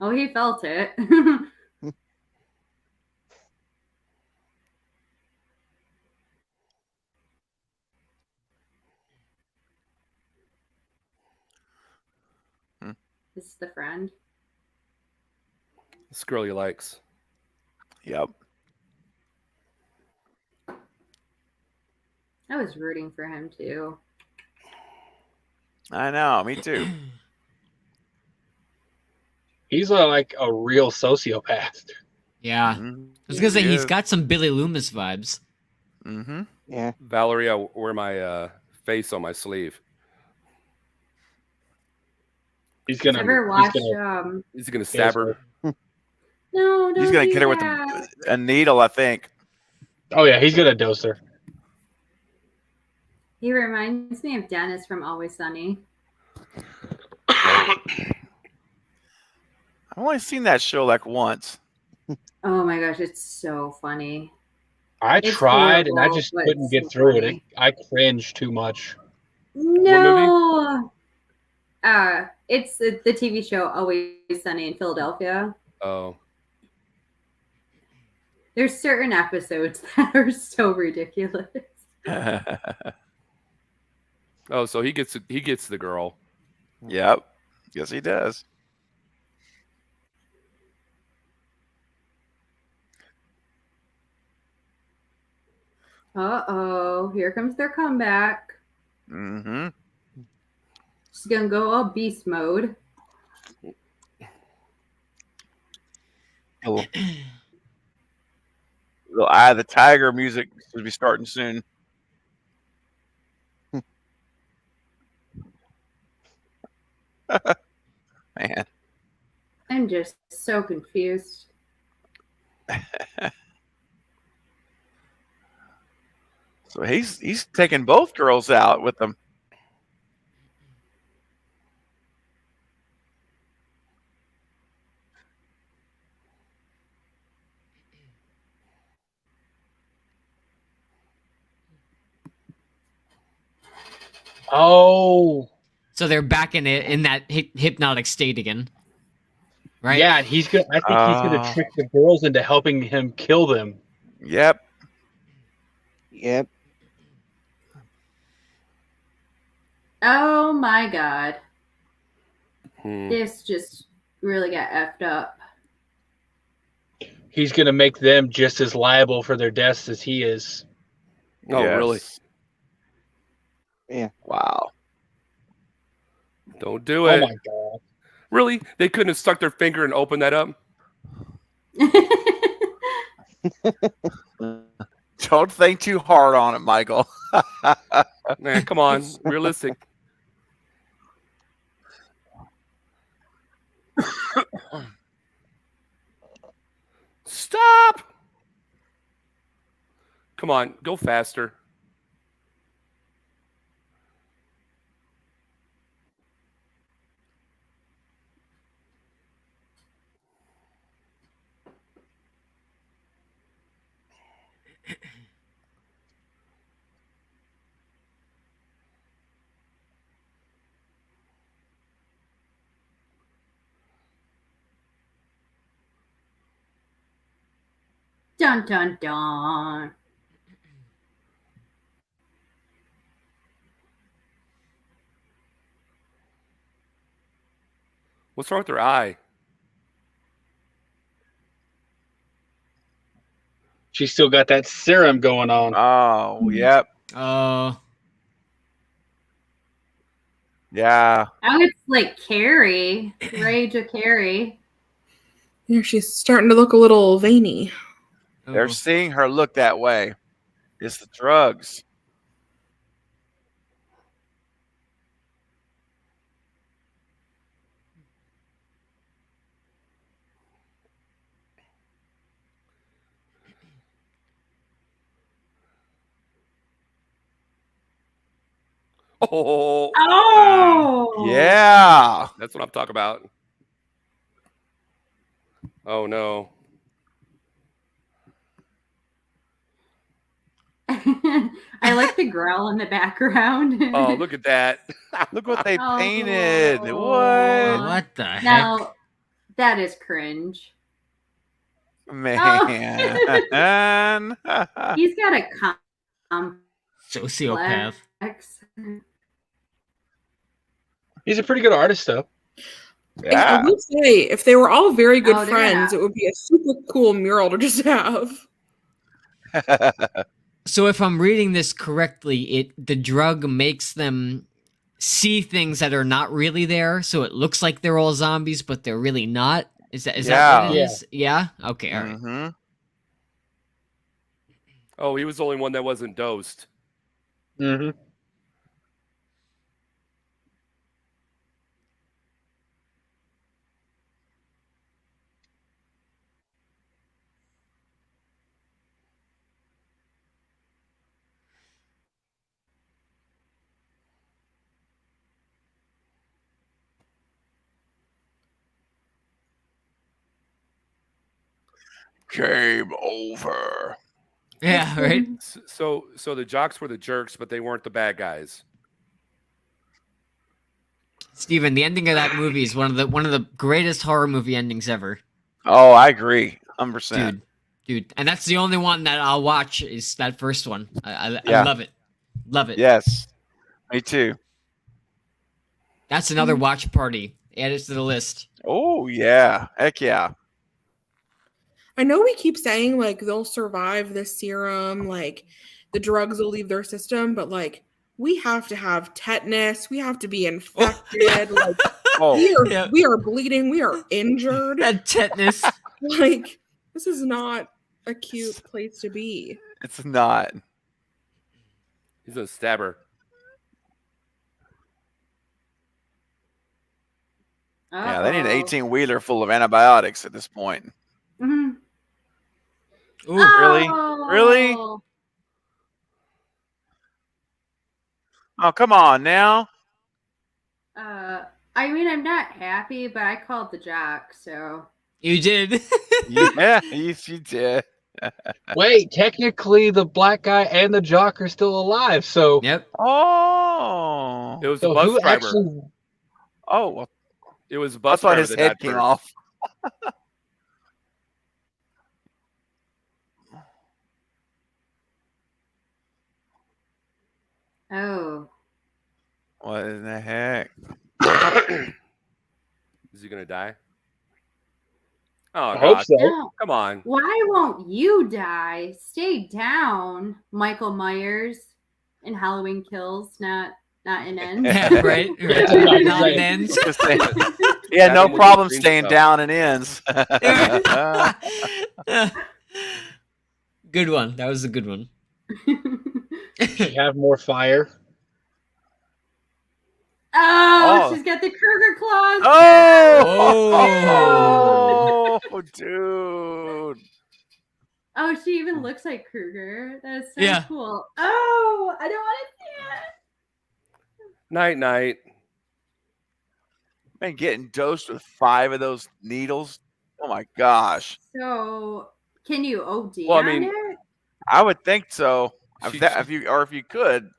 Speaker 4: Oh, he felt it. This is the friend.
Speaker 2: This girl he likes.
Speaker 1: Yep.
Speaker 4: I was rooting for him too.
Speaker 1: I know. Me too.
Speaker 5: He's like a real sociopath.
Speaker 6: Yeah.
Speaker 1: Mhm.
Speaker 6: I was gonna say
Speaker 1: He
Speaker 6: he's
Speaker 1: is.
Speaker 6: got some Billy Loomis vibes.
Speaker 1: Mm-hmm.
Speaker 3: Yeah.
Speaker 2: Valerie, I wear my face on my sleeve.
Speaker 5: He's gonna.
Speaker 4: Ever
Speaker 5: He's
Speaker 4: watch
Speaker 5: gonna.
Speaker 2: He's gonna stab her.
Speaker 4: No, don't
Speaker 1: He's gonna
Speaker 4: do
Speaker 1: hit her with
Speaker 4: that.
Speaker 1: a needle, I think.
Speaker 5: Oh yeah, he's gonna dose her.
Speaker 4: He reminds me of Dennis from Always Sunny.
Speaker 1: I've only seen that show like once.
Speaker 4: Oh my gosh, it's so funny.
Speaker 5: I
Speaker 4: It's
Speaker 5: tried and I
Speaker 4: horrible,
Speaker 5: just
Speaker 4: but
Speaker 5: couldn't
Speaker 4: it's
Speaker 5: get
Speaker 4: so
Speaker 5: through
Speaker 4: funny.
Speaker 5: it. I cringed too much.
Speaker 4: No. It's the TV show Always Sunny in Philadelphia.
Speaker 2: Oh,
Speaker 4: There's certain episodes that are so ridiculous.
Speaker 2: oh, so he gets the girl.
Speaker 1: Yep. Yes, he does.
Speaker 4: Uh-oh, here comes their comeback.
Speaker 1: Mm-hmm.
Speaker 4: She's gonna go all beast mode.
Speaker 1: The Eye of the Tiger music should be starting soon. Man.
Speaker 4: I'm just so confused.
Speaker 1: So he's taking both girls out with him.
Speaker 5: Oh.
Speaker 6: So they're back in that hypnotic state again, right?
Speaker 5: Yeah, and he's gonna. I think he's gonna trick the girls into helping him kill them.
Speaker 1: Yep.
Speaker 3: Yep.
Speaker 4: Oh my god.
Speaker 2: Hmm.
Speaker 4: This just really got effed up.
Speaker 5: He's gonna make them just as liable for their deaths as he is.
Speaker 2: Oh, really?
Speaker 1: Yes.
Speaker 3: Yeah.
Speaker 1: Wow.
Speaker 2: Don't do
Speaker 5: Oh
Speaker 2: it.
Speaker 5: my god.
Speaker 2: Really? They couldn't have stuck their finger and opened that up?
Speaker 1: Don't think too hard on it, Michael.
Speaker 2: Man, come on. Realistic. Stop! Come on, go faster.
Speaker 4: Dun dun dun.
Speaker 2: What's wrong with their eye?
Speaker 5: She's still got that serum going on.
Speaker 1: Oh, yep. Yeah.
Speaker 4: Oh, it's like Carrie. Rage of Carrie.
Speaker 7: Yeah, she's starting to look a little veiny.
Speaker 1: They're seeing her look that way. It's the drugs.
Speaker 2: Oh,
Speaker 4: Oh,
Speaker 1: Yeah.
Speaker 2: that's what I'm talking about. Oh, no.
Speaker 4: I like the growl in the background.
Speaker 2: Oh, look at that.
Speaker 1: Look what they
Speaker 4: Oh.
Speaker 1: painted. What?
Speaker 6: What the heck?
Speaker 4: Now, that is cringe.
Speaker 1: Man.
Speaker 4: He's got a complex.
Speaker 6: Sociopath.
Speaker 5: He's a pretty good artist, though.
Speaker 7: I
Speaker 1: Yeah.
Speaker 7: would say if they were all very good
Speaker 4: Oh, they're
Speaker 7: friends,
Speaker 4: not.
Speaker 7: it would be a super cool mural to just have.
Speaker 6: So if I'm reading this correctly, the drug makes them see things that are not really there, so it looks like they're all zombies, but they're really not. Is that what it
Speaker 5: Yeah.
Speaker 6: is? Yeah. Okay. All right.
Speaker 1: Mm-hmm.
Speaker 2: Oh, he was the only one that wasn't dosed.
Speaker 5: Mm-hmm.
Speaker 1: Game over.
Speaker 6: Yeah. Right.
Speaker 2: So the jocks were the jerks, but they weren't the bad guys.
Speaker 6: Steven, the ending of that movie is one of the greatest horror movie endings ever.
Speaker 1: Oh, I agree. 100%.
Speaker 6: Dude, and that's the only one that I'll watch is that first one. I
Speaker 1: Yeah.
Speaker 6: love it. Love it.
Speaker 1: Yes. Me too.
Speaker 6: That's another watch party. Add it to the list.
Speaker 1: Oh, yeah. Heck yeah.
Speaker 7: I know we keep saying like they'll survive this serum, like the drugs will leave their system, but like we have to have tetanus, we have to be infected, like
Speaker 1: Oh,
Speaker 7: we are bleeding, we are injured.
Speaker 6: That tetanus.
Speaker 7: Like this is not a cute place to be.
Speaker 1: it's not.
Speaker 2: He's a stabber.
Speaker 1: Yeah, they need an 18-wheeler full of antibiotics at this point.
Speaker 4: Mhm.
Speaker 6: Ooh.
Speaker 1: Really? Really?
Speaker 4: Oh.
Speaker 1: Oh, come on now.
Speaker 4: I mean, I'm not happy, but I called the jock, so.
Speaker 6: You did.
Speaker 1: Yeah, yes, you did.
Speaker 5: Wait, technically the black guy and the jock are still alive, so
Speaker 6: Yep.
Speaker 1: Oh.
Speaker 2: It was
Speaker 5: so
Speaker 2: the bus
Speaker 5: who
Speaker 2: driver.
Speaker 5: actually
Speaker 1: Oh, well,
Speaker 2: It was the bus
Speaker 1: that's why
Speaker 2: driver
Speaker 1: his
Speaker 2: that
Speaker 1: head
Speaker 2: died
Speaker 1: came
Speaker 2: first.
Speaker 1: off.
Speaker 4: Oh.
Speaker 1: What in the heck?
Speaker 2: Is he gonna die? Oh
Speaker 5: I hope
Speaker 2: gosh,
Speaker 5: so.
Speaker 4: No.
Speaker 2: come on.
Speaker 4: Why won't you die? Stay down, Michael Myers in Halloween Kills, not in Ends.
Speaker 6: Yeah, right.
Speaker 5: Yeah, I was about to
Speaker 6: Not
Speaker 5: say.
Speaker 6: in ends.
Speaker 1: Just say, he had
Speaker 2: Stab
Speaker 1: no
Speaker 2: him with the
Speaker 1: problem
Speaker 2: green
Speaker 1: staying
Speaker 2: stuff.
Speaker 1: down and ends.
Speaker 6: Good one. That was a good one.
Speaker 5: She have more fire.
Speaker 4: Oh,
Speaker 1: Oh.
Speaker 4: she's got the Kruger claws.
Speaker 1: Oh, dude.
Speaker 4: Oh, she even looks like Kruger. That's so
Speaker 6: Yeah.
Speaker 4: cool. Oh, I don't want to see it.
Speaker 2: Night, night.
Speaker 1: Man, getting dosed with 5 of those needles. Oh my gosh.
Speaker 4: So, can you OD
Speaker 2: Well, I
Speaker 4: on
Speaker 2: mean,
Speaker 4: it?
Speaker 1: I would think so.
Speaker 2: She-
Speaker 1: If you could.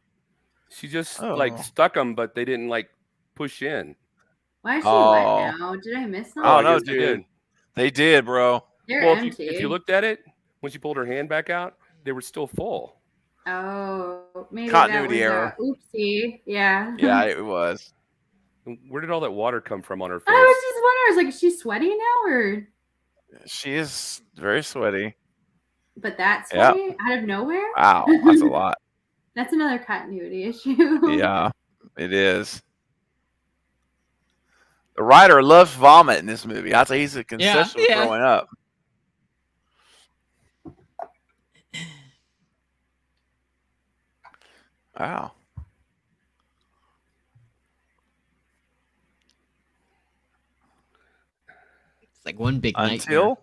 Speaker 2: She just
Speaker 1: Oh.
Speaker 2: like stuck them, but they didn't like push in.
Speaker 4: Why is she
Speaker 1: Oh.
Speaker 4: wet now? Did I miss
Speaker 1: Oh,
Speaker 2: I
Speaker 4: something?
Speaker 1: no,
Speaker 2: guess they
Speaker 1: dude.
Speaker 2: did.
Speaker 1: They did, bro.
Speaker 4: They're
Speaker 2: Well,
Speaker 4: empty.
Speaker 2: if you looked at it, when she pulled her hand back out, they were still full.
Speaker 4: Oh, maybe
Speaker 1: Continuity
Speaker 4: that was
Speaker 1: error.
Speaker 4: oopsie. Yeah.
Speaker 1: Yeah, it was.
Speaker 2: Where did all that water come from on her face?
Speaker 4: I was just wondering, I was like, is she sweaty now or?
Speaker 1: She is very sweaty.
Speaker 4: But that's
Speaker 1: Yeah.
Speaker 4: sweaty out of nowhere.
Speaker 1: Wow, that's a lot.
Speaker 4: That's another continuity issue.
Speaker 1: Yeah, it is. The writer loves vomit in this movie. I'd say he's a concession for
Speaker 6: yeah.
Speaker 1: throwing up. Wow.
Speaker 6: It's like one big nightmare.
Speaker 1: Until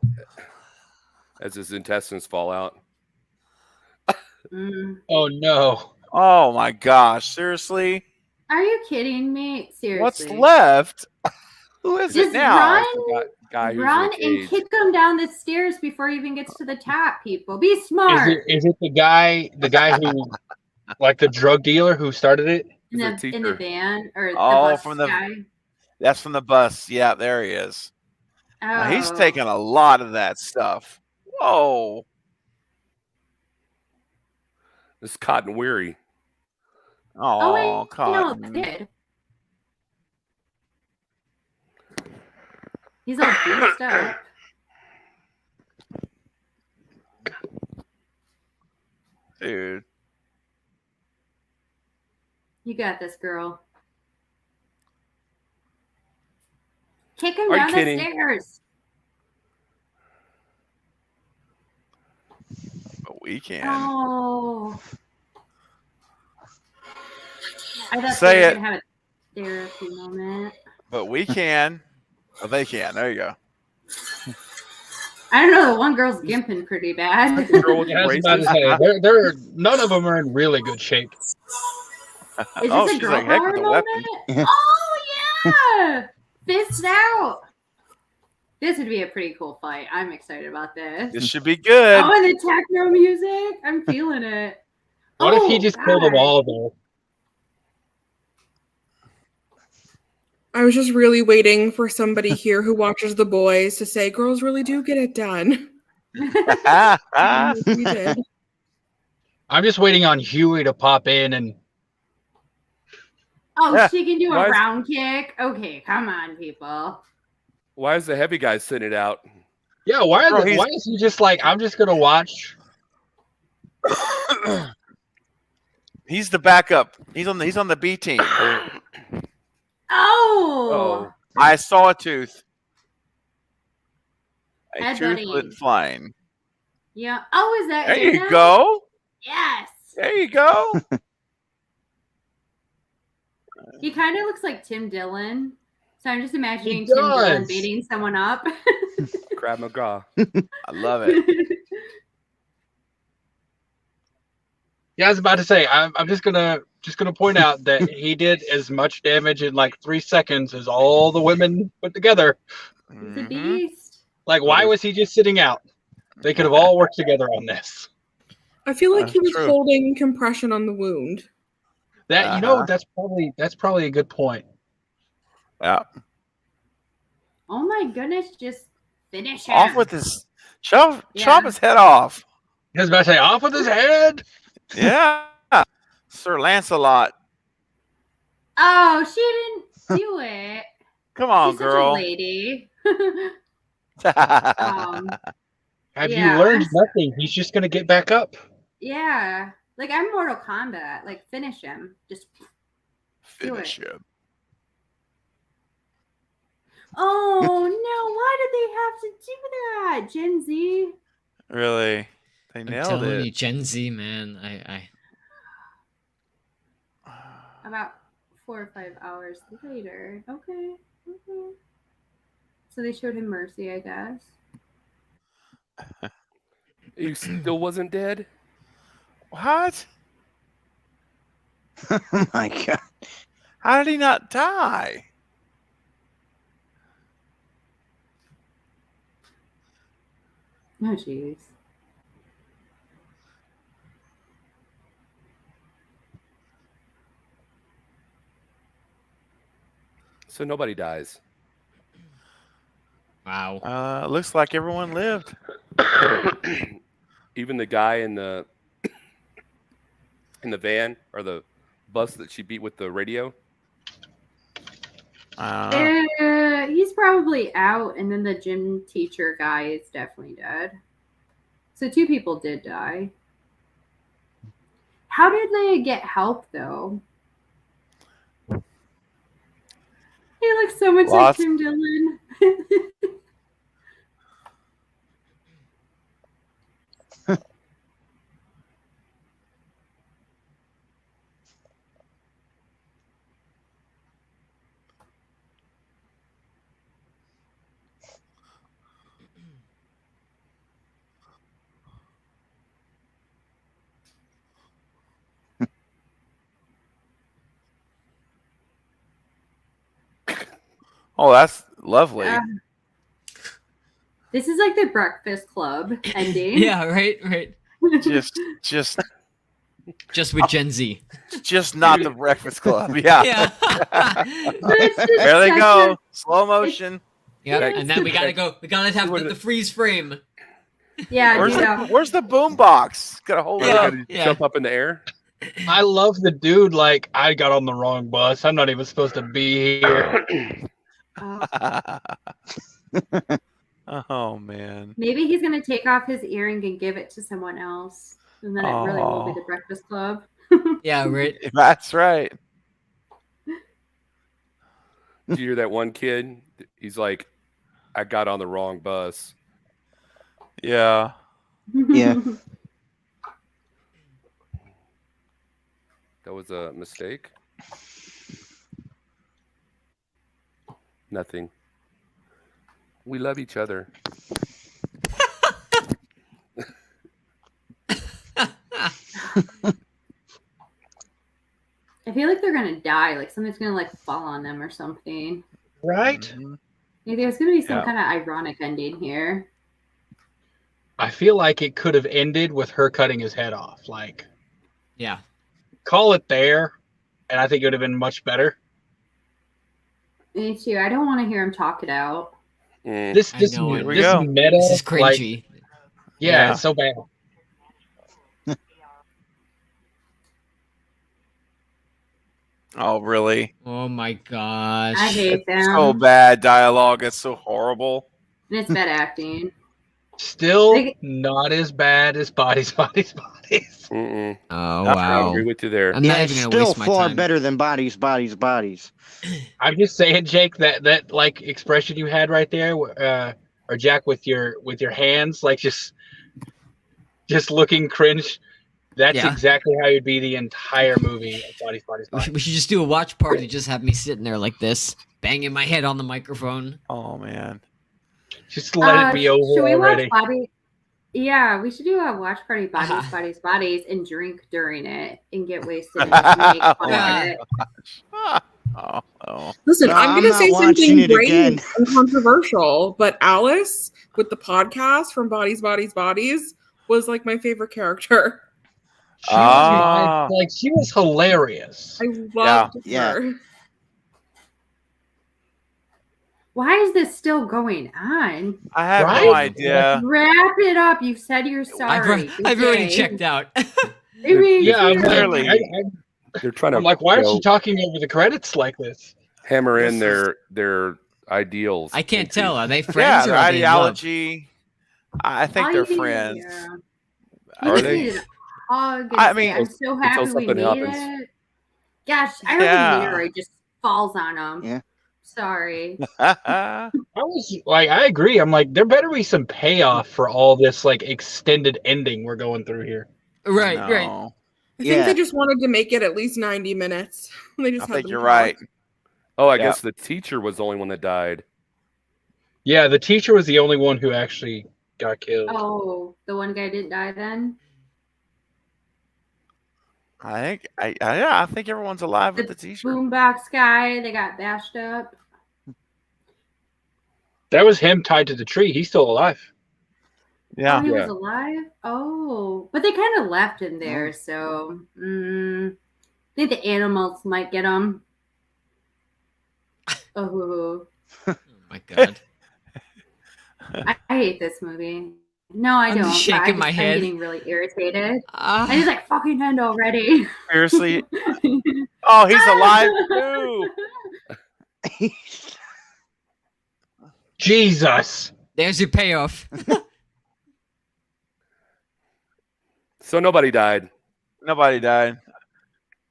Speaker 2: As his intestines fall out.
Speaker 4: Mm.
Speaker 5: Oh no.
Speaker 1: oh my gosh, seriously?
Speaker 4: Are you kidding me? Seriously.
Speaker 1: What's left? Who is
Speaker 4: Just
Speaker 1: it now?
Speaker 4: run,
Speaker 2: The guy who's
Speaker 4: run
Speaker 2: in the
Speaker 4: and
Speaker 2: cage.
Speaker 4: kick him down the stairs before he even gets to the top. People, be smart.
Speaker 5: Is it the guy who like the drug dealer who started it?
Speaker 2: He's a
Speaker 4: in the
Speaker 2: teacher.
Speaker 4: van or the
Speaker 1: Oh,
Speaker 4: bus
Speaker 1: from the-
Speaker 4: guy?
Speaker 1: That's from the bus. Yeah, there he is. Now, he's
Speaker 4: Oh.
Speaker 1: taking a lot of that stuff. Whoa.
Speaker 2: This is Cotton Weary.
Speaker 4: Oh wait,
Speaker 1: Oh,
Speaker 4: no,
Speaker 1: Cotton.
Speaker 4: it did. He's all beast up.
Speaker 1: Dude.
Speaker 4: You got this, girl. Kick him
Speaker 2: Are you
Speaker 4: down the
Speaker 2: kidding?
Speaker 4: stairs.
Speaker 1: But we can.
Speaker 4: Oh. I thought
Speaker 1: Say
Speaker 4: they were
Speaker 1: it.
Speaker 4: gonna have a therapy moment.
Speaker 1: But we can. Oh, they can. There you go.
Speaker 4: I don't know. The one girl's gimping pretty bad.
Speaker 2: The girl with the
Speaker 5: Yeah, I was about to
Speaker 2: braces.
Speaker 5: say they're none of them are in really good shape.
Speaker 4: Is
Speaker 1: Oh,
Speaker 4: this a
Speaker 1: she's
Speaker 4: girl
Speaker 1: like, heck
Speaker 4: power
Speaker 1: with a
Speaker 4: moment?
Speaker 1: weapon.
Speaker 4: Oh yeah, fists out. This would be a pretty cool fight. I'm excited about this.
Speaker 1: This should be good.
Speaker 4: Oh, and the techno music. I'm feeling it.
Speaker 5: What if he
Speaker 4: Oh,
Speaker 5: just killed them
Speaker 4: God.
Speaker 5: all though?
Speaker 7: I was just really waiting for somebody here who watches The Boys to say, girls really do get it done. And we did.
Speaker 5: I'm just waiting on Huey to pop in and
Speaker 4: Oh,
Speaker 1: Yeah.
Speaker 4: she can do
Speaker 2: Why
Speaker 4: a
Speaker 2: is-
Speaker 4: round kick. Okay, come on, people.
Speaker 2: Why is the heavy guy sitting it out?
Speaker 5: yeah, why
Speaker 1: Bro, he's-
Speaker 5: is he just like I'm just gonna watch?
Speaker 1: He's the backup. He's on the B team.
Speaker 4: Oh,
Speaker 1: I saw a tooth. A
Speaker 4: Head
Speaker 1: tooth
Speaker 4: buddy.
Speaker 1: went flying.
Speaker 4: yeah. Oh, is that
Speaker 1: There
Speaker 4: him
Speaker 1: you
Speaker 4: now?
Speaker 1: go.
Speaker 4: Yes.
Speaker 1: There you go.
Speaker 4: He kind of looks like Tim Dillon. So I'm just imagining
Speaker 5: He
Speaker 4: Tim Dillon
Speaker 5: does.
Speaker 4: beating someone up.
Speaker 2: Crab McGraw.
Speaker 1: I love it.
Speaker 5: Yeah, I was about to say I'm just gonna point out that he did as much damage in like 3 seconds as all the women put together.
Speaker 4: He's a
Speaker 1: Mhm.
Speaker 4: beast.
Speaker 5: Like, why was he just sitting out? They could have all worked together on this.
Speaker 7: I feel like he was
Speaker 1: True.
Speaker 7: holding compression on the wound.
Speaker 5: That you know,
Speaker 1: Uh-huh.
Speaker 5: that's probably a good point.
Speaker 1: Yeah.
Speaker 4: Oh my goodness, just finish him.
Speaker 1: Off with his chop
Speaker 4: Yeah.
Speaker 1: his head off.
Speaker 5: I was about to say, off with his head.
Speaker 1: Yeah. Sir Lancelot.
Speaker 4: Oh, she didn't do it.
Speaker 1: Come on,
Speaker 4: She's
Speaker 1: girl.
Speaker 4: such a lady. Um,
Speaker 5: Have
Speaker 4: Yeah,
Speaker 5: you learned
Speaker 4: I'm s-
Speaker 5: nothing? He's just gonna get back up.
Speaker 4: yeah, like I'm Mortal Kombat. Like finish him. Just do it.
Speaker 1: Finish him.
Speaker 4: Oh no! Why did they have to do that, Gen Z?
Speaker 1: Really, they
Speaker 6: I'm
Speaker 1: nailed
Speaker 6: telling
Speaker 1: it.
Speaker 6: you, Gen Z, man. I
Speaker 4: About 4 or 5 hours later. Okay. So they showed him mercy, I guess.
Speaker 2: You still wasn't dead?
Speaker 1: What?
Speaker 3: Oh my god.
Speaker 1: How did he not die?
Speaker 4: Oh, jeez.
Speaker 2: So nobody dies.
Speaker 6: wow.
Speaker 1: Looks like everyone lived.
Speaker 2: Even the guy in the van or the bus that she beat with the radio.
Speaker 4: He's probably out, and then the gym teacher guy is definitely dead. So 2 people did die. How did they get help though? He looks so much like
Speaker 1: Lots-
Speaker 4: Tim Dillon.
Speaker 1: Oh, that's lovely.
Speaker 4: This is like the Breakfast Club ending.
Speaker 6: Yeah, right.
Speaker 1: just
Speaker 6: Just with Gen Z.
Speaker 1: just not the Breakfast Club. Yeah.
Speaker 6: Yeah.
Speaker 4: But it's just
Speaker 1: There they
Speaker 4: such
Speaker 1: go.
Speaker 4: a-
Speaker 1: Slow motion.
Speaker 6: Yeah,
Speaker 4: Yeah,
Speaker 6: and then we gotta have the freeze frame.
Speaker 4: Yeah,
Speaker 1: Where's
Speaker 4: do
Speaker 1: the,
Speaker 4: that.
Speaker 1: where's the boom box? Gotta hold
Speaker 2: Where
Speaker 1: it
Speaker 2: they
Speaker 1: up.
Speaker 2: gotta
Speaker 6: Yeah.
Speaker 2: jump up in the air.
Speaker 5: I love the dude. Like, I got on the wrong bus. I'm not even supposed to be here.
Speaker 1: Oh man.
Speaker 4: Maybe he's gonna take off his earring and give it to someone else, and then it really will be
Speaker 1: Oh.
Speaker 4: the Breakfast Club.
Speaker 6: Yeah, right.
Speaker 1: That's right.
Speaker 2: Did you hear that one kid? He's like, I got on the wrong bus.
Speaker 1: Yeah.
Speaker 3: Yeah.
Speaker 2: That was a mistake. Nothing. We love each other.
Speaker 4: I feel like they're gonna die. Like something's gonna like fall on them or something.
Speaker 5: Right?
Speaker 1: Mhm.
Speaker 4: Maybe there's gonna be some
Speaker 1: Yeah.
Speaker 4: kind of ironic ending here.
Speaker 5: I feel like it could have ended with her cutting his head off. Like,
Speaker 6: Yeah.
Speaker 5: call it there, and I think it would have been much better.
Speaker 4: Me too. I don't want to hear him talk it out.
Speaker 2: Mm.
Speaker 5: This
Speaker 6: I
Speaker 5: this
Speaker 6: know it.
Speaker 1: Here we
Speaker 5: this
Speaker 1: go.
Speaker 5: meta,
Speaker 6: This is
Speaker 5: like,
Speaker 6: cringy.
Speaker 5: yeah,
Speaker 1: Yeah.
Speaker 5: it's so bad.
Speaker 1: Oh really?
Speaker 6: Oh my gosh.
Speaker 4: I hate them.
Speaker 1: So bad dialogue. It's so horrible.
Speaker 4: And it's bad acting.
Speaker 5: Still
Speaker 4: Like-
Speaker 5: not as bad as Bodies.
Speaker 2: Mm-mm.
Speaker 6: Oh
Speaker 1: Not
Speaker 2: I
Speaker 6: wow.
Speaker 2: agree with you there.
Speaker 6: I'm
Speaker 3: Yeah,
Speaker 6: not
Speaker 3: it's
Speaker 6: even gonna
Speaker 3: still
Speaker 6: waste my
Speaker 3: far
Speaker 6: time.
Speaker 3: better than bodies.
Speaker 5: I'm just saying, Jake, that like expression you had right there, or Jack with your hands, like just looking cringe. That's
Speaker 6: Yeah.
Speaker 5: exactly how you'd be the entire movie of Bodies.
Speaker 6: We should just do a watch party. Just have me sitting there like this, banging my head on the microphone.
Speaker 1: Oh man.
Speaker 5: Just let it be over
Speaker 4: Should we
Speaker 5: already.
Speaker 4: watch Body? Yeah, we should do a watch party, Bodies,
Speaker 6: Uh-huh.
Speaker 4: Bodies, Bodies, and drink during it and get wasted and just make fun
Speaker 6: Yeah.
Speaker 4: of it.
Speaker 1: Oh.
Speaker 7: Listen,
Speaker 3: No,
Speaker 7: I'm
Speaker 3: I'm
Speaker 7: going to
Speaker 3: not
Speaker 7: say
Speaker 3: watching
Speaker 7: something
Speaker 3: it
Speaker 7: brave
Speaker 3: again.
Speaker 7: and controversial, but Alice with the podcast from Bodies, Bodies, Bodies was like my favorite character.
Speaker 5: She was like she was hilarious.
Speaker 7: I loved
Speaker 3: Yeah.
Speaker 7: her.
Speaker 4: Why is this still going on?
Speaker 1: I have
Speaker 5: Right?
Speaker 1: no idea.
Speaker 4: Wrap it up. You said you're sorry.
Speaker 6: I've already
Speaker 4: Okay.
Speaker 6: checked out.
Speaker 4: I mean,
Speaker 5: Yeah, I'm
Speaker 1: Clearly.
Speaker 5: like,
Speaker 2: They're trying to
Speaker 5: I'm like, why
Speaker 2: you
Speaker 5: is
Speaker 2: know,
Speaker 5: she talking over the credits like this?
Speaker 2: hammer in
Speaker 1: This
Speaker 2: their ideals.
Speaker 6: I can't
Speaker 2: into-
Speaker 6: tell. Are they
Speaker 1: Yeah,
Speaker 6: friends or
Speaker 1: their
Speaker 6: are they in love?
Speaker 1: ideology. I think they're friends.
Speaker 4: Yeah.
Speaker 2: Are
Speaker 4: He just
Speaker 2: they?
Speaker 4: needed a hug and
Speaker 1: I
Speaker 4: say,
Speaker 1: mean-
Speaker 4: I'm so
Speaker 2: Until
Speaker 4: happy we
Speaker 2: something
Speaker 4: made
Speaker 2: happens.
Speaker 4: it. Gosh, I hope
Speaker 1: Yeah.
Speaker 4: the meteorite just falls on him.
Speaker 3: Yeah.
Speaker 4: Sorry.
Speaker 5: I was like, I agree. I'm like, there better be some payoff for all this like extended ending we're going through here.
Speaker 6: Right, right.
Speaker 1: No.
Speaker 7: I think
Speaker 3: Yeah.
Speaker 7: they just wanted to make it at least 90 minutes. They just
Speaker 1: I
Speaker 7: had
Speaker 1: think
Speaker 7: them
Speaker 1: you're
Speaker 7: talk.
Speaker 1: right.
Speaker 2: Oh, I
Speaker 1: Yeah.
Speaker 2: guess the teacher was the only one that died.
Speaker 5: Yeah, the teacher was the only one who actually got killed.
Speaker 4: Oh, the one guy didn't die then?
Speaker 1: I think everyone's alive with the t-shirt.
Speaker 4: Boombox guy, they got bashed up.
Speaker 5: That was him tied to the tree. He's still alive.
Speaker 1: Yeah.
Speaker 4: Oh, he
Speaker 2: Yeah.
Speaker 4: was alive? Oh, but they kind of left him there, so I think the animals might get him. Oh,
Speaker 6: Oh my god.
Speaker 4: I hate this movie. No, I
Speaker 6: I'm
Speaker 4: don't.
Speaker 6: just
Speaker 4: but I
Speaker 6: shaking my head.
Speaker 4: I'm getting really irritated.
Speaker 6: Ah.
Speaker 4: I just like fucking end already.
Speaker 1: Seriously. Oh, he's alive too.
Speaker 5: Jesus.
Speaker 6: There's your payoff.
Speaker 2: So nobody died.
Speaker 1: Nobody died.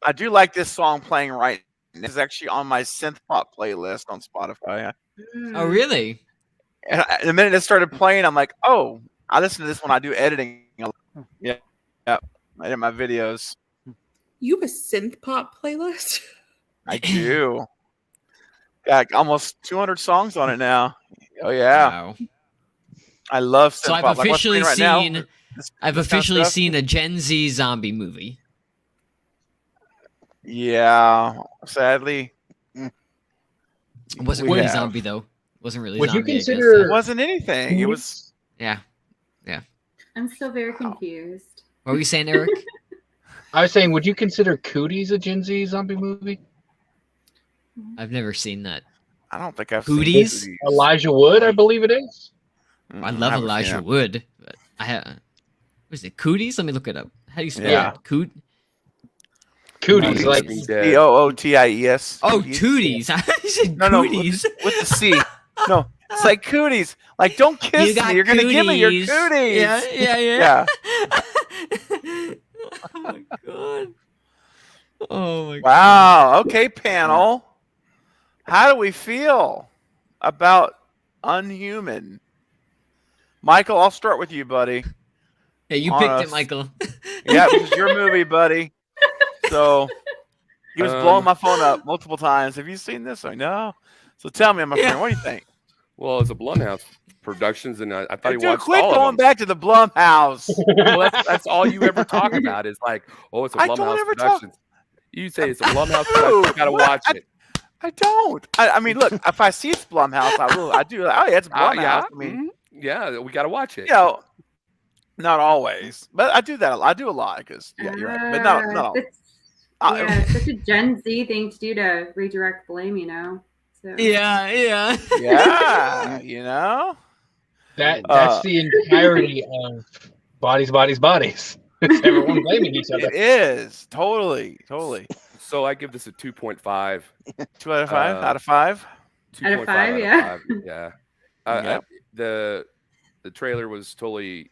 Speaker 1: I do like this song playing right now. This is actually on my synth pop playlist on Spotify.
Speaker 6: Oh, really?
Speaker 1: And the minute it started playing, I'm like, oh, I listen to this when I do editing. Yeah. I edit my videos.
Speaker 7: You have a synth pop playlist?
Speaker 1: I do. Got almost 200 songs on it now. Oh yeah,
Speaker 6: Wow.
Speaker 1: I love synth
Speaker 6: So I've
Speaker 1: pop. Like what's
Speaker 6: officially
Speaker 1: playing right
Speaker 6: seen.
Speaker 1: now,
Speaker 6: I've
Speaker 1: this kind of
Speaker 6: officially
Speaker 1: stuff?
Speaker 6: seen a Gen Z zombie movie.
Speaker 1: Yeah, sadly,
Speaker 6: It wasn't
Speaker 1: We
Speaker 6: really
Speaker 1: have.
Speaker 6: zombie though. It wasn't really
Speaker 5: Would you
Speaker 6: zombie. I guess,
Speaker 5: consider-
Speaker 1: it wasn't anything. It was.
Speaker 6: Yeah.
Speaker 4: I'm still very confused.
Speaker 6: What were you saying, Eric?
Speaker 5: I was saying, would you consider Cooties a Gen Z zombie movie?
Speaker 6: I've never seen that.
Speaker 1: I don't think I've
Speaker 6: Hooties?
Speaker 1: seen
Speaker 5: Elijah Wood, I believe it is.
Speaker 6: I love
Speaker 1: haven't seen
Speaker 6: Elijah
Speaker 1: it.
Speaker 6: Wood, but I have. What is it? Cooties? Let me look it up. How do you spell
Speaker 1: Yeah.
Speaker 6: it? Coot?
Speaker 5: Cooties,
Speaker 2: No,
Speaker 5: like
Speaker 2: Walking
Speaker 1: C
Speaker 2: Dead.
Speaker 1: O O T I E S.
Speaker 6: Oh, Tooties. I said
Speaker 1: No,
Speaker 6: cooties.
Speaker 1: with the C. No, it's like cooties. Like don't kiss me. You're gonna give me your
Speaker 6: cooties.
Speaker 1: cooties.
Speaker 6: Yeah. Oh my god. Oh my god.
Speaker 1: Wow. Okay, panel. How do we feel about Unhuman? Michael, I'll start with you, buddy.
Speaker 6: Yeah, you
Speaker 1: On
Speaker 6: picked
Speaker 1: us.
Speaker 6: it, Michael.
Speaker 1: Yeah, this is your movie, buddy. So he was blowing my phone up multiple times. Have you seen this? I no. So tell me, my friend, what do you think?
Speaker 2: Well, it's a Blumhouse Productions, and I thought he
Speaker 1: Dude,
Speaker 2: watched
Speaker 1: quit
Speaker 2: all
Speaker 1: going
Speaker 2: of them.
Speaker 1: back to the Blumhouse.
Speaker 2: Well, that's all you ever talk about is like, oh, it's a
Speaker 1: I don't
Speaker 2: Blumhouse
Speaker 1: ever talk-
Speaker 2: Productions. You say it's a Blumhouse Productions. You gotta
Speaker 1: What?
Speaker 2: watch it.
Speaker 1: I don't. I mean, look, if I see it's Blumhouse, I will. I do. Oh, yeah, it's Blumhouse.
Speaker 2: Yeah,
Speaker 1: I mean,
Speaker 2: mhm. Yeah, we gotta watch it.
Speaker 1: you know, not always, but I do that. I do a lot because yeah, you're right. But not always.
Speaker 4: Yeah, it's such a Gen Z thing to do to redirect blame, you know. So.
Speaker 6: Yeah.
Speaker 1: Yeah, you know.
Speaker 5: that's the entirety of bodies. It's everyone blaming each other.
Speaker 1: It is totally.
Speaker 2: So I give this a 2.5.
Speaker 1: 2 out of 5.
Speaker 2: Uh,
Speaker 1: Out of 5.
Speaker 2: 2.5
Speaker 4: Out of 5, yeah.
Speaker 2: 5, yeah.
Speaker 1: Yep.
Speaker 2: The trailer was totally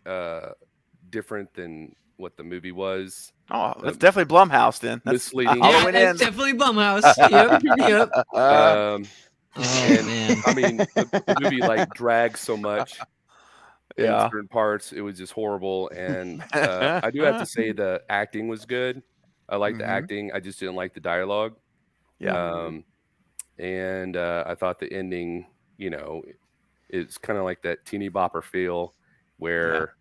Speaker 2: different than what the movie was.
Speaker 1: Oh, that's definitely Blumhouse then. That's
Speaker 2: Misleading.
Speaker 6: Yeah,
Speaker 1: Halloween
Speaker 6: that's
Speaker 1: ends.
Speaker 6: definitely Blumhouse. Yep.
Speaker 2: Oh,
Speaker 6: Oh man.
Speaker 2: I mean, the movie like drags so much. In
Speaker 1: Yeah.
Speaker 2: certain parts, it was just horrible. And I do have to say the acting was good. I like the
Speaker 1: Mhm.
Speaker 2: acting. I just didn't like the dialogue.
Speaker 1: Yeah.
Speaker 2: And I thought the ending, it's kind of like that teeny bopper feel where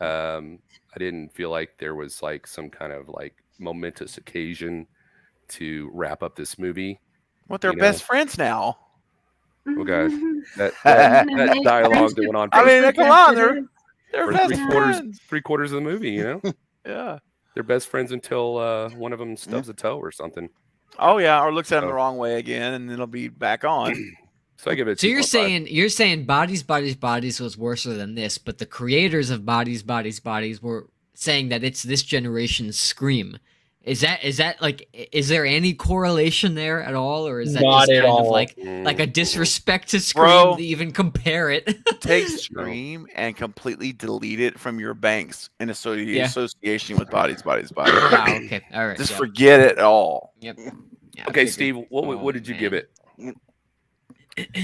Speaker 2: I didn't feel like there was like some kind of like momentous occasion to wrap up this movie.
Speaker 1: Well, they're
Speaker 2: you know.
Speaker 1: best friends now.
Speaker 2: Oh god, that dialogue that went on.
Speaker 1: I
Speaker 2: For
Speaker 1: mean, come on, they're
Speaker 2: for
Speaker 1: best
Speaker 2: three
Speaker 1: friends.
Speaker 2: quarters of the movie,
Speaker 1: Yeah.
Speaker 2: they're best friends until one of them stubs a toe or something.
Speaker 1: Oh yeah, or looks at him the
Speaker 2: Oh.
Speaker 1: wrong way again, and then it'll be back on.
Speaker 2: So I give it.
Speaker 6: So you're
Speaker 2: 2.5.
Speaker 6: saying Bodies was worse than this, but the creators of Bodies were saying that it's this generation's Scream, Is that like, is there any correlation there at all, or is that
Speaker 5: Not
Speaker 6: just
Speaker 5: at
Speaker 6: kind of
Speaker 5: all.
Speaker 6: like a disrespect to Scream
Speaker 1: Bro.
Speaker 6: to even compare it?
Speaker 1: Take Scream and completely delete it from your banks in association with Bodies.
Speaker 6: Wow. Okay. All right.
Speaker 1: Just
Speaker 6: yeah.
Speaker 1: forget it all.
Speaker 6: Yep. Yeah,
Speaker 2: Okay,
Speaker 6: figured.
Speaker 2: Steve, what did you give
Speaker 6: man.
Speaker 2: it?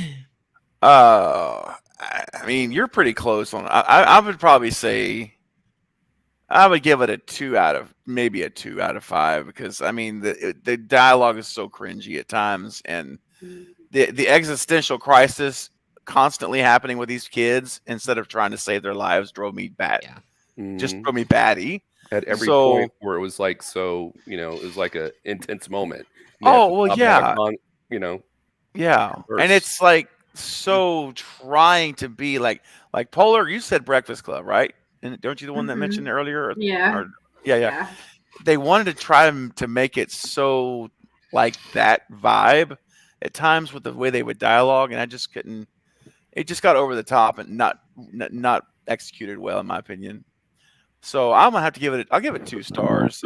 Speaker 1: I mean, you're pretty close on. I would probably say I would give it a 2 out of 5 because I mean the dialogue is so cringy at times, and the existential crisis constantly happening with these kids instead of trying to save their lives drove me bad.
Speaker 6: Yeah.
Speaker 1: Just
Speaker 2: Mhm.
Speaker 1: drove me batty.
Speaker 2: At every
Speaker 1: So-
Speaker 2: point where it was like it was like a intense moment. You have
Speaker 1: Oh
Speaker 2: to
Speaker 1: well,
Speaker 2: stop and
Speaker 1: yeah,
Speaker 2: have
Speaker 1: yeah,
Speaker 2: burst.
Speaker 1: and it's like so trying to be like Polar. You said Breakfast Club, right? And don't you the one that
Speaker 4: Mhm.
Speaker 1: mentioned earlier?
Speaker 4: Yeah.
Speaker 1: Or, yeah. They wanted to try to make it so like that vibe at times with the way they would dialogue, and I just couldn't. It just got over the top and not executed well, in my opinion. So I'm gonna have to give it. I'll give it 2 stars.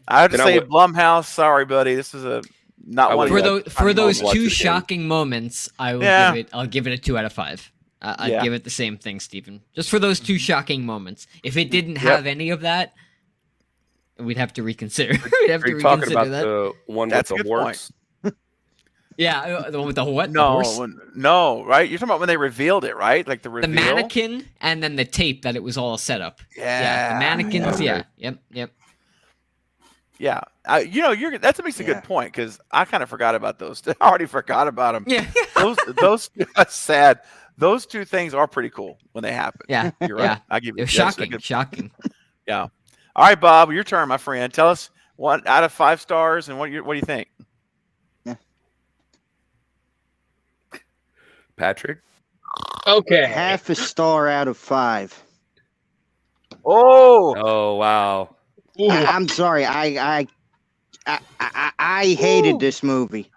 Speaker 1: I have to
Speaker 2: Then I
Speaker 1: say,
Speaker 2: would-
Speaker 1: Blumhouse. Sorry, buddy. This is not
Speaker 2: I
Speaker 1: one
Speaker 2: would-
Speaker 1: of
Speaker 6: For
Speaker 1: your
Speaker 6: those
Speaker 2: watch
Speaker 6: two
Speaker 2: it again.
Speaker 6: shocking moments, I'll give it a 2 out of 5. I'd
Speaker 1: Yeah.
Speaker 6: give it the same thing, Stephen. Just for those 2 shocking moments. If it didn't have any of that, we'd have to reconsider. We'd have
Speaker 2: Are
Speaker 6: to
Speaker 2: you talking
Speaker 6: reconsider
Speaker 2: about
Speaker 6: that.
Speaker 2: the one
Speaker 1: That's
Speaker 2: with
Speaker 1: a
Speaker 2: the
Speaker 1: good
Speaker 2: horse?
Speaker 6: Yeah, the one with the what? The horse?
Speaker 1: No, right? You're talking about when they revealed it, right? Like the
Speaker 6: The
Speaker 1: reveal.
Speaker 6: mannequin and then the tape that it was all set up.
Speaker 1: Yeah,
Speaker 6: the mannequins.
Speaker 2: okay.
Speaker 6: Yeah, yep.
Speaker 1: Yeah, that makes a
Speaker 3: Yeah.
Speaker 1: good point because I kind of forgot about those. I already forgot about them.
Speaker 6: Yeah,
Speaker 1: Those that's sad. Those 2 things are pretty cool when they happen.
Speaker 6: yeah,
Speaker 1: You're right.
Speaker 6: yeah.
Speaker 1: I give you
Speaker 6: They're
Speaker 1: that's a
Speaker 6: shocking,
Speaker 1: good-
Speaker 6: shocking.
Speaker 1: Yeah. All right, Bob, your turn, my friend. Tell us 1 out of 5 stars, and what do you think?
Speaker 2: Patrick?
Speaker 5: Okay.
Speaker 3: Half a star out of 5.
Speaker 1: Oh,
Speaker 2: Oh wow.
Speaker 5: Ooh,
Speaker 3: I'm sorry. I hated this movie.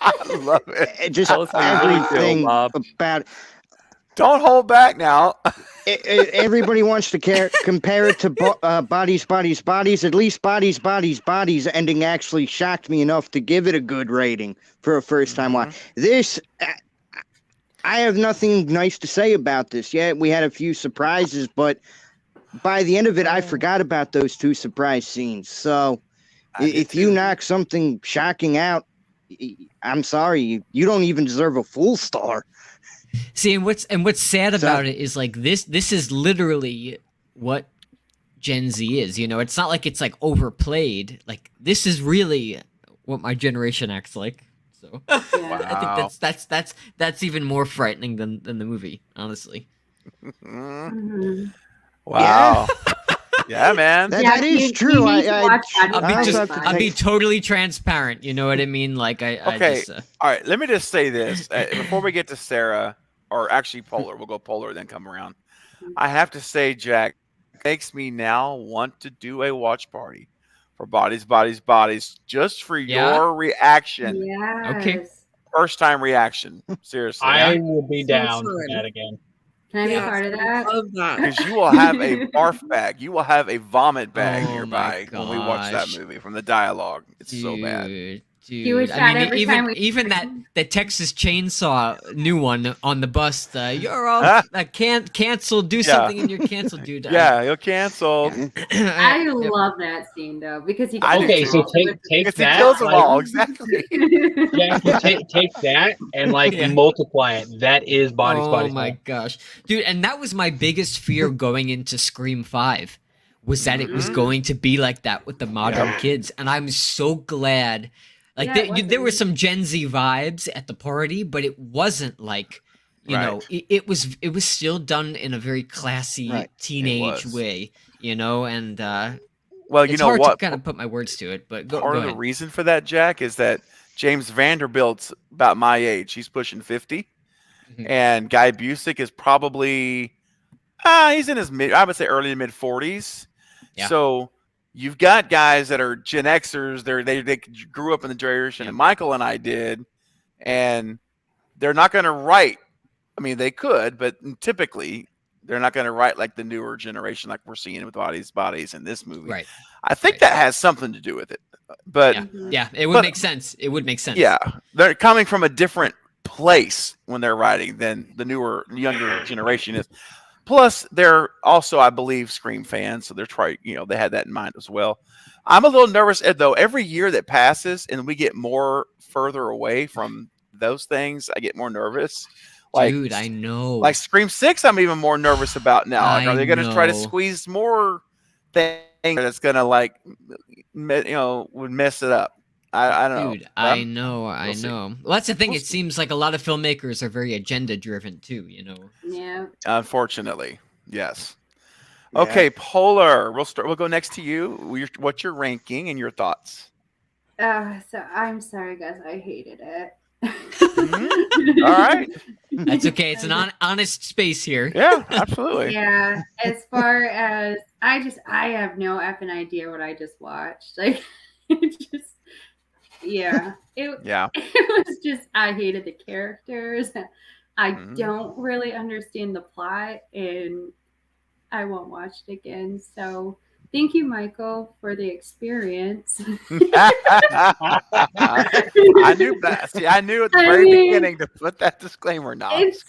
Speaker 1: I love it.
Speaker 3: Just
Speaker 2: Tell us how you really feel,
Speaker 3: everything
Speaker 2: Bob.
Speaker 3: about it.
Speaker 1: Don't hold back now.
Speaker 3: Everybody wants to compare it to Bodies. At least Bodies ending actually shocked me enough to give it a good rating for a first time watch. This, I have nothing nice to say about this. Yeah, we had a few surprises, but by the end of it, I forgot about those 2 surprise scenes. So
Speaker 1: I did
Speaker 3: if you
Speaker 1: too.
Speaker 3: knock something shocking out, I'm sorry, you don't even deserve a full star.
Speaker 6: See, and what's sad about it is like this is literally what Gen Z is. It's not like it's like overplayed. Like this is really what my generation acts like. So I think that's even more frightening than the movie, honestly.
Speaker 1: Mhm. Wow. Yeah, man.
Speaker 3: That is
Speaker 4: you
Speaker 3: true.
Speaker 4: need to watch that.
Speaker 6: I'll be totally transparent. You know what I mean? Like I
Speaker 1: Okay.
Speaker 6: just,
Speaker 1: All right, let me just say this before we get to Sarah, or actually Polar. We'll go Polar, then come around. I have to say, Jack, makes me now want to do a watch party for Bodies, just for your reaction.
Speaker 4: Yes.
Speaker 6: Okay.
Speaker 1: First time reaction. Seriously.
Speaker 5: I will be
Speaker 7: So
Speaker 5: down
Speaker 7: fun.
Speaker 5: for that again.
Speaker 4: Can I be
Speaker 7: Yes,
Speaker 4: a part of
Speaker 7: I
Speaker 4: that?
Speaker 7: love that.
Speaker 1: Because you will have a barf bag. You will have a vomit bag
Speaker 6: Oh
Speaker 1: nearby
Speaker 6: my
Speaker 1: when we watch that
Speaker 6: gosh.
Speaker 1: movie from the dialogue. It's so bad.
Speaker 6: Dude.
Speaker 4: was sad every
Speaker 6: even
Speaker 4: time we-
Speaker 6: even the Texas Chainsaw new one on the bus. You're all canceled. Do something and you're canceled, dude.
Speaker 1: Yeah, you're canceled.
Speaker 4: I love that scene though because he.
Speaker 1: I do
Speaker 5: Okay,
Speaker 1: too.
Speaker 5: so take
Speaker 1: Because he
Speaker 5: that.
Speaker 1: kills them
Speaker 5: like-
Speaker 1: all. Exactly.
Speaker 5: Yeah, if you take that and
Speaker 6: Yeah.
Speaker 5: multiply it. That is Bodies.
Speaker 6: Oh my gosh, dude! And that was my biggest fear going into Scream 5, was that it was going to be like that with the modern kids, and I'm so glad. Like
Speaker 4: Yeah,
Speaker 6: there were some Gen Z vibes at the party, but it wasn't like, you know, it was still done in a very classy teenage
Speaker 1: was.
Speaker 6: way, and
Speaker 1: Well, you
Speaker 6: it's
Speaker 1: know
Speaker 6: hard
Speaker 1: what?
Speaker 6: to kind of put my words to it, but go
Speaker 1: Part of the
Speaker 6: ahead.
Speaker 1: reason for that, Jack, is that James Vanderbilt's about my age. He's pushing 50.
Speaker 6: Mhm.
Speaker 1: And Guy Busick is probably he's in his I would say early to mid 40s.
Speaker 6: Yeah.
Speaker 1: So you've got guys that are Gen Xers. They grew up in the generation that Michael and I did, and they're not going to write. I mean, they could, but typically They're not going to write like the newer generation, like we're seeing with bodies in this movie.
Speaker 6: Right.
Speaker 1: I think that has something to do with it. But
Speaker 6: Yeah, it would make sense. It would make sense.
Speaker 1: yeah, they're coming from a different place when they're writing than the younger generation is. Plus, they're also, I believe, Scream fans, so they're trying. They had that in mind as well. I'm a little nervous, Ed, though. Every year that passes and we get more further away from those things, I get more nervous.
Speaker 6: Dude, I know.
Speaker 1: Like Scream 6, I'm even more nervous about now. Like, are they going to try to
Speaker 6: know.
Speaker 1: squeeze more things that's going to would mess it up? I don't know.
Speaker 6: Dude, I know.
Speaker 1: we'll see.
Speaker 6: Well, that's the thing.
Speaker 1: We'll
Speaker 6: It seems like a lot of filmmakers are very agenda driven too.
Speaker 4: Yeah.
Speaker 1: Unfortunately, yes.
Speaker 3: Yeah.
Speaker 1: Okay, Polar. We'll go next to you. What's your ranking and your thoughts?
Speaker 4: So I'm sorry, guys. I hated it.
Speaker 1: All right.
Speaker 6: That's okay. It's an honest space here.
Speaker 1: Yeah, absolutely.
Speaker 4: Yeah. As far as I have no effing idea what I just watched. Like, yeah.
Speaker 1: Yeah.
Speaker 4: It was just I hated the characters. I
Speaker 1: Mhm.
Speaker 4: don't really understand the plot, and I won't watch it again. So thank you, Michael, for the experience.
Speaker 1: I knew that. See, I knew at the very beginning to put that disclaimer. No,
Speaker 4: It's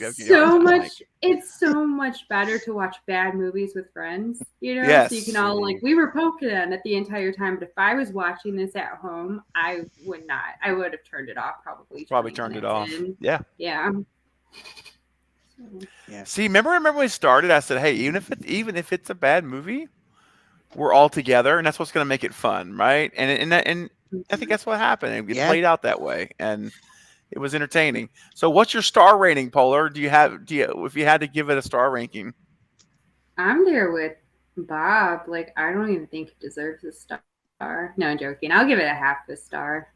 Speaker 4: so much better to watch bad movies with friends,
Speaker 1: Yes.
Speaker 4: so you can all we were poking at it the entire time. But if I was watching this at home, I would not. I would have turned it off probably.
Speaker 1: Probably
Speaker 4: 20
Speaker 1: turned it
Speaker 4: minutes
Speaker 1: off.
Speaker 4: in.
Speaker 1: Yeah.
Speaker 4: Yeah.
Speaker 1: See, remember when we started? I said, "Hey, even if it's a bad movie, we're all together, and that's what's going to make it fun, right?" And I think that's what happened. It played out that way, and it was entertaining. So, what's your star rating, Polar? If you had to give it a star ranking?
Speaker 4: I'm there with Bob. Like, I don't even think it deserves a star. No, I'm joking. I'll give it a half a star.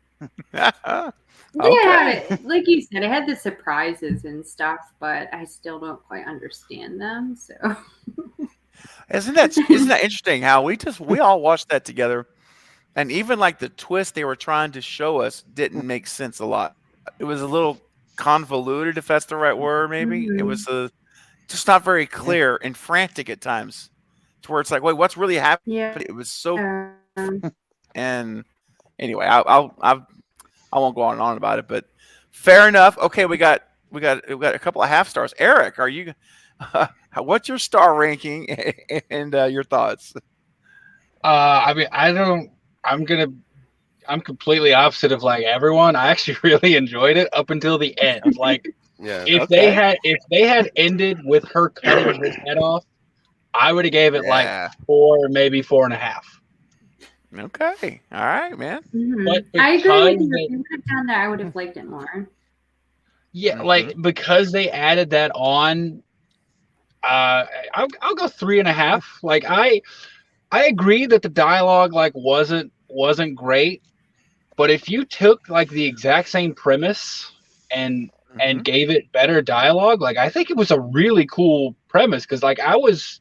Speaker 1: Okay.
Speaker 4: Yeah, like you said, it had the surprises and stuff, but I still don't quite understand them. So
Speaker 1: Isn't that interesting? How we all watched that together, and even like the twist they were trying to show us didn't make sense a lot. It was a little convoluted, if that's the right word. Maybe it was just not very clear and frantic at times, to where it's like, wait, what's really happening?
Speaker 4: yeah,
Speaker 1: It was so. And anyway, I won't go on and on about it, but fair enough. Okay, we got a couple of half stars. Eric, are you? What's your star ranking and your thoughts?
Speaker 5: I mean, I'm completely opposite of like everyone. I actually really enjoyed it up until the end. Like,
Speaker 2: Yeah.
Speaker 5: if they had ended with her cutting his head off, I would have gave it like 4, maybe 4.5.
Speaker 1: Okay, all right, man.
Speaker 5: But
Speaker 4: I agree with
Speaker 5: because
Speaker 4: you. If you would have done that, I would have liked it more.
Speaker 5: Yeah, like because they added that on, I'll go 3.5. Like I agree that the dialogue like wasn't great, but if you took like the exact same premise and gave it better dialogue, like I think it was a really cool premise because like I was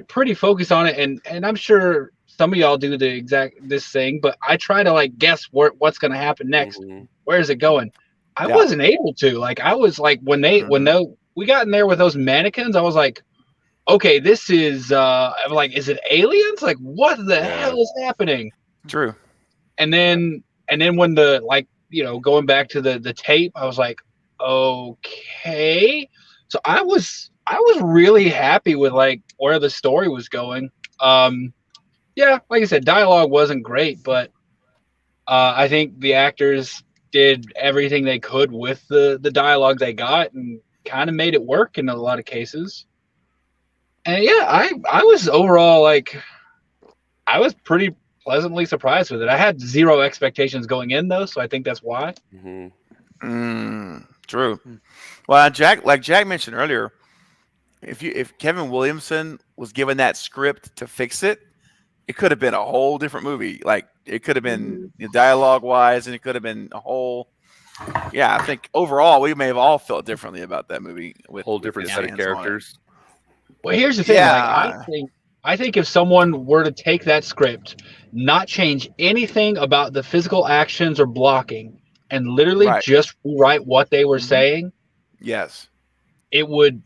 Speaker 5: pretty focused on it, and I'm sure some of y'all do this thing, but I try to like guess what's going to happen next. Where is it going? I wasn't able to. Like I was like when we got in there with those mannequins, I was like, okay, this is I'm like, is it aliens? Like what the hell is happening?
Speaker 1: True.
Speaker 5: And then when the like going back to the tape, I was like, okay. So I was really happy with like where the story was going. Yeah, like I said, dialogue wasn't great, but I think the actors did everything they could with the dialogue they got and kind of made it work in a lot of cases. And yeah, I was overall like, I was pretty pleasantly surprised with it. I had zero expectations going in though, so I think that's why.
Speaker 1: True. Well, Jack mentioned earlier, if Kevin Williamson was given that script to fix it, it could have been a whole different movie. Like it could have been dialogue wise, and it could have been a whole. Yeah, I think overall we may have all felt differently about that movie with
Speaker 2: whole different set of characters.
Speaker 5: Well, here's the thing.
Speaker 1: Yeah.
Speaker 5: Like, I think if someone were to take that script, not change anything about the physical actions or blocking, and literally just rewrite what they were saying,
Speaker 1: yes,
Speaker 5: it would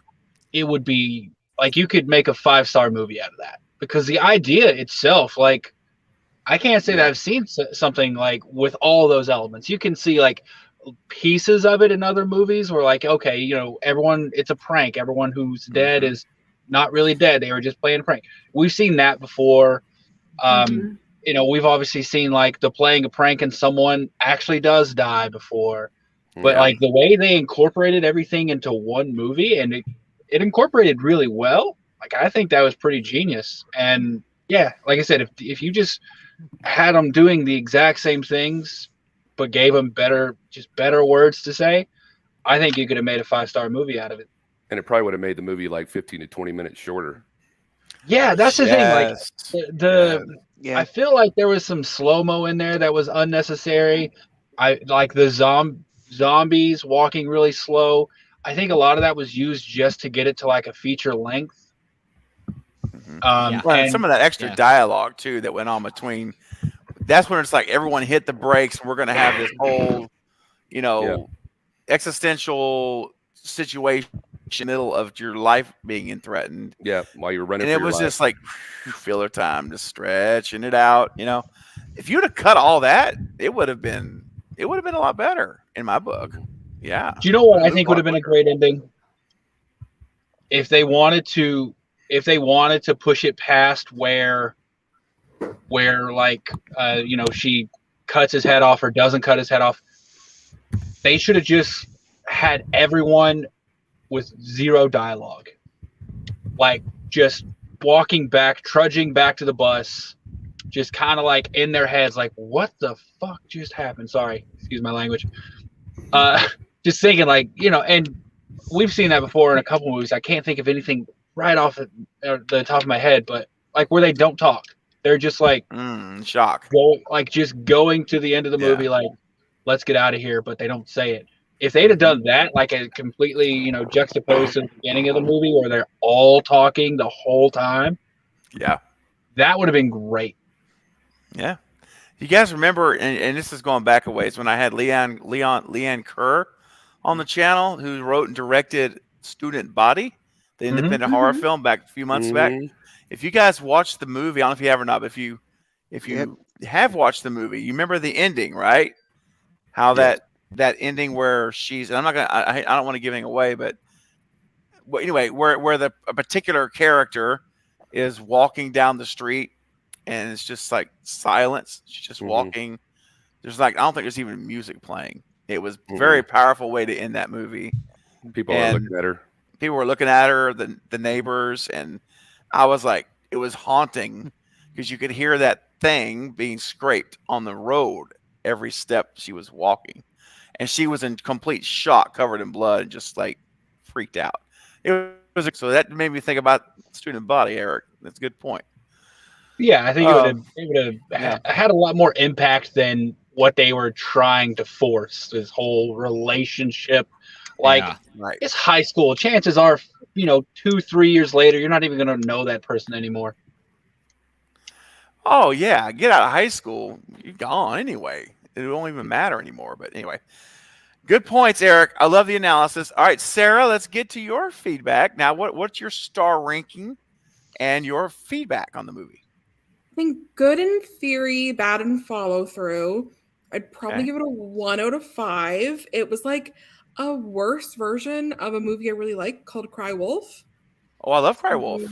Speaker 5: it would be like you could make a 5-star movie out of that because the idea itself, like I can't say that I've seen something like with all those elements. You can see like pieces of it in other movies where like, okay, you know, everyone, it's a prank. Everyone who's dead is not really dead. They were just playing a prank. We've seen that before. You know, we've obviously seen like the playing a prank and someone actually does die before. But like the way they incorporated everything into one movie and it incorporated really well. Like I think that was pretty genius. And yeah, like I said, if you just had them doing the exact same things, but gave them better words to say, I think you could have made a 5-star movie out of it.
Speaker 2: And it probably would have made the movie like 15 to 20 minutes shorter.
Speaker 5: Yeah, that's the thing. Like
Speaker 3: Yeah.
Speaker 5: I feel like there was some slow-mo in there that was unnecessary. I like the zombies walking really slow. I think a lot of that was used just to get it to like a feature length.
Speaker 1: And some of that extra dialogue too that went on between. That's when it's like everyone hit the brakes. And we're going to have this whole, you know, existential situation in the middle of your life being threatened.
Speaker 2: Yeah, while you were running.
Speaker 1: And it was just like filler time, just stretching it out. You know, if you'd have cut all that, it would have been a lot better in my book. Yeah.
Speaker 5: Do you know what I think would have been a great ending? If they wanted to push it past where like you know, she cuts his head off or doesn't cut his head off, they should have just had everyone with zero dialogue, like just trudging back to the bus, just kind of like in their heads like, what the fuck just happened? Sorry, excuse my language. Just thinking like, you know, and we've seen that before in a couple movies. I can't think of anything right off the top of my head, but like where they don't talk, they're just like
Speaker 1: shock,
Speaker 5: just going to the end of the movie, like let's get out of here, but they don't say it. If they'd have done that, like a completely, you know, juxtaposed to the beginning of the movie where they're all talking the whole time, that would have been great.
Speaker 1: Yeah, you guys remember, and this is going back a ways when I had Leanne Kerr on the channel, who wrote and directed Student Body, the independent horror film back a few months back. If you guys watched the movie, I don't know if you have or not, but if you have watched the movie, you remember the ending, right? How that ending where she's, and I'm not gonna, I don't want to give anything away, but anyway, where a particular character is walking down the street and it's just like silence. She's just walking. There's like, I don't think there's even music playing. It was a very powerful way to end that movie.
Speaker 2: People were looking at her.
Speaker 1: People were looking at her, the neighbors, and I was like, it was haunting because you could hear that thing being scraped on the road every step she was walking. And she was in complete shock, covered in blood, and just like freaked out. It was so that made me think about Student Body, Eric. That's a good point.
Speaker 5: Yeah, I think it would have had a lot more impact than what they were trying to force. This whole relationship, like it's high school. Chances are, you know, 2-3 years later, you're not even going to know that person anymore.
Speaker 1: Oh yeah, get out of high school, you're gone anyway. It won't even matter anymore. But anyway, good points, Eric. I love the analysis. All right, Sarah, let's get to your feedback now. What's your star ranking and your feedback on the movie?
Speaker 7: I think good in theory, bad in follow through. I'd probably give it a 1 out of 5. It was like a worse version of a movie I really like called Cry Wolf.
Speaker 1: Oh, I love Cry Wolf.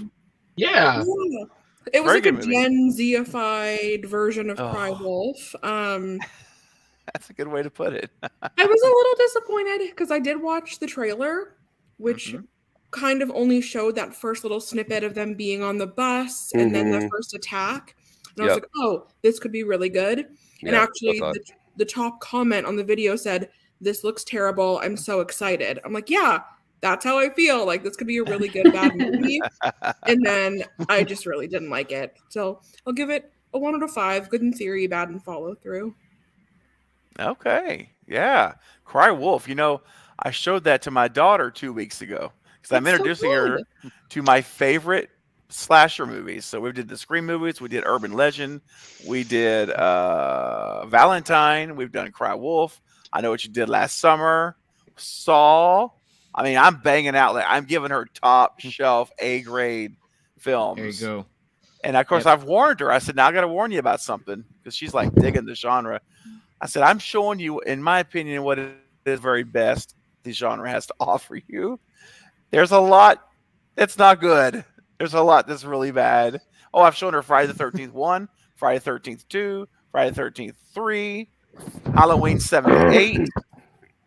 Speaker 5: Yeah.
Speaker 7: It was like a Gen Z-ified version of Cry Wolf.
Speaker 1: That's a good way to put it.
Speaker 7: I was a little disappointed because I did watch the trailer, which kind of only showed that first little snippet of them being on the bus and then the first attack. And I was like, oh, this could be really good. And actually, the top comment on the video said, "This looks terrible. I'm so excited." I'm like, yeah, that's how I feel. Like, this could be a really good bad movie. And then I just really didn't like it. So I'll give it a 1 out of 5. Good in theory, bad in follow through.
Speaker 1: Okay. Yeah. Cry Wolf. You know, I showed that to my daughter 2 weeks ago because I'm introducing her to my favorite slasher movies. So we did the Scream movies. We did Urban Legend. We did Valentine. We've done Cry Wolf. I Know What You Did Last Summer. Saw. I mean, I'm banging out. Like, I'm giving her top shelf A grade films.
Speaker 6: There you go.
Speaker 1: And of course, I've warned her. I said, now I got to warn you about something because she's like digging the genre. I said, I'm showing you, in my opinion, what is very best the genre has to offer you. There's a lot that's not good. There's a lot that's really bad. Oh, I've shown her Friday the 13th 1, Friday the 13th 2, Friday the 13th 3, Halloween 78.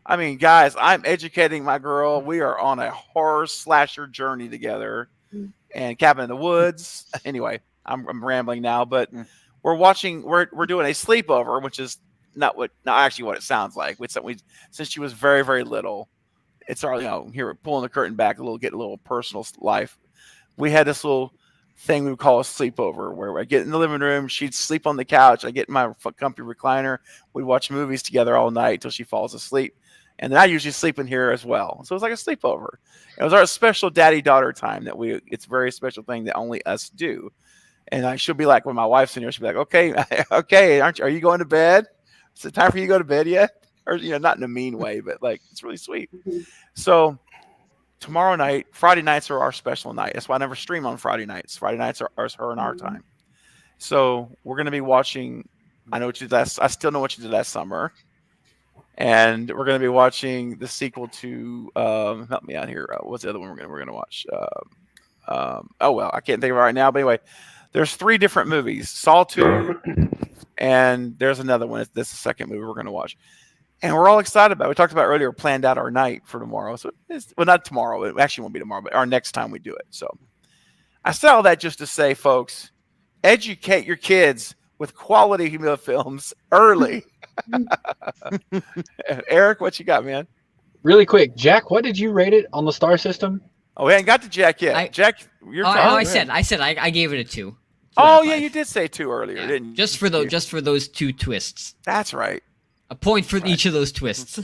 Speaker 1: I mean, guys, I'm educating my girl. We are on a horror slasher journey together. And Cabin in the Woods. Anyway, I'm rambling now, but we're doing a sleepover, which is not actually what it sounds like. Since she was very, very little, it's our, here we're pulling the curtain back get a little personal life. We had this little thing we would call a sleepover where I get in the living room, she'd sleep on the couch, I get in my comfy recliner, we'd watch movies together all night until she falls asleep. And then I usually sleep in here as well. So it was like a sleepover. It was our special daddy-daughter time it's a very special thing that only us do. And she'll be like, when my wife's in here, she'll be like, okay, are you going to bed? Is it time for you to go to bed yet? Or, not in a mean way, but like, it's really sweet. So tomorrow night, Friday nights are our special night. That's why I never stream on Friday nights. Friday nights are her and our time. So we're going to be watching, I still know what you did last summer. And we're going to be watching the sequel to help me out here. What's the other one we're going to watch? I can't think of it right now. But anyway, there's 3 different movies: Saw 2, and there's another one. This is the second movie we're going to watch, and we're all excited about it. We talked about earlier, planned out our night for tomorrow. So not tomorrow. It actually won't be tomorrow, but our next time we do it. So I said all that just to say, folks, educate your kids with quality humor films early. Eric, what you got, man?
Speaker 5: Really quick, Jack, what did you rate it on the star system?
Speaker 1: Oh, we ain't got to Jack yet. Jack, you're
Speaker 6: I said I gave it a 2.
Speaker 1: Oh yeah, you did say 2 earlier, didn't you?
Speaker 6: Just for those 2 twists.
Speaker 1: That's right.
Speaker 6: A point for each of those twists.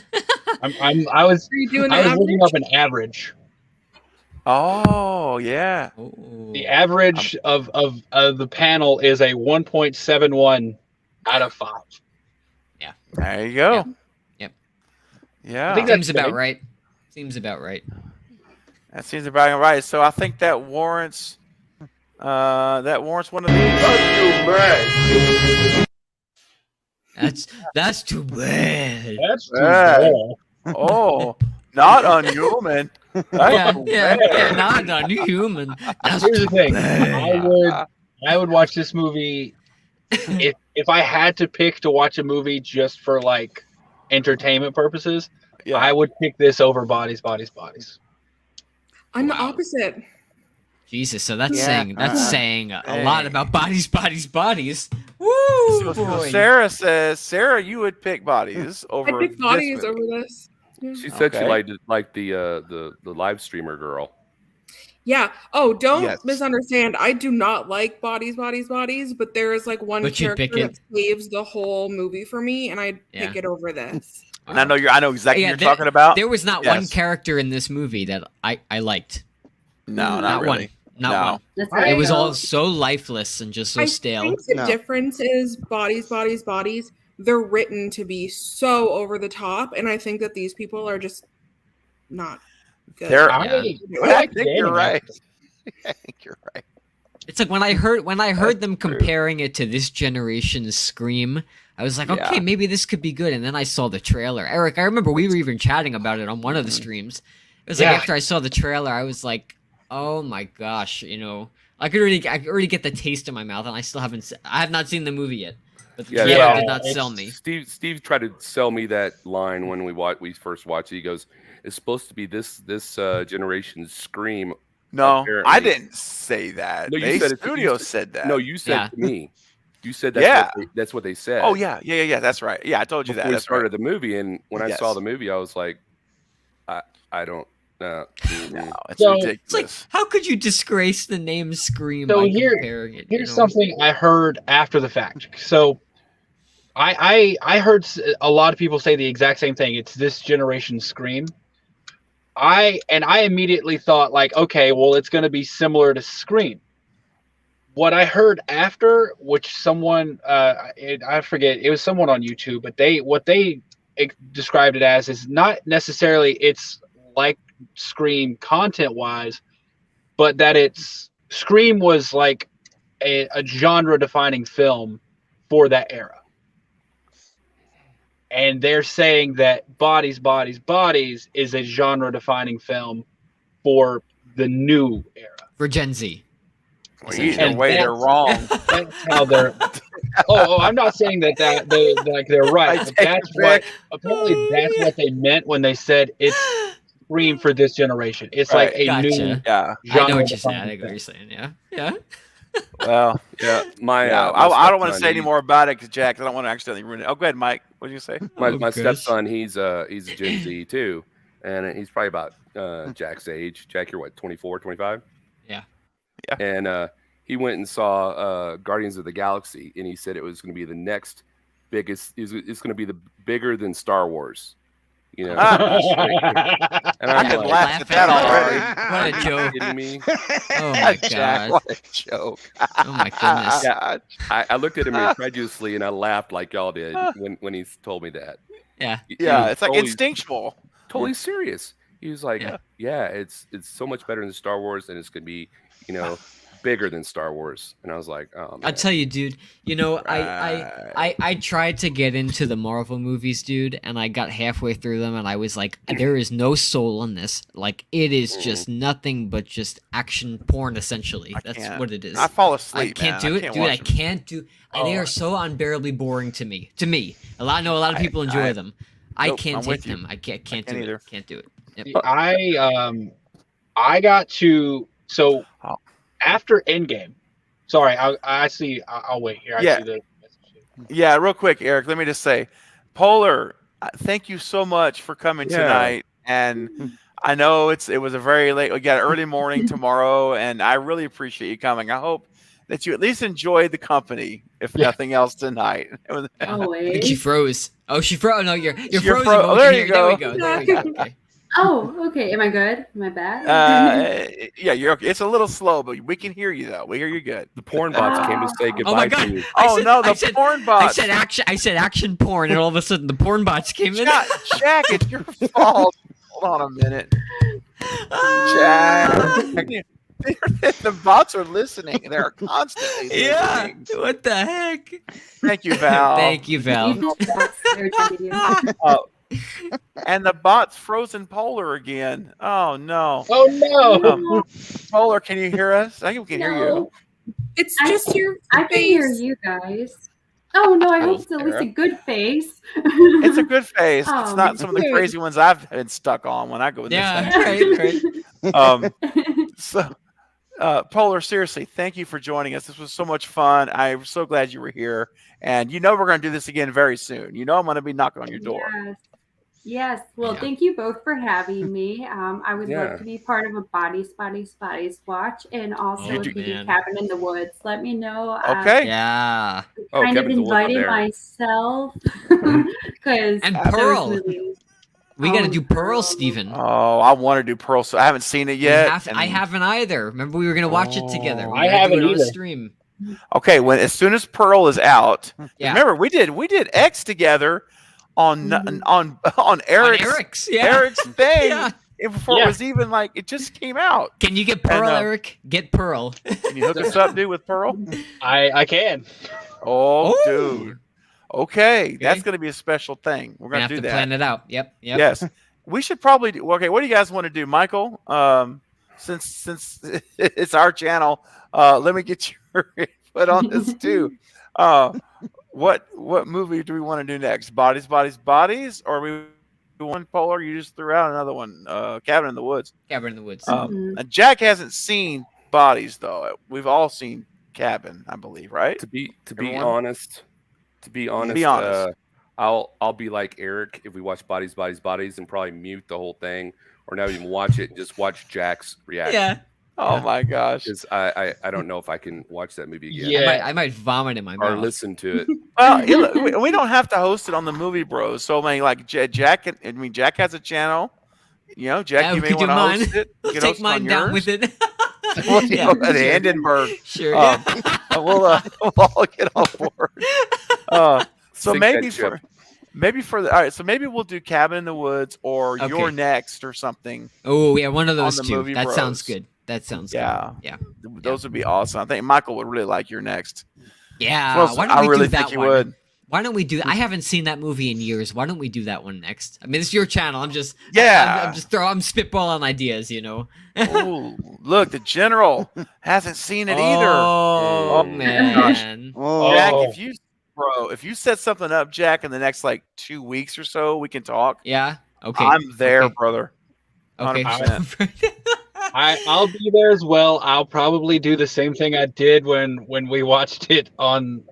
Speaker 5: I was looking up an average.
Speaker 1: Oh yeah.
Speaker 5: The average of the panel is a 1.71 out of 5.
Speaker 6: Yeah.
Speaker 1: There you go.
Speaker 6: Yep.
Speaker 1: Yeah.
Speaker 5: I think
Speaker 6: Seems about right. Seems about right.
Speaker 1: That seems about right. So I think that warrants one of these.
Speaker 6: That's too bad.
Speaker 5: That's too bad.
Speaker 1: Oh, not Unhuman.
Speaker 6: Not Unhuman.
Speaker 5: Here's the thing. I would watch this movie if I had to pick to watch a movie just for like entertainment purposes. Yeah. I would pick this over Bodies.
Speaker 7: I'm the opposite.
Speaker 6: Jesus, so that's saying a lot about Bodies. Woo!
Speaker 1: So Sarah says, Sarah, you would pick Bodies over.
Speaker 7: I'd pick Bodies over this. Yeah.
Speaker 2: She said she liked the live streamer girl.
Speaker 7: Yeah. Oh, don't misunderstand. I do not like Bodies, but there is like one character that saves the whole movie for me, and I'd pick it over this.
Speaker 1: And I know exactly what you're talking about.
Speaker 6: There was not one character in this movie that I liked.
Speaker 1: No, not really.
Speaker 6: One. Not one. It was all so lifeless and just so stale.
Speaker 7: I think the difference is Bodies. They're written to be so over the top, and I think that these people are just not good.
Speaker 1: I think you're right. I think you're right.
Speaker 6: It's like when I heard them comparing it to this generation's Scream, I was like, okay, maybe this could be good. And then I saw the trailer. Eric, I remember we were even chatting about it on one of the streams. It was like after I saw the trailer, I was like, oh my gosh, I could already get the taste in my mouth, and I have not seen the movie yet. But the trailer did not sell me.
Speaker 2: Steve tried to sell me that line when we first watched it. He goes, "It's supposed to be this generation's Scream."
Speaker 1: No,
Speaker 2: apparently.
Speaker 1: I didn't say that.
Speaker 2: No,
Speaker 1: Studio said that.
Speaker 2: No, you said to me. You said that's what they said.
Speaker 1: Oh yeah, that's right. Yeah, I told you
Speaker 2: before
Speaker 1: that.
Speaker 2: We started the movie, and when I saw the movie, I was like, I don't. No,
Speaker 1: it's ridiculous.
Speaker 6: It's like, how could you disgrace the name Scream
Speaker 5: by
Speaker 6: comparing it?
Speaker 5: Here's something I heard after the fact. So, I heard a lot of people say the exact same thing. It's this generation's Scream. I immediately thought like, okay, well, it's going to be similar to Scream. What I heard after, which someone I forget, it was someone on YouTube, but what they described it as is not necessarily it's like Scream content wise, but that Scream was like a genre defining film for that era. And they're saying that Bodies, Bodies, Bodies is a genre defining film for the new era.
Speaker 6: For Gen Z.
Speaker 1: Well, either way, they're wrong.
Speaker 5: That's how they're. I'm not saying that they're right. But that's what apparently that's what they meant when they said it's Scream for this generation. It's like a new
Speaker 6: Gotcha.
Speaker 1: yeah.
Speaker 6: I know what you're saying. I know what you're saying. Yeah. Yeah.
Speaker 1: Well,
Speaker 2: Yeah, my
Speaker 1: I don't want to
Speaker 2: stepson,
Speaker 1: say any more about it, 'cause Jack, I don't want to accidentally ruin it. Oh, go ahead, Mike. What did you say?
Speaker 2: My
Speaker 6: Oh, gosh.
Speaker 2: stepson, he's a Gen Z too, and he's probably about Jack's age. Jack, you're what, 24, 25?
Speaker 6: Yeah.
Speaker 1: Yeah.
Speaker 2: And he went and saw Guardians of the Galaxy, and he said it was going to be the next biggest. It's going to be bigger than Star Wars. You know,
Speaker 1: Ah.
Speaker 2: and
Speaker 1: I
Speaker 2: I'm
Speaker 1: could
Speaker 2: like,
Speaker 1: laugh at that already.
Speaker 6: What a
Speaker 2: "Are you
Speaker 6: joke.
Speaker 2: kidding me?"
Speaker 6: Oh my
Speaker 1: Jack,
Speaker 6: god.
Speaker 1: what a joke.
Speaker 6: Oh my goodness.
Speaker 2: Yeah, I looked at him incredulously, and I laughed like y'all did when he told me that.
Speaker 6: Yeah.
Speaker 2: He
Speaker 1: Yeah,
Speaker 2: was
Speaker 1: it's like
Speaker 2: totally-
Speaker 1: instinctual.
Speaker 2: totally serious. He was like,
Speaker 6: Yeah.
Speaker 2: yeah, it's so much better than Star Wars, and it's gonna be, bigger than Star Wars. And I was like, oh man.
Speaker 6: I'll tell you, dude. You know, I tried to get into the Marvel movies, dude, and I got halfway through them, and I was like, there is no soul in this. Like, it is just nothing but just action porn, essentially. That's
Speaker 1: can't.
Speaker 6: what it is.
Speaker 1: I fall
Speaker 6: I
Speaker 1: asleep.
Speaker 6: can't
Speaker 1: man.
Speaker 6: do it, dude.
Speaker 1: watch
Speaker 6: I
Speaker 1: them.
Speaker 6: can't do. They are so unbearably boring to me. I know a lot of people enjoy them. I
Speaker 1: Nope,
Speaker 6: can't
Speaker 1: I'm
Speaker 6: take
Speaker 1: with you.
Speaker 6: them. I can't
Speaker 1: can't
Speaker 6: do
Speaker 1: either.
Speaker 6: it. Can't do it. Yep.
Speaker 5: I got to
Speaker 1: Oh.
Speaker 5: after Endgame. Sorry, I see. I'll wait here. I
Speaker 1: Yeah.
Speaker 5: see the message.
Speaker 1: Yeah, real quick, Eric. Let me just say, Polar, thank you so much for coming
Speaker 2: Yeah.
Speaker 1: tonight. And I know it was a very late. We got early morning tomorrow, and I really appreciate you coming. I hope that you at least enjoyed the company, if nothing else, tonight. It was-
Speaker 6: I think she
Speaker 4: Always.
Speaker 6: froze. Oh, she froze. No, you're
Speaker 1: You're
Speaker 6: frozen.
Speaker 1: fro-
Speaker 6: but we
Speaker 1: there
Speaker 6: can
Speaker 1: you
Speaker 6: hear- There we
Speaker 1: go.
Speaker 6: go. There we go. Okay.
Speaker 4: Oh, okay. Am I good? Am I bad?
Speaker 1: yeah, you're okay. It's a little slow, but we can hear you though. We hear you good.
Speaker 2: The porn bots came to say
Speaker 6: Oh
Speaker 2: goodbye
Speaker 6: my
Speaker 2: to
Speaker 6: god.
Speaker 2: you.
Speaker 1: Oh no,
Speaker 6: I
Speaker 1: the
Speaker 6: said,
Speaker 1: porn
Speaker 6: I
Speaker 1: bots.
Speaker 6: said action porn, and all of a sudden the porn bots came in.
Speaker 1: Jack, it's your fault. Hold on a minute. Jack. The bots are listening. They're constantly
Speaker 6: Yeah.
Speaker 1: listening.
Speaker 6: What the heck?
Speaker 1: Thank you, Val.
Speaker 6: Thank you, Val.
Speaker 4: They're trying to do.
Speaker 1: And the bot's frozen Polar again. Oh no.
Speaker 5: Oh no!
Speaker 1: Polar, can you hear us? I think we can hear you.
Speaker 4: No.
Speaker 7: It's
Speaker 4: I-
Speaker 7: just your
Speaker 4: I can hear
Speaker 7: face.
Speaker 4: you guys. Oh no, I hope it's at least a good face.
Speaker 1: It's a good face. It's
Speaker 4: Oh,
Speaker 1: not some of the
Speaker 7: good.
Speaker 1: crazy ones I've been stuck on when I go in this
Speaker 6: Yeah.
Speaker 1: thing.
Speaker 6: Right.
Speaker 1: So, Polar, seriously, thank you for joining us. This was so much fun. I'm so glad you were here. And we're going to do this again very soon. I'm going to be knocking on your door.
Speaker 4: Yes. Yes. Well,
Speaker 6: Yeah.
Speaker 4: thank you both for having me. I would
Speaker 2: Yeah.
Speaker 4: love to be part of a Bodies watch, and also
Speaker 6: Oh,
Speaker 4: if you do
Speaker 6: man.
Speaker 4: Cabin in the Woods, let me know.
Speaker 1: Okay.
Speaker 6: Yeah.
Speaker 2: Oh,
Speaker 4: Kind of
Speaker 2: Kevin's a wolf up
Speaker 4: invited
Speaker 2: there.
Speaker 4: myself because
Speaker 6: And Pearl. We got to
Speaker 4: Oh,
Speaker 6: do Pearl,
Speaker 4: no.
Speaker 6: Steven.
Speaker 1: Oh, I want to do Pearl. So I haven't seen it yet.
Speaker 6: I haven't either. Remember, we were gonna watch it together. We
Speaker 5: I
Speaker 6: gotta do
Speaker 5: haven't
Speaker 6: it on a
Speaker 5: either.
Speaker 6: stream.
Speaker 1: Okay, as soon as Pearl is out,
Speaker 6: Yeah.
Speaker 1: remember we did X together on
Speaker 4: Mhm.
Speaker 1: on
Speaker 6: On
Speaker 1: Eric's
Speaker 6: Eric's. Yeah.
Speaker 1: Eric's thing
Speaker 6: Yeah.
Speaker 1: before it
Speaker 5: Yeah.
Speaker 1: was even like it just came out.
Speaker 6: Can you get Pearl,
Speaker 1: And,
Speaker 6: Eric? Get Pearl.
Speaker 1: Can you hook us up, dude, with Pearl?
Speaker 5: I can.
Speaker 1: Oh,
Speaker 6: Ooh.
Speaker 1: dude. Okay, that's
Speaker 6: Okay.
Speaker 1: going to be a special thing. We're
Speaker 6: We're gonna
Speaker 1: going
Speaker 6: have
Speaker 1: to
Speaker 6: to
Speaker 1: do that.
Speaker 6: plan it out. Yep. Yep.
Speaker 1: Yes, we should probably do. Okay, what do you guys want to do, Michael? Since it's our channel, let me get your input on this too. What movie do we want to do next? Bodies, or we one Polar? You just threw out another one. Cabin in the Woods.
Speaker 6: Cabin in the Woods.
Speaker 4: Mhm.
Speaker 1: Jack hasn't seen Bodies though. We've all seen Cabin, I believe, right?
Speaker 2: To be
Speaker 1: Everyone?
Speaker 2: honest, I'll be like Eric if we watch Bodies, and probably mute the whole thing or not even watch it and just watch Jack's reaction.
Speaker 6: Yeah.
Speaker 1: Oh my gosh.
Speaker 2: Because I don't know if I can watch that movie again.
Speaker 5: Yeah.
Speaker 6: I might vomit in my
Speaker 2: Or
Speaker 6: mouth.
Speaker 2: listen to it.
Speaker 1: Well, we don't have to host it on the Movie Bros. So, like Jack has a channel. Jack,
Speaker 6: Yeah,
Speaker 1: you
Speaker 6: we
Speaker 1: may
Speaker 6: could do
Speaker 1: want to
Speaker 6: mine.
Speaker 1: host it. You
Speaker 6: Let's
Speaker 1: can
Speaker 6: take
Speaker 1: host it
Speaker 6: mine
Speaker 1: on
Speaker 6: down
Speaker 1: yours.
Speaker 6: with it.
Speaker 1: Well,
Speaker 6: Yeah,
Speaker 1: at
Speaker 6: sure.
Speaker 1: Hindenburg.
Speaker 6: Sure.
Speaker 1: We'll all get on board. So
Speaker 2: Sink
Speaker 1: maybe
Speaker 2: that ship.
Speaker 1: Maybe all right, so maybe we'll do Cabin in the Woods or
Speaker 6: Okay.
Speaker 1: You're Next or something.
Speaker 6: Oh yeah, one of those
Speaker 1: the
Speaker 6: two.
Speaker 1: movie
Speaker 6: That sounds
Speaker 1: Bros.
Speaker 6: good. That sounds
Speaker 1: Yeah.
Speaker 6: good. Yeah.
Speaker 1: Those would be awesome. I think Michael would really like You're Next.
Speaker 6: Yeah.
Speaker 1: Well,
Speaker 6: Why don't
Speaker 1: I
Speaker 6: we
Speaker 1: really
Speaker 6: do that
Speaker 1: think he
Speaker 6: one?
Speaker 1: would.
Speaker 6: Why don't we do that? I haven't seen that movie in years. Why don't we do that one next? I mean, it's your channel. I'm just
Speaker 1: Yeah.
Speaker 6: I'm spitballing ideas, you know.
Speaker 1: Oh, look, the general hasn't seen it either.
Speaker 6: Oh
Speaker 1: gosh.
Speaker 6: man.
Speaker 1: Jack,
Speaker 5: Oh.
Speaker 1: if you set something up, Jack, in the next like 2 weeks or so, we can talk.
Speaker 6: Yeah. Okay.
Speaker 1: I'm there,
Speaker 6: Okay.
Speaker 1: brother.
Speaker 6: Okay.
Speaker 1: 100%.
Speaker 5: I'll be there as well. I'll probably do the same thing I did when we watched it on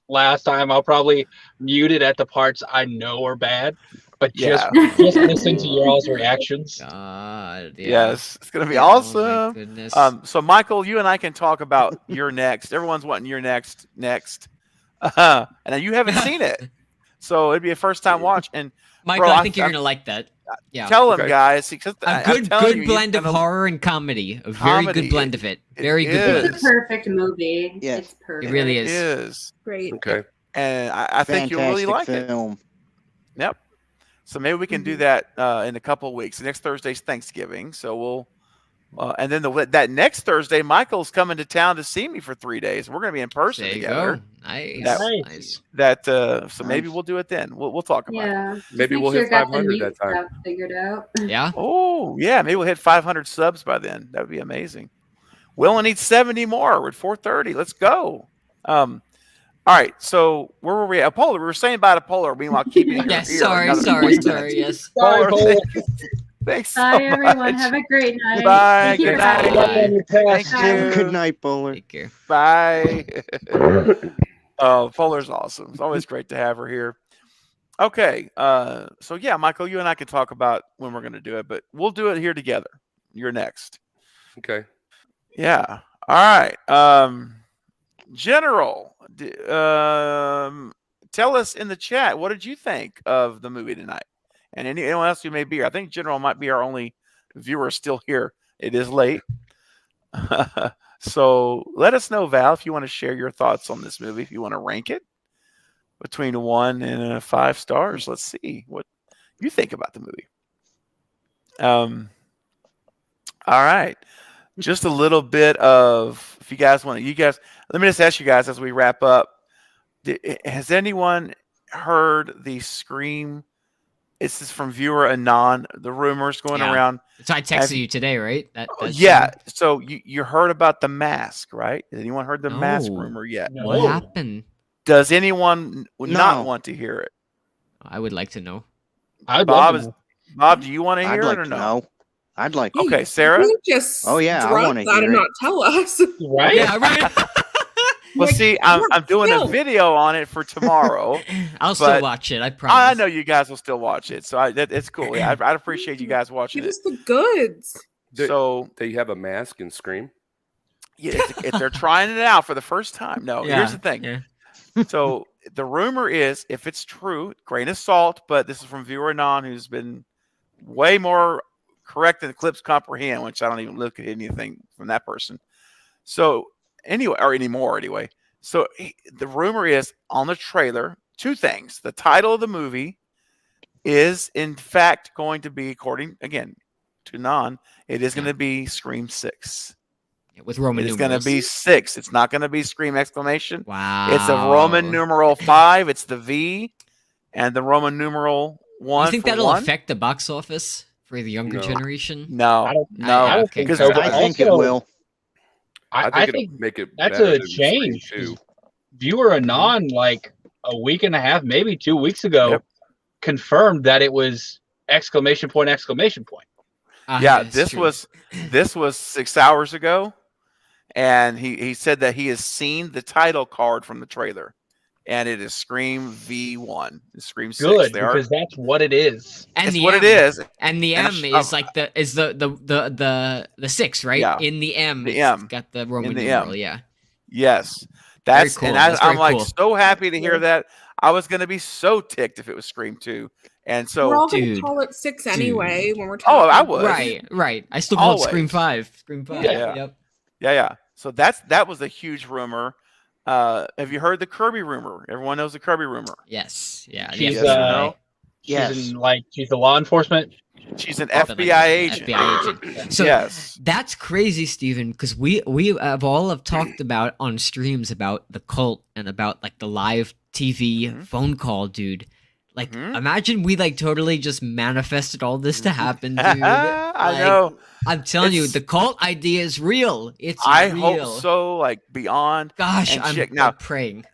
Speaker 5: last time. I'll probably mute it at the parts I know are bad, but just listen to your all's reactions.
Speaker 6: God. Yeah.
Speaker 1: Yes, it's gonna be
Speaker 6: Oh my
Speaker 1: awesome.
Speaker 6: goodness.
Speaker 1: So Michael, you and I can talk about You're Next. Everyone's wanting You're Next. And you haven't seen it, so it'd be a first time watch. And
Speaker 6: Michael,
Speaker 1: bro,
Speaker 6: I think you're gonna like that. Yeah.
Speaker 1: tell them,
Speaker 2: Okay.
Speaker 1: guys. Because
Speaker 6: A good blend of horror and comedy. A very good blend of it. Very good blend.
Speaker 4: It's a perfect movie.
Speaker 3: Yeah.
Speaker 4: It's perfect.
Speaker 6: It really
Speaker 1: It
Speaker 6: is.
Speaker 1: is,
Speaker 7: Great.
Speaker 2: Okay.
Speaker 1: and I think you'll really like it.
Speaker 3: film.
Speaker 1: Yep. So maybe we can do that in a couple of weeks. Next Thursday's Thanksgiving, so we'll. And then that next Thursday, Michael's coming to town to see me for 3 days. We're going to be in person
Speaker 6: There you
Speaker 1: together.
Speaker 6: go. Nice.
Speaker 5: Nice.
Speaker 6: Nice.
Speaker 1: So maybe we'll do it then. We'll talk about it.
Speaker 4: Yeah. Just
Speaker 2: Maybe
Speaker 4: make
Speaker 2: we'll
Speaker 4: sure
Speaker 2: hit
Speaker 4: you got the
Speaker 2: 500
Speaker 4: mute
Speaker 2: that time.
Speaker 4: stuff figured out.
Speaker 6: Yeah.
Speaker 1: Oh yeah, maybe we'll hit 500 subs by then. That would be amazing. We only need 70 more. We're at 430. Let's go. All right. So where were we at? Polar. We were saying bye to Polar. Meanwhile, keeping your
Speaker 6: Yes.
Speaker 1: ear
Speaker 6: Sorry.
Speaker 1: another
Speaker 6: Sorry.
Speaker 1: 40
Speaker 6: Sorry.
Speaker 1: minutes.
Speaker 6: Yes.
Speaker 1: Polar,
Speaker 5: Polar.
Speaker 1: thanks so
Speaker 4: Bye, everyone.
Speaker 1: much.
Speaker 4: Have a great night.
Speaker 1: Bye.
Speaker 4: Thank you
Speaker 1: Good
Speaker 4: for
Speaker 1: night.
Speaker 4: having me.
Speaker 1: Thank
Speaker 4: Bye.
Speaker 1: you.
Speaker 3: Good night, Bowler.
Speaker 6: Take care.
Speaker 1: Bye. Oh, Polar's awesome. It's always great to have her here. Okay. So yeah, Michael, you and I can talk about when we're going to do it, but we'll do it here together. You're next.
Speaker 2: Okay.
Speaker 1: Yeah. All right. General, tell us in the chat, what did you think of the movie tonight? And anyone else who may be here. I think General might be our only viewer still here. It is late. So let us know, Val, if you want to share your thoughts on this movie, if you want to rank it between 1 and 5 stars. Let's see what you think about the movie. All right. Just a little bit of, if you guys want to, let me just ask you guys as we wrap up. Has anyone heard the Scream? This is from viewer Anon, the rumors going around.
Speaker 6: So I texted you today, right? That's
Speaker 1: Yeah. So you heard about the mask, right? Has anyone heard the mask
Speaker 6: No.
Speaker 1: rumor yet?
Speaker 5: No.
Speaker 6: What happened?
Speaker 1: Does anyone not
Speaker 3: No.
Speaker 1: want to hear it?
Speaker 6: I would like to know.
Speaker 5: I'd
Speaker 1: Bob,
Speaker 5: love to know.
Speaker 1: Bob, do you want to
Speaker 3: I'd
Speaker 1: hear
Speaker 3: like
Speaker 1: it or
Speaker 3: to
Speaker 1: no?
Speaker 3: know. I'd like.
Speaker 1: Okay,
Speaker 7: You
Speaker 1: Sarah.
Speaker 7: can't just
Speaker 3: Oh, yeah, I
Speaker 7: drop
Speaker 3: wanna
Speaker 7: that
Speaker 3: hear
Speaker 7: and
Speaker 3: it.
Speaker 7: not tell us.
Speaker 5: Right?
Speaker 6: Yeah, right.
Speaker 1: Well,
Speaker 7: Like,
Speaker 1: see, I'm doing a
Speaker 7: still.
Speaker 1: video on it for tomorrow.
Speaker 6: I'll still
Speaker 1: But
Speaker 6: watch it. I promise.
Speaker 1: I know you guys will still watch it, so it's cool. Yeah, I'd appreciate you guys watching
Speaker 7: Give
Speaker 1: it.
Speaker 7: us the goods.
Speaker 1: So
Speaker 2: They have a mask and Scream.
Speaker 1: yeah, if they're trying it out for the first time. No,
Speaker 6: Yeah,
Speaker 1: here's the thing.
Speaker 6: yeah.
Speaker 1: So the rumor is, if it's true, grain of salt, but this is from viewer Anon, who's been way more correct than the clips comprehend, which I don't even look at anything from that person. So anyway, or anymore anyway. So the rumor is on the trailer, 2 things. The title of the movie is in fact going to be, according again to Anon, it is going to be Scream 6.
Speaker 6: With Roman
Speaker 1: It's
Speaker 6: numerals.
Speaker 1: going to be 6. It's not going to be Scream exclamation.
Speaker 6: Wow.
Speaker 1: It's a Roman numeral 5. It's the V and the Roman numeral 1.
Speaker 6: You think
Speaker 1: for
Speaker 6: that'll
Speaker 1: 1?
Speaker 6: affect the box office for the younger
Speaker 2: No.
Speaker 6: generation?
Speaker 1: No,
Speaker 5: I don't-
Speaker 1: no.
Speaker 5: I don't
Speaker 6: okay.
Speaker 5: think
Speaker 1: Because
Speaker 5: so. But
Speaker 3: I think it
Speaker 5: also,
Speaker 3: will.
Speaker 5: I
Speaker 2: it'll
Speaker 5: think
Speaker 2: make it
Speaker 5: that's
Speaker 2: better
Speaker 5: a
Speaker 2: than Scream
Speaker 5: change.
Speaker 2: 2.
Speaker 5: Viewer Anon, like a week and a half, maybe 2 weeks ago,
Speaker 1: Yep.
Speaker 5: confirmed that it was exclamation point, exclamation point.
Speaker 1: Yeah,
Speaker 6: that's
Speaker 1: this
Speaker 6: true.
Speaker 1: was 6 hours ago, and he said that he has seen the title card from the trailer, and it is Scream V1, it's Scream 6.
Speaker 5: Good,
Speaker 1: They are,
Speaker 5: because that's what it is.
Speaker 6: And
Speaker 1: it's
Speaker 6: the
Speaker 1: what
Speaker 6: M,
Speaker 1: it is.
Speaker 6: And the
Speaker 1: And
Speaker 6: M
Speaker 1: it's-
Speaker 6: is like the 6, right?
Speaker 1: Yeah.
Speaker 6: In the M,
Speaker 1: The
Speaker 6: it's
Speaker 1: M.
Speaker 6: got the Roman
Speaker 1: In the
Speaker 6: numeral.
Speaker 1: M.
Speaker 6: Yeah.
Speaker 1: Yes, that's
Speaker 6: cool.
Speaker 1: and
Speaker 6: That's
Speaker 1: I'm
Speaker 6: very
Speaker 1: like
Speaker 6: cool.
Speaker 1: so happy to hear that. I was gonna be so ticked if it was Scream 2, and so
Speaker 7: We're all going
Speaker 6: Dude.
Speaker 7: to call it 6 anyway when we're talking.
Speaker 1: oh, I would.
Speaker 6: Right. I still call it Scream
Speaker 1: Always.
Speaker 6: 5. Scream 5.
Speaker 1: Yeah.
Speaker 6: Yep.
Speaker 1: Yeah. So that was a huge rumor. Have you heard the Kirby rumor? Everyone knows the Kirby rumor.
Speaker 6: Yes. Yeah.
Speaker 5: She's
Speaker 1: Yes or no?
Speaker 5: she's in like she's a law enforcement.
Speaker 1: She's an
Speaker 6: Something like
Speaker 1: FBI
Speaker 6: that,
Speaker 1: agent.
Speaker 6: FBI agent. So
Speaker 1: Yes.
Speaker 6: that's crazy, Steven, because we have talked about on streams about the cult and about like the live TV phone call, dude. Like, imagine we like totally just manifested all this to happen, dude.
Speaker 1: I know.
Speaker 6: I'm telling you,
Speaker 1: It's-
Speaker 6: the cult idea is real. It's
Speaker 1: I
Speaker 6: real.
Speaker 1: hope so. Like beyond.
Speaker 6: Gosh,
Speaker 1: And
Speaker 6: I'm
Speaker 1: check- now-
Speaker 6: praying.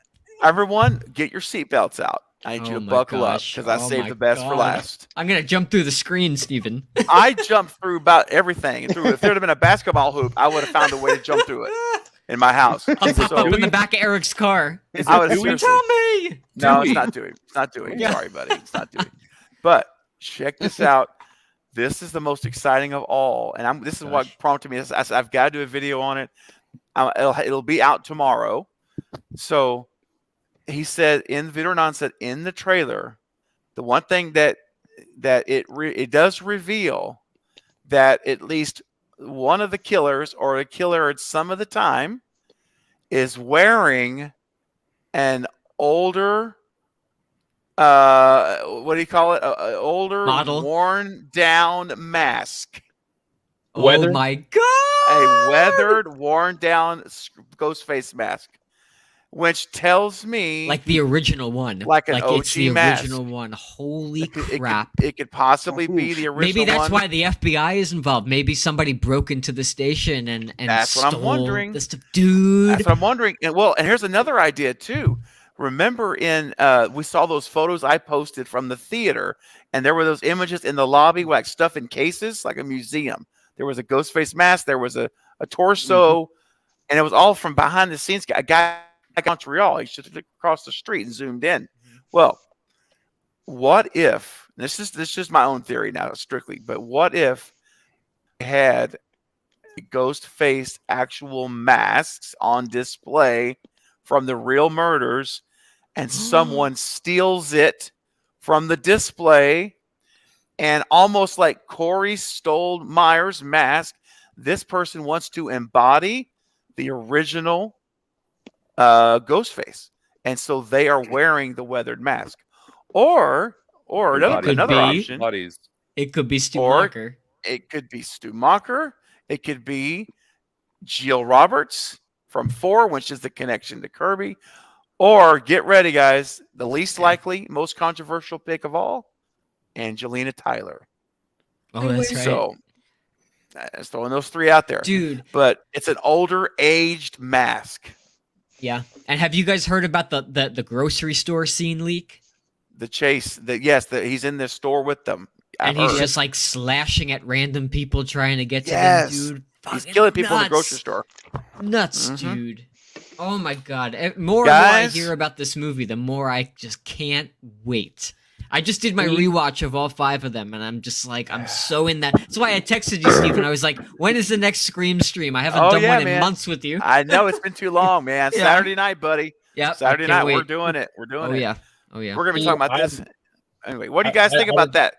Speaker 1: Everyone, get your seatbelts out. I need you
Speaker 6: Oh
Speaker 1: to
Speaker 6: my
Speaker 1: buckle
Speaker 6: gosh.
Speaker 1: up because I
Speaker 6: Oh
Speaker 1: saved
Speaker 6: my
Speaker 1: the best for
Speaker 6: God.
Speaker 1: last.
Speaker 6: I'm gonna jump through the screen, Steven.
Speaker 1: I jumped through about everything. If there would have been a basketball hoop, I would have found a way to jump through it in my house.
Speaker 6: I'll pop
Speaker 1: So-
Speaker 6: up in the back of Eric's car.
Speaker 1: I would
Speaker 6: Steven,
Speaker 1: seriously-
Speaker 6: tell me.
Speaker 1: No, it's not doing. It's not doing.
Speaker 6: Yeah.
Speaker 1: Sorry, buddy. It's not doing. But check this out. This is the most exciting of all, and this is what prompted me. I said I've got to do a video on it. It'll be out tomorrow. So he said in the video, non said in the trailer, the one thing that it does reveal that at least one of the killers or a killer at some of the time is wearing an older what do you call it? A older
Speaker 6: Model?
Speaker 1: worn down mask.
Speaker 6: Oh
Speaker 5: Weathered?
Speaker 6: my God.
Speaker 1: A weathered, worn down ghost face mask. Which tells me
Speaker 6: Like the original one.
Speaker 1: Like an
Speaker 6: it's the
Speaker 1: OG mask.
Speaker 6: original one. Holy
Speaker 1: it could-
Speaker 6: crap.
Speaker 1: It could possibly be the original
Speaker 6: Maybe that's
Speaker 1: one.
Speaker 6: why the FBI is involved. Maybe somebody broke into the station and
Speaker 1: That's what I'm
Speaker 6: stole
Speaker 1: wondering.
Speaker 6: the stuff. Dude.
Speaker 1: That's what I'm wondering. And here's another idea too. Remember we saw those photos I posted from the theater, and there were those images in the lobby, like stuff in cases, like a museum. There was a ghost face mask, there was a torso, and it was all from behind the scenes. A guy in Montreal, he just looked across the street and zoomed in. Well, what if this is just my own theory now, strictly, but what if they had ghost face actual masks on display from the real murders, and someone steals it from the display, and almost like Corey stole Myers' mask, this person wants to embody the original ghost face, and so they are wearing the weathered mask, or another option.
Speaker 2: Bodies.
Speaker 6: It could be Stu
Speaker 1: Or-
Speaker 6: Walker.
Speaker 1: It could be Stu Macher. It could be Jill Roberts from 4, which is the connection to Kirby. Or get ready, guys. The least likely, most controversial pick of all, Angelina Tyler.
Speaker 6: Oh, that's right.
Speaker 1: So just throwing those 3 out there.
Speaker 6: Dude,
Speaker 1: But it's an older, aged mask.
Speaker 6: yeah. And have you guys heard about the grocery store scene leak?
Speaker 1: The chase. He's in the store with them.
Speaker 6: And
Speaker 1: I've
Speaker 6: he's
Speaker 1: heard.
Speaker 6: just like slashing at random people trying to get to
Speaker 1: Yes.
Speaker 6: them, dude.
Speaker 1: He's
Speaker 6: Fucking
Speaker 1: killing people in the
Speaker 6: nuts.
Speaker 1: grocery store.
Speaker 6: Nuts,
Speaker 1: Mhm.
Speaker 6: dude. Oh my God. More and more I
Speaker 1: Guys.
Speaker 6: hear about this movie, the more I just can't wait. I just did my
Speaker 5: We-
Speaker 6: rewatch of all 5 of them, and I'm just like, I'm so in that. That's why I texted you, Stephen. I was like, when is the next Scream stream? I haven't
Speaker 1: Oh,
Speaker 6: done
Speaker 1: yeah,
Speaker 6: one in
Speaker 1: man.
Speaker 6: months with you.
Speaker 1: I know it's been too long, man.
Speaker 6: Yeah.
Speaker 1: Saturday night, buddy.
Speaker 6: Yep.
Speaker 1: Saturday
Speaker 6: I
Speaker 1: night,
Speaker 6: can't
Speaker 1: we're
Speaker 6: wait.
Speaker 1: doing it. We're doing
Speaker 6: Oh,
Speaker 1: it.
Speaker 6: yeah. Oh, yeah.
Speaker 1: We're gonna be talking about
Speaker 5: I-
Speaker 1: this. Anyway, what do you guys think
Speaker 5: I-
Speaker 1: about that?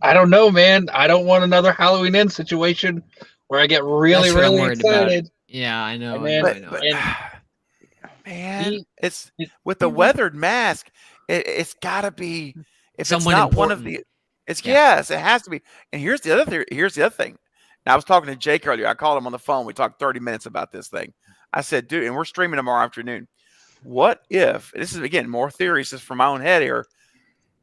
Speaker 5: I don't know, man. I don't want another Halloween End situation where I get really,
Speaker 6: That's what I'm
Speaker 5: really
Speaker 6: worried about.
Speaker 5: excited.
Speaker 6: Yeah, I know.
Speaker 5: And then-
Speaker 6: I know.
Speaker 1: Man,
Speaker 5: He-
Speaker 1: it's with the weathered mask. It's got to be. If
Speaker 6: Someone
Speaker 1: it's not one of
Speaker 6: important.
Speaker 1: the, it's
Speaker 6: Yeah.
Speaker 1: yes, it has to be. And here's the other Here's the other thing. Now I was talking to Jake earlier. I called him on the phone. We talked 30 minutes about this thing. I said, dude, and we're streaming tomorrow afternoon. What if this is again more theories just from my own head here?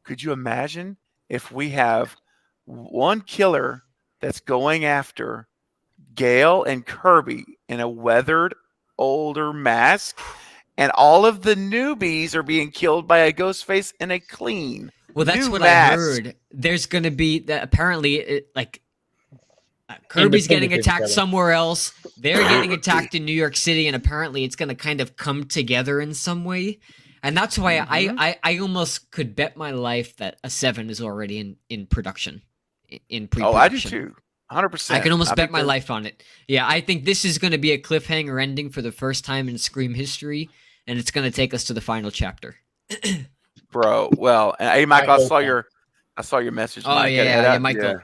Speaker 1: Could you imagine if we have one killer that's going after Gail and Kirby in a weathered older mask, and all of the newbies are being killed by a ghost face in a clean?
Speaker 6: Well, that's
Speaker 1: new
Speaker 6: what
Speaker 1: mask.
Speaker 6: I heard. There's going to be that apparently, Kirby's getting
Speaker 5: Independent
Speaker 6: attacked
Speaker 5: together.
Speaker 6: somewhere else. They're getting attacked in New York City, and apparently, it's going to kind of come together in some way. And that's why I almost could bet my life that a 7 is already in production, in pre-production.
Speaker 1: Oh, I do too. 100%.
Speaker 6: I can almost bet
Speaker 1: think
Speaker 6: my
Speaker 1: they're-
Speaker 6: life on it. Yeah, I think this is going to be a cliffhanger ending for the first time in Scream history, and it's going to take us to the final chapter.
Speaker 1: bro. Well, and hey, Michael, I
Speaker 5: hope
Speaker 1: saw your message.
Speaker 6: Oh
Speaker 1: Mike.
Speaker 6: yeah, Michael.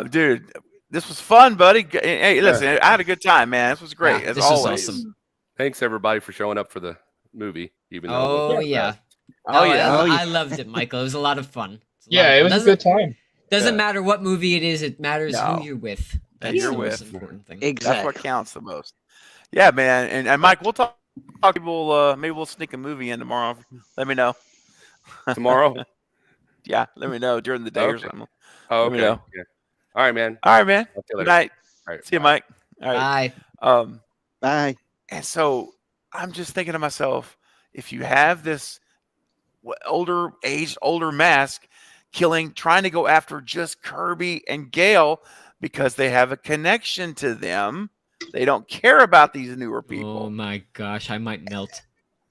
Speaker 1: Dude, this was fun, buddy. Hey, listen, I had a good time, man. This was great
Speaker 6: Yeah,
Speaker 1: as
Speaker 6: this was
Speaker 1: always.
Speaker 6: awesome.
Speaker 2: Thanks everybody for showing up for the movie, even though it
Speaker 6: Oh
Speaker 2: was
Speaker 6: yeah.
Speaker 1: Oh,
Speaker 6: No,
Speaker 1: yeah.
Speaker 3: Oh, yeah.
Speaker 6: I loved it, Michael. It was a lot of fun.
Speaker 5: Yeah, it was a good time.
Speaker 6: Doesn't
Speaker 2: Yeah.
Speaker 6: matter what movie it is. It matters
Speaker 1: No.
Speaker 6: who you're with. That's
Speaker 1: you're
Speaker 6: the most
Speaker 1: with.
Speaker 6: important thing.
Speaker 1: That's
Speaker 3: Exactly.
Speaker 1: what counts the most. Yeah, man. And Mike, we'll talk. Maybe we'll sneak a movie in tomorrow. Let me know.
Speaker 2: tomorrow.
Speaker 1: Yeah, let me know during the day or
Speaker 2: Okay.
Speaker 1: something.
Speaker 2: Oh,
Speaker 1: Let me
Speaker 2: okay.
Speaker 1: know.
Speaker 2: Yeah. All right, man.
Speaker 1: All right, man.
Speaker 2: I'll see you
Speaker 1: Good
Speaker 2: later.
Speaker 1: night.
Speaker 2: All right,
Speaker 1: See you,
Speaker 2: bye.
Speaker 1: Mike. All right.
Speaker 6: Bye.
Speaker 3: Bye.
Speaker 1: And so I'm just thinking to myself, if you have this older mask trying to go after just Kirby and Gale because they have a connection to them, they don't care about these newer people.
Speaker 6: Oh my gosh, I might melt.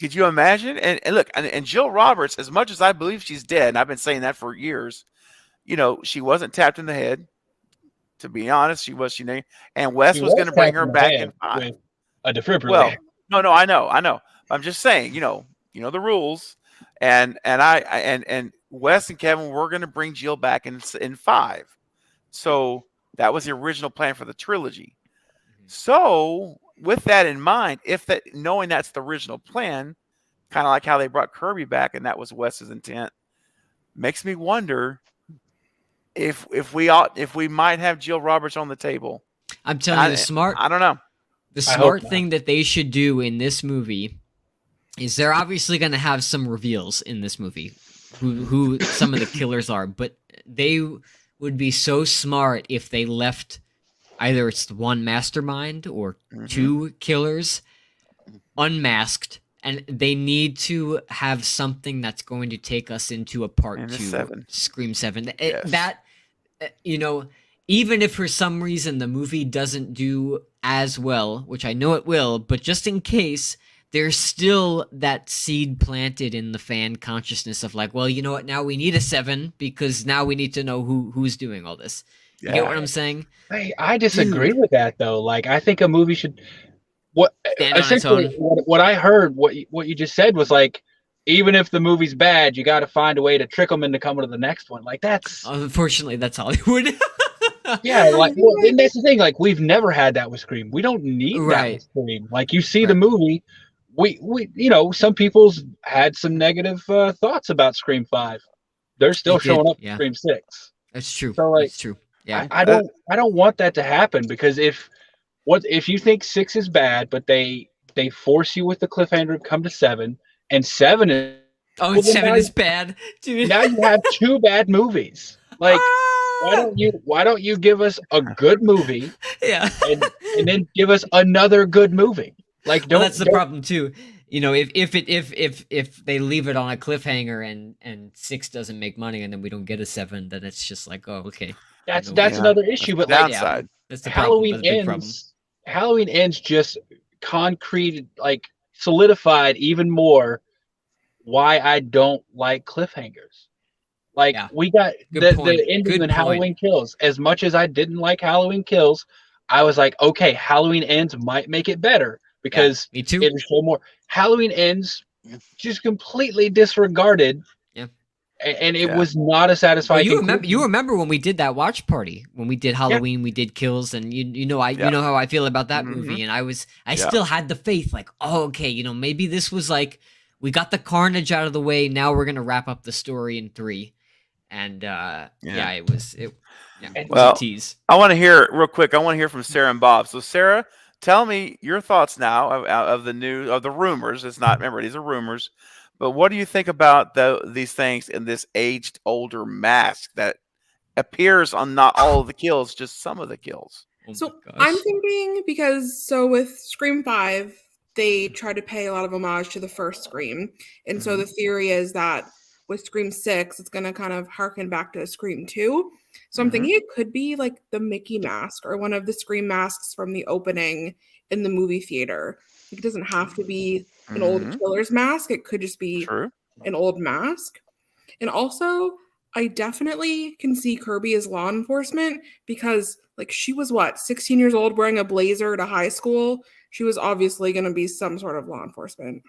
Speaker 1: Could you imagine? And look, and Jill Roberts, as much as I believe she's dead, and I've been saying that for years, she wasn't tapped in the head. To be honest, she and Wes was going to bring her back in 5.
Speaker 5: with a defibrillator.
Speaker 1: Well, no, I know. I'm just saying, you know the rules, and Wes and Kevin were going to bring Jill back in 5. So that was the original plan for the trilogy. So with that in mind, knowing that's the original plan, kind of like how they brought Kirby back, and that was Wes's intent, makes me wonder if we might have Jill Roberts on the table.
Speaker 6: I'm telling you,
Speaker 1: I don't know.
Speaker 6: The smart thing that they should do in this movie is they're obviously going to have some reveals in this movie, who some of the killers are, but they would be so smart if they left either it's the one mastermind or 2 killers unmasked, and they need to have something that's going to take us into a part 2,
Speaker 1: 7.
Speaker 6: Scream 7.
Speaker 1: Yes.
Speaker 6: That, even if for some reason the movie doesn't do as well, which I know it will, but just in case, there's still that seed planted in the fan consciousness of like, well, you know what, now we need a 7 because now we need to know who's doing all this. You get what I'm saying?
Speaker 5: I disagree with that though. Like, I think a movie should
Speaker 6: stand on its
Speaker 5: essentially
Speaker 6: own.
Speaker 5: what I heard, what you just said was like, even if the movie's bad, you got to find a way to trick them into coming to the next one. Like, that's
Speaker 6: Unfortunately, that's Hollywood.
Speaker 5: yeah, like, well, and that's the thing. Like, we've never had that with Scream. We don't need that with Scream. Like, you see the movie, we some people's had some negative thoughts about Scream 5. They're still showing up for Scream 6.
Speaker 6: That's true.
Speaker 5: So, like,
Speaker 6: that's true. Yeah,
Speaker 5: I don't want that to happen, because if you think 6 is bad, but they force you with the cliffhanger to come to 7, and 7 is
Speaker 6: and 7 is bad, dude.
Speaker 5: Now you have 2 bad movies. Like, why don't you give us a good movie?
Speaker 6: Yeah,
Speaker 5: and then give us another good movie. Like,
Speaker 6: that's the problem too. If they leave it on a cliffhanger and 6 doesn't make money and then we don't get a 7, then it's just like, oh, okay.
Speaker 5: That's another issue. But
Speaker 1: downside.
Speaker 6: That's the
Speaker 5: Halloween ends. Halloween ends just concrete, like, solidified even more why I don't like cliffhangers. Like, we got the ending in Halloween Kills. As much as I didn't like Halloween Kills, I was like, okay, Halloween Ends might make it better, because
Speaker 6: me too.
Speaker 5: it'll show more. Halloween Ends just completely disregarded. And it was not a satisfying.
Speaker 6: You remember when we did that watch party, when we did Halloween, we did Kills, and you know how I feel about that movie, and I still had the faith, like, oh, okay, maybe this was like, we got the carnage out of the way, now we're gonna wrap up the story in 3, and it was a tease.
Speaker 1: I want to hear real quick. I want to hear from Sarah and Bob. So Sarah, tell me your thoughts now of the rumors. It's not, remember, these are rumors. But what do you think about these things in this aged, older mask that appears on not all of the kills, just some of the kills?
Speaker 7: So I'm thinking, because with Scream 5, they try to pay a lot of homage to the first Scream. And so the theory is that with Scream 6, it's going to kind of harken back to Scream 2. So I'm thinking it could be like the Mickey mask or one of the Scream masks from the opening in the movie theater. It doesn't have to be an old killer's mask. It could just be an old mask. And also, I definitely can see Kirby as law enforcement, because like, she was 16 years old wearing a blazer to high school. She was obviously going to be some sort of law enforcement.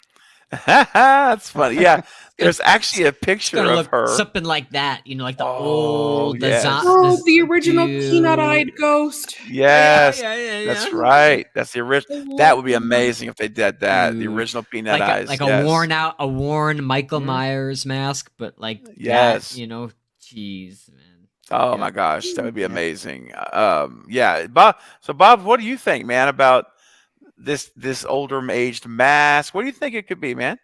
Speaker 1: That's funny. Yeah, there's actually a
Speaker 6: It's
Speaker 1: picture
Speaker 6: gonna
Speaker 1: of
Speaker 6: look
Speaker 1: her.
Speaker 6: something like that, like the
Speaker 1: Oh,
Speaker 6: old,
Speaker 1: yes.
Speaker 7: Oh, the original peanut-eyed ghost.
Speaker 1: Yes,
Speaker 6: yeah.
Speaker 1: that's right. That's the original. That would be amazing if they did that. The
Speaker 6: Dude.
Speaker 1: original Peanut
Speaker 6: like
Speaker 1: Eyes.
Speaker 6: a worn Michael
Speaker 1: Mhm.
Speaker 6: Myers mask, but like
Speaker 1: Yes.
Speaker 6: that, jeez, man.
Speaker 1: Oh
Speaker 6: Yeah.
Speaker 1: my gosh, that would be
Speaker 3: Yeah.
Speaker 1: amazing. Yeah, Bob. So, Bob, what do you think, man, about this older aged mask? What do you think it could be, man?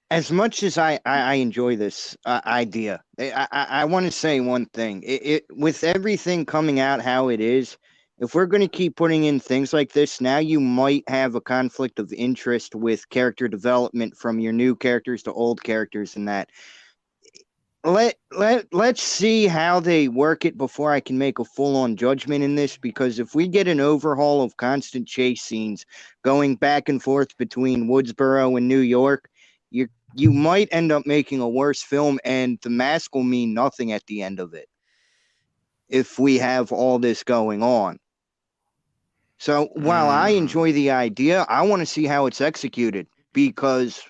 Speaker 3: As much as I enjoy this idea, I want to say one thing. With everything coming out how it is, if we're going to keep putting in things like this, now you might have a conflict of interest with character development from your new characters to old characters and that. Let's see how they work it before I can make a full-on judgment in this, because if we get an overhaul of constant chase scenes going back and forth between Woodsboro and New York, you might end up making a worse film, and the mask will mean nothing at the end of it if we have all this going on. So while I enjoy the idea, I want to see how it's executed, because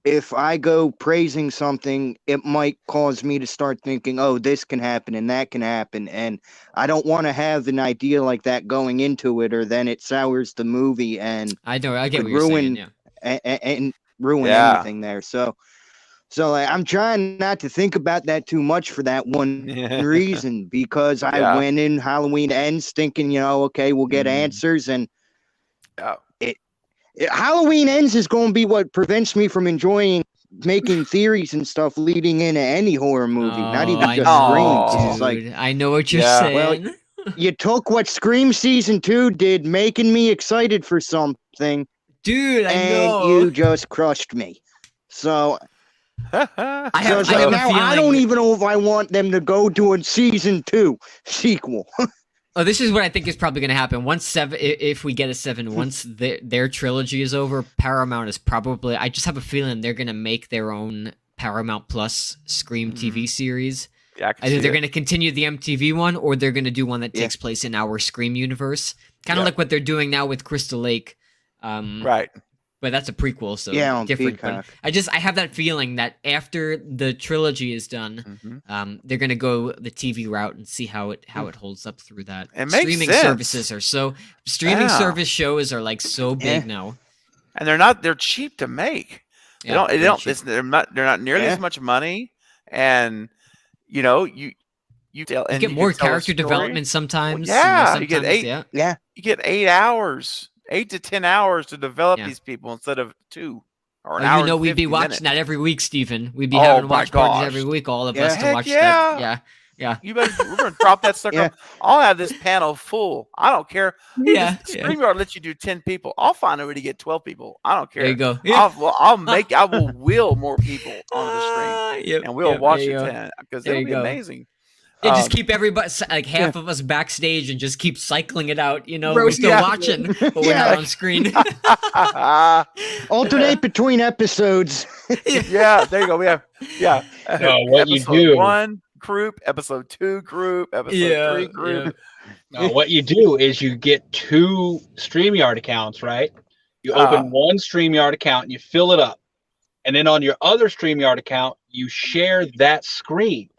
Speaker 3: if I go praising something, it might cause me to start thinking, oh, this can happen and that can happen. And I don't want to have an idea like that going into it, or then it sours the movie and
Speaker 6: I know. I get
Speaker 3: could
Speaker 6: what you're saying.
Speaker 3: ruin
Speaker 6: Yeah.
Speaker 3: and ruin
Speaker 1: Yeah.
Speaker 3: anything there. So like, I'm trying not to think about that too much for that one reason, because I
Speaker 1: Yeah.
Speaker 3: went in Halloween Ends thinking, okay, we'll get
Speaker 1: Mhm.
Speaker 3: answers, and
Speaker 1: Yeah.
Speaker 3: Halloween Ends is going to be what prevents me from enjoying making theories and stuff leading into any horror movie, not even
Speaker 6: I
Speaker 3: just
Speaker 1: know,
Speaker 3: Scream. It's
Speaker 6: dude.
Speaker 3: like,
Speaker 6: I know what you're
Speaker 1: Yeah.
Speaker 6: saying.
Speaker 3: you took what Scream Season 2 did, making me excited for something,
Speaker 6: Dude, I
Speaker 3: and
Speaker 6: know.
Speaker 3: you just crushed me. So
Speaker 6: I
Speaker 3: so
Speaker 6: have,
Speaker 3: it's
Speaker 6: I
Speaker 3: like,
Speaker 6: have a
Speaker 3: now
Speaker 6: feeling.
Speaker 3: I don't even know if I want them to go to a Season 2 sequel.
Speaker 6: Oh, this is what I think is probably going to happen. Once if we get a 7, once their trilogy is over, Paramount is probably. I just have a feeling they're going to make their own Paramount Plus Scream TV series.
Speaker 1: Yeah, I can
Speaker 6: Either
Speaker 1: see
Speaker 6: they're
Speaker 1: it.
Speaker 6: going to continue the MTV one, or they're going to do one that
Speaker 3: Yeah.
Speaker 6: takes place in our Scream universe, kind of
Speaker 1: Yeah.
Speaker 6: like what they're doing now with Crystal Lake.
Speaker 1: Right.
Speaker 6: But that's a prequel, so
Speaker 3: Yeah, on
Speaker 6: different. But
Speaker 3: Peacock.
Speaker 6: I have that feeling that after the trilogy is done,
Speaker 1: Mhm.
Speaker 6: they're gonna go the TV route and see how it holds up through that.
Speaker 1: It makes
Speaker 6: Streaming
Speaker 1: sense.
Speaker 6: services are streaming
Speaker 1: Yeah.
Speaker 6: service shows are like so big now.
Speaker 1: And they're cheap to make. They
Speaker 6: Yeah, very
Speaker 1: don't.
Speaker 6: cheap.
Speaker 1: They're not nearly
Speaker 3: Yeah.
Speaker 1: as much money, and you tell,
Speaker 6: You
Speaker 1: and
Speaker 6: get
Speaker 1: you
Speaker 6: more
Speaker 1: can tell a
Speaker 6: character
Speaker 1: story.
Speaker 6: development sometimes.
Speaker 1: yeah, you get
Speaker 6: sometimes, yeah.
Speaker 1: You get 8 hours, 8 to 10 hours to develop
Speaker 6: Yeah.
Speaker 1: these people instead of 2 or an
Speaker 6: Oh,
Speaker 1: hour.
Speaker 6: you know,
Speaker 1: and
Speaker 6: we'd be
Speaker 1: 50
Speaker 6: watching
Speaker 1: minutes.
Speaker 6: that every week, Stephen. We'd be
Speaker 1: Oh
Speaker 6: having
Speaker 1: my
Speaker 6: watch parties
Speaker 1: gosh.
Speaker 6: every week, all of
Speaker 3: Yeah.
Speaker 6: us to
Speaker 1: Heck
Speaker 6: watch
Speaker 1: yeah.
Speaker 6: that. Yeah.
Speaker 1: You better, we're gonna drop that sucker.
Speaker 3: Yeah.
Speaker 1: I'll have this panel full. I don't care.
Speaker 6: Yeah.
Speaker 1: StreamYard lets you do 10 people. I'll find a way to get 12 people. I don't care.
Speaker 6: There you go.
Speaker 1: I will will more people onto the stream,
Speaker 6: Yep,
Speaker 1: and we'll
Speaker 6: yep,
Speaker 1: watch
Speaker 6: there
Speaker 1: it
Speaker 6: you go.
Speaker 1: 10 because
Speaker 6: There
Speaker 1: it'll
Speaker 6: you
Speaker 1: be
Speaker 6: go.
Speaker 1: amazing.
Speaker 6: Yeah, just
Speaker 1: Um,
Speaker 6: keep everybody, like half of us backstage, and just keep cycling it out. We're
Speaker 7: Roast
Speaker 6: still
Speaker 1: yeah.
Speaker 6: watching, but we're
Speaker 3: Yeah.
Speaker 6: not on screen.
Speaker 3: Alternate between episodes.
Speaker 1: yeah, there you go. We have
Speaker 5: No, what you
Speaker 1: episode
Speaker 5: do-
Speaker 1: 1 group, episode 2 group, episode 3 group.
Speaker 5: Now, what you do is you get 2 StreamYard accounts, right? You open one StreamYard account and you fill it up. And then on your other StreamYard account, you share that screen.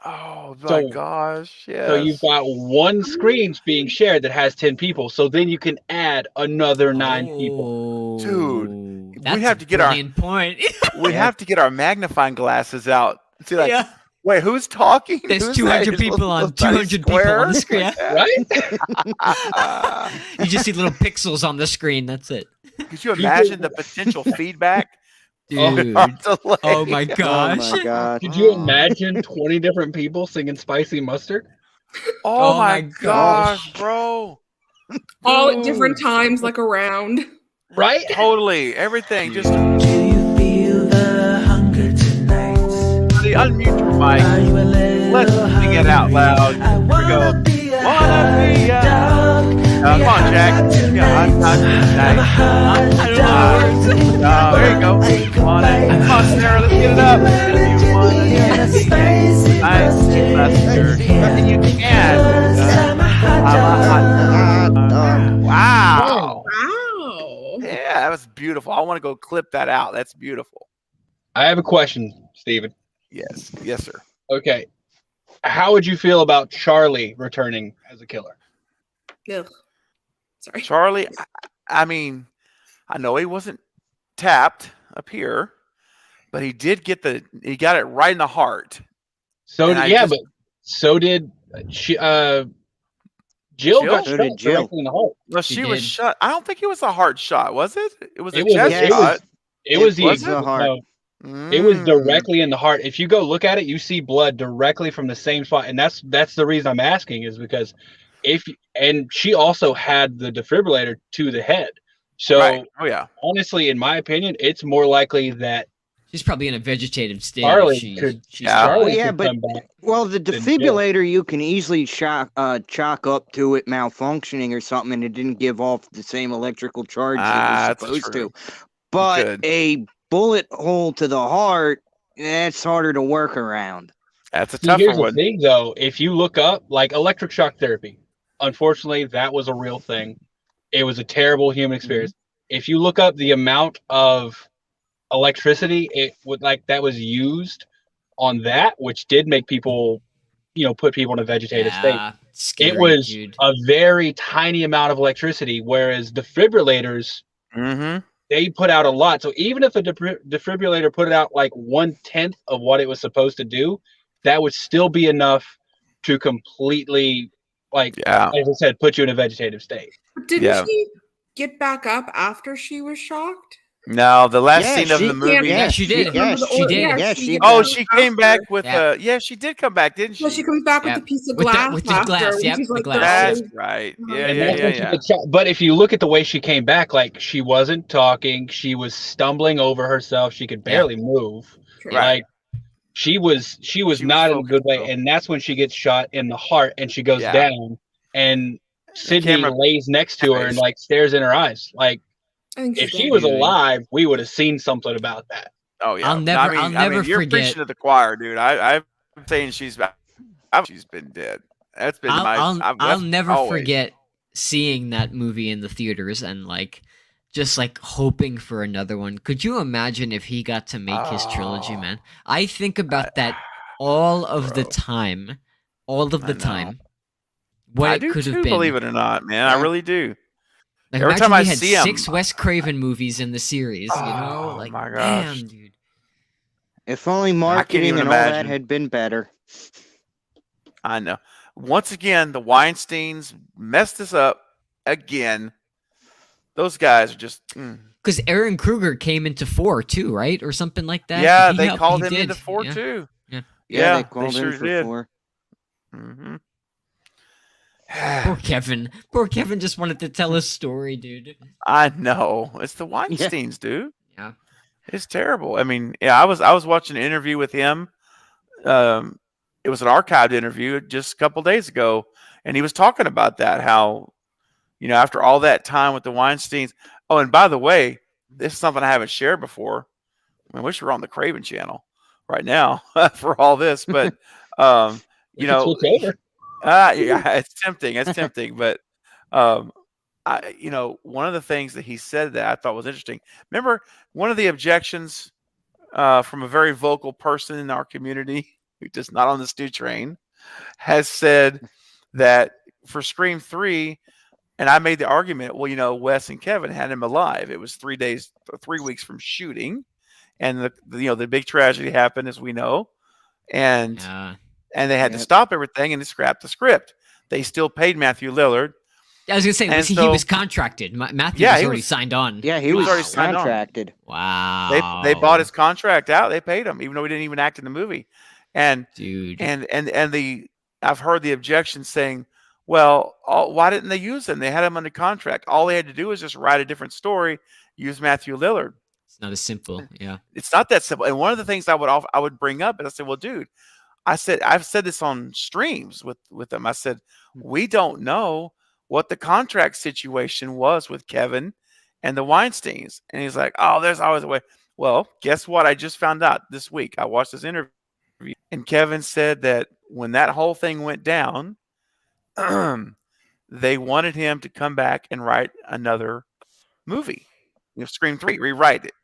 Speaker 1: Oh my
Speaker 5: So-
Speaker 1: gosh! Yes.
Speaker 5: So you've got one screen being shared that has 10 people. So then you can add another 9 people.
Speaker 1: Dude,
Speaker 6: that's
Speaker 1: have
Speaker 6: a
Speaker 1: to get our-
Speaker 6: brilliant point.
Speaker 1: we have to get our magnifying glasses out. See, like,
Speaker 6: Yeah.
Speaker 1: wait, who's talking?
Speaker 6: There's
Speaker 1: Who's
Speaker 6: 200
Speaker 1: that?
Speaker 6: people on
Speaker 1: Little tiny
Speaker 6: 200 people on the
Speaker 1: square?
Speaker 6: screen.
Speaker 5: Right?
Speaker 6: You just see little pixels on the screen. That's it.
Speaker 1: Could you imagine the potential feedback?
Speaker 6: Dude.
Speaker 1: Delay.
Speaker 6: Oh my
Speaker 3: Oh
Speaker 6: gosh.
Speaker 3: my god.
Speaker 5: Could you imagine 20 different people singing Spicy Mustard?
Speaker 1: Oh,
Speaker 6: Oh
Speaker 1: my
Speaker 6: my
Speaker 1: gosh, bro!
Speaker 7: All at
Speaker 1: Dude.
Speaker 7: different times, like around.
Speaker 5: Right?
Speaker 1: Totally, everything. Just
Speaker 8: Do you feel the hunger tonight?
Speaker 1: unmute your mic.
Speaker 8: Are you a little
Speaker 1: Let's sing it out loud.
Speaker 8: I
Speaker 1: Here we
Speaker 8: wanna
Speaker 1: go.
Speaker 8: be a
Speaker 1: Wanna be a-
Speaker 8: dog.
Speaker 1: Come on, Jack. Yeah, I'm not
Speaker 8: I'm a hard
Speaker 6: I don't know.
Speaker 8: dog.
Speaker 1: there you go.
Speaker 8: Take a
Speaker 1: Wanna-
Speaker 8: bite.
Speaker 1: Come on, Sarah, let's get it up. If you wanna
Speaker 8: Be a spicy mustard.
Speaker 1: and you can.
Speaker 8: I'm a hot
Speaker 1: I'm a
Speaker 8: dog.
Speaker 1: hot dog. Wow.
Speaker 7: Wow.
Speaker 1: want to go clip that out. That's beautiful.
Speaker 5: I have a question, Steven.
Speaker 1: Yes, yes, sir.
Speaker 5: Okay. How would you feel about Charlie returning as a killer?
Speaker 7: Ugh. Sorry.
Speaker 1: Charlie, I mean, I know he wasn't tapped up here, but he got it right in the heart.
Speaker 5: So
Speaker 1: And I
Speaker 5: yeah,
Speaker 1: just-
Speaker 5: but so did she. Jill got
Speaker 3: So
Speaker 5: shot
Speaker 3: did Jill.
Speaker 5: directly in the heart.
Speaker 1: Well,
Speaker 6: She
Speaker 1: she was
Speaker 6: did.
Speaker 1: shot. I don't think it was a heart shot, was it? It was a
Speaker 5: It was.
Speaker 1: chest
Speaker 3: Yes.
Speaker 1: shot.
Speaker 5: It was the
Speaker 3: was the heart.
Speaker 5: no, it was
Speaker 1: Mm.
Speaker 5: directly in the heart. If you go look at it, you see blood directly from the same spot, and that's the reason I'm asking is because and she also had the defibrillator to the head. So
Speaker 1: Right. Oh yeah.
Speaker 5: honestly, in my opinion, it's more likely that
Speaker 6: She's probably in a vegetative state. if
Speaker 5: Charlie
Speaker 6: she,
Speaker 5: could
Speaker 6: she's
Speaker 1: Yeah.
Speaker 5: Charlie
Speaker 3: Oh, yeah,
Speaker 5: could
Speaker 3: but-
Speaker 5: come back.
Speaker 3: Well, the
Speaker 5: Jill.
Speaker 3: defibrillator you can easily chalk up to it malfunctioning or something, and it didn't give off the same electrical charge it was
Speaker 1: That's
Speaker 3: supposed
Speaker 1: true.
Speaker 3: to. But
Speaker 1: could.
Speaker 3: a bullet hole to the heart, that's harder to work around.
Speaker 1: That's a
Speaker 5: See,
Speaker 1: tougher
Speaker 5: here's the
Speaker 1: one.
Speaker 5: thing, though. If you look up like electric shock therapy, unfortunately, that was a real thing. It was a terrible human experience. If you look up the amount of electricity that was used on that, which did make people, put people in a vegetative state.
Speaker 6: yeah, scary,
Speaker 5: It was
Speaker 6: dude.
Speaker 5: a very tiny amount of electricity, whereas defibrillators,
Speaker 1: Mm-hmm.
Speaker 5: they put out a lot. So even if a defibrillator put out like 1/10 of what it was supposed to do, that would still be enough to completely,
Speaker 1: Yeah.
Speaker 5: as I said, put you in a vegetative state.
Speaker 7: But didn't
Speaker 1: Yeah.
Speaker 7: she get back up after she was shocked?
Speaker 1: No, the last
Speaker 3: Yeah,
Speaker 1: scene of
Speaker 3: she-
Speaker 1: the movie.
Speaker 6: Yeah, she did.
Speaker 3: Yes,
Speaker 6: she did.
Speaker 3: Yes, she
Speaker 1: Oh,
Speaker 3: did.
Speaker 1: she came back with
Speaker 6: Yeah.
Speaker 1: yeah, she did come back, didn't she?
Speaker 7: So she comes back
Speaker 6: Yeah.
Speaker 7: with the piece of
Speaker 6: With the-
Speaker 7: glass
Speaker 6: with the
Speaker 7: after,
Speaker 6: glass,
Speaker 7: and
Speaker 6: yep,
Speaker 7: she's
Speaker 6: the
Speaker 7: like,
Speaker 6: glass.
Speaker 1: That's
Speaker 7: "They're
Speaker 1: right.
Speaker 7: all-
Speaker 1: Yeah,
Speaker 5: And
Speaker 1: yeah,
Speaker 5: that's
Speaker 1: yeah,
Speaker 5: when she
Speaker 1: yeah.
Speaker 5: gets shot. But if you look at the way she came back, like she wasn't talking, she was stumbling over herself. She could barely move.
Speaker 7: Right.
Speaker 5: Like she was not in a good
Speaker 1: focused,
Speaker 5: way.
Speaker 1: though.
Speaker 5: And that's when she gets shot in the heart and she goes
Speaker 1: Yeah.
Speaker 5: down. And Sydney
Speaker 1: camera-
Speaker 5: lays next to her and like stares in her eyes. Like
Speaker 7: I think
Speaker 5: if
Speaker 7: she's
Speaker 5: she
Speaker 7: dead.
Speaker 5: was alive, we would have seen something about that.
Speaker 1: Oh yeah.
Speaker 6: I'll never- I'll never
Speaker 1: you're
Speaker 6: forget-
Speaker 1: preaching to the choir, dude. I'm saying she's been dead. That's been
Speaker 6: I'll never
Speaker 1: always.
Speaker 6: forget seeing that movie in the theaters and just hoping for another one. Could you imagine if he got to make his trilogy,
Speaker 1: Oh.
Speaker 6: man? I think about that all of the
Speaker 1: Bro.
Speaker 6: time. All of
Speaker 1: I
Speaker 6: the
Speaker 1: know.
Speaker 6: time. What
Speaker 1: I
Speaker 6: it
Speaker 1: do
Speaker 6: could
Speaker 1: too,
Speaker 6: have been.
Speaker 1: believe it or not, man. I
Speaker 3: Yeah.
Speaker 1: really do.
Speaker 6: Like,
Speaker 1: Every
Speaker 6: imagine
Speaker 1: time
Speaker 6: we
Speaker 1: I
Speaker 6: had
Speaker 1: see 'em-
Speaker 6: 6 Wes Craven movies in the series, you know?
Speaker 1: Oh,
Speaker 6: Like,
Speaker 1: my gosh.
Speaker 6: damn, dude.
Speaker 3: If only
Speaker 1: even
Speaker 3: marketing and all that
Speaker 1: imagine.
Speaker 3: had been better.
Speaker 1: I know. Once again, the Weinsteins messed this up again. Those guys are just.
Speaker 6: Because Aaron Kruger came into 4 too, right? Or something like that.
Speaker 1: Yeah,
Speaker 6: He
Speaker 1: they
Speaker 6: helped-
Speaker 1: called
Speaker 6: he
Speaker 1: him
Speaker 6: did,
Speaker 1: into 4
Speaker 6: yeah.
Speaker 1: too.
Speaker 6: Yeah.
Speaker 3: Yeah, they called
Speaker 1: sure
Speaker 3: him for
Speaker 1: did.
Speaker 3: 4.
Speaker 1: Mm-hmm.
Speaker 6: Poor Kevin. Poor Kevin just wanted to tell a story, dude.
Speaker 1: I know. It's the Weinsteins, dude.
Speaker 6: Yeah.
Speaker 1: It's terrible. I mean, yeah, I was watching an interview with him. It was an archived interview just a couple days ago, and he was talking about that, how, after all that time with the Weinsteins. Oh, and by the way, this is something I haven't shared before. I wish we were on the Craven channel right now for all this, but
Speaker 5: We can switch over.
Speaker 1: yeah, it's tempting. It's tempting, but one of the things that he said that I thought was interesting. Remember, one of the objections from a very vocal person in our community who's just not on the stew train has said that for Scream 3, and I made the argument, well, Wes and Kevin had him alive. It was 3 weeks from shooting, and the big tragedy happened, as we know, and they had to stop everything and they scrapped the script. They still paid Matthew Lillard.
Speaker 6: I was gonna say,
Speaker 1: And
Speaker 6: he
Speaker 1: so-
Speaker 6: was contracted. Matthew
Speaker 1: Yeah,
Speaker 6: was
Speaker 1: he
Speaker 6: already
Speaker 1: was-
Speaker 6: signed on.
Speaker 3: Yeah, he was
Speaker 1: already signed on.
Speaker 3: contracted.
Speaker 6: Wow.
Speaker 1: They bought his contract out. They paid him, even though he didn't even act in the movie. And
Speaker 6: dude.
Speaker 1: I've heard the objection saying, well, why didn't they use him? They had him under contract. All they had to do was just write a different story, use Matthew Lillard.
Speaker 6: It's not as simple. Yeah.
Speaker 1: It's not that simple. And one of the things I would bring up is I said, well, dude, I've said this on streams with them. I said, we don't know what the contract situation was with Kevin and the Weinsteins. And he's like, oh, there's always a way. Well, guess what? I just found out this week. I watched this interview, and Kevin said that when that whole thing went down, they wanted him to come back and write another movie. Scream 3, rewrite it.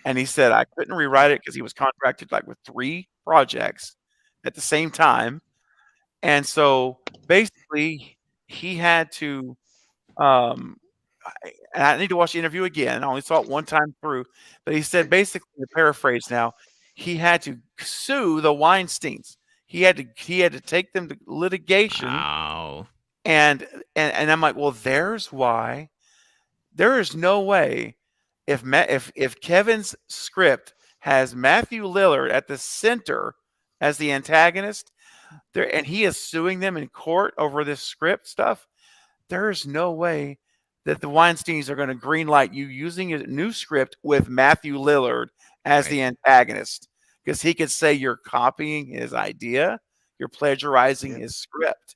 Speaker 1: And he said I couldn't rewrite it because he was contracted like with 3 projects at the same time. And so basically he had to and I need to watch the interview again. I only saw it one time through, but he said basically, to paraphrase now, he had to sue the Weinsteins. He had to take them to litigation.
Speaker 6: Wow.
Speaker 1: And I'm like, well, there's why. There is no way if Kevin's script has Matthew Lillard at the center as the antagonist, there, and he is suing them in court over this script stuff, there is no way that the Weinsteins are going to greenlight you using a new script with Matthew Lillard as the antagonist, because he could say you're copying his idea, you're plagiarizing his script.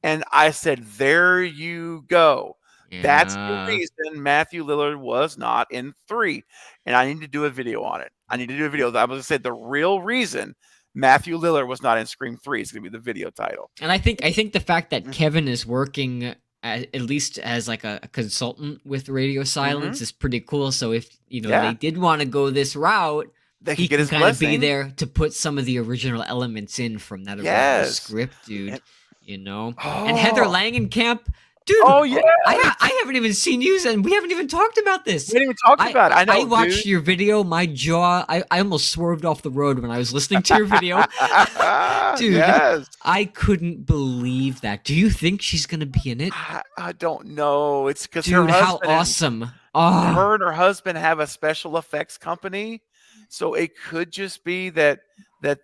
Speaker 1: And I said, there you go.
Speaker 6: Yeah.
Speaker 1: That's the reason Matthew Lillard was not in 3. And I need to do a video on it. I need to do a video. I was going to say the real reason Matthew Lillard was not in Scream 3 is going to be the video title.
Speaker 6: And I think the fact that Kevin is working at least as like a consultant with Radio Silence is pretty cool. So if they did want to go this route, he can kind of be there to put some of the original elements in from that original script, dude. And Heather Langenkamp, dude.
Speaker 1: Oh yeah,
Speaker 6: I haven't even seen you, and we haven't even talked about this.
Speaker 1: We haven't even talked about it. I know.
Speaker 6: I watched your video. My jaw. I almost swerved off the road when I was listening to your video, dude.
Speaker 1: Yes.
Speaker 6: I couldn't believe that. Do you think she's gonna be in it?
Speaker 1: I don't know. It's because
Speaker 6: dude,
Speaker 1: her husband
Speaker 6: how awesome!
Speaker 1: Her and her husband have a special effects company, so it could just be that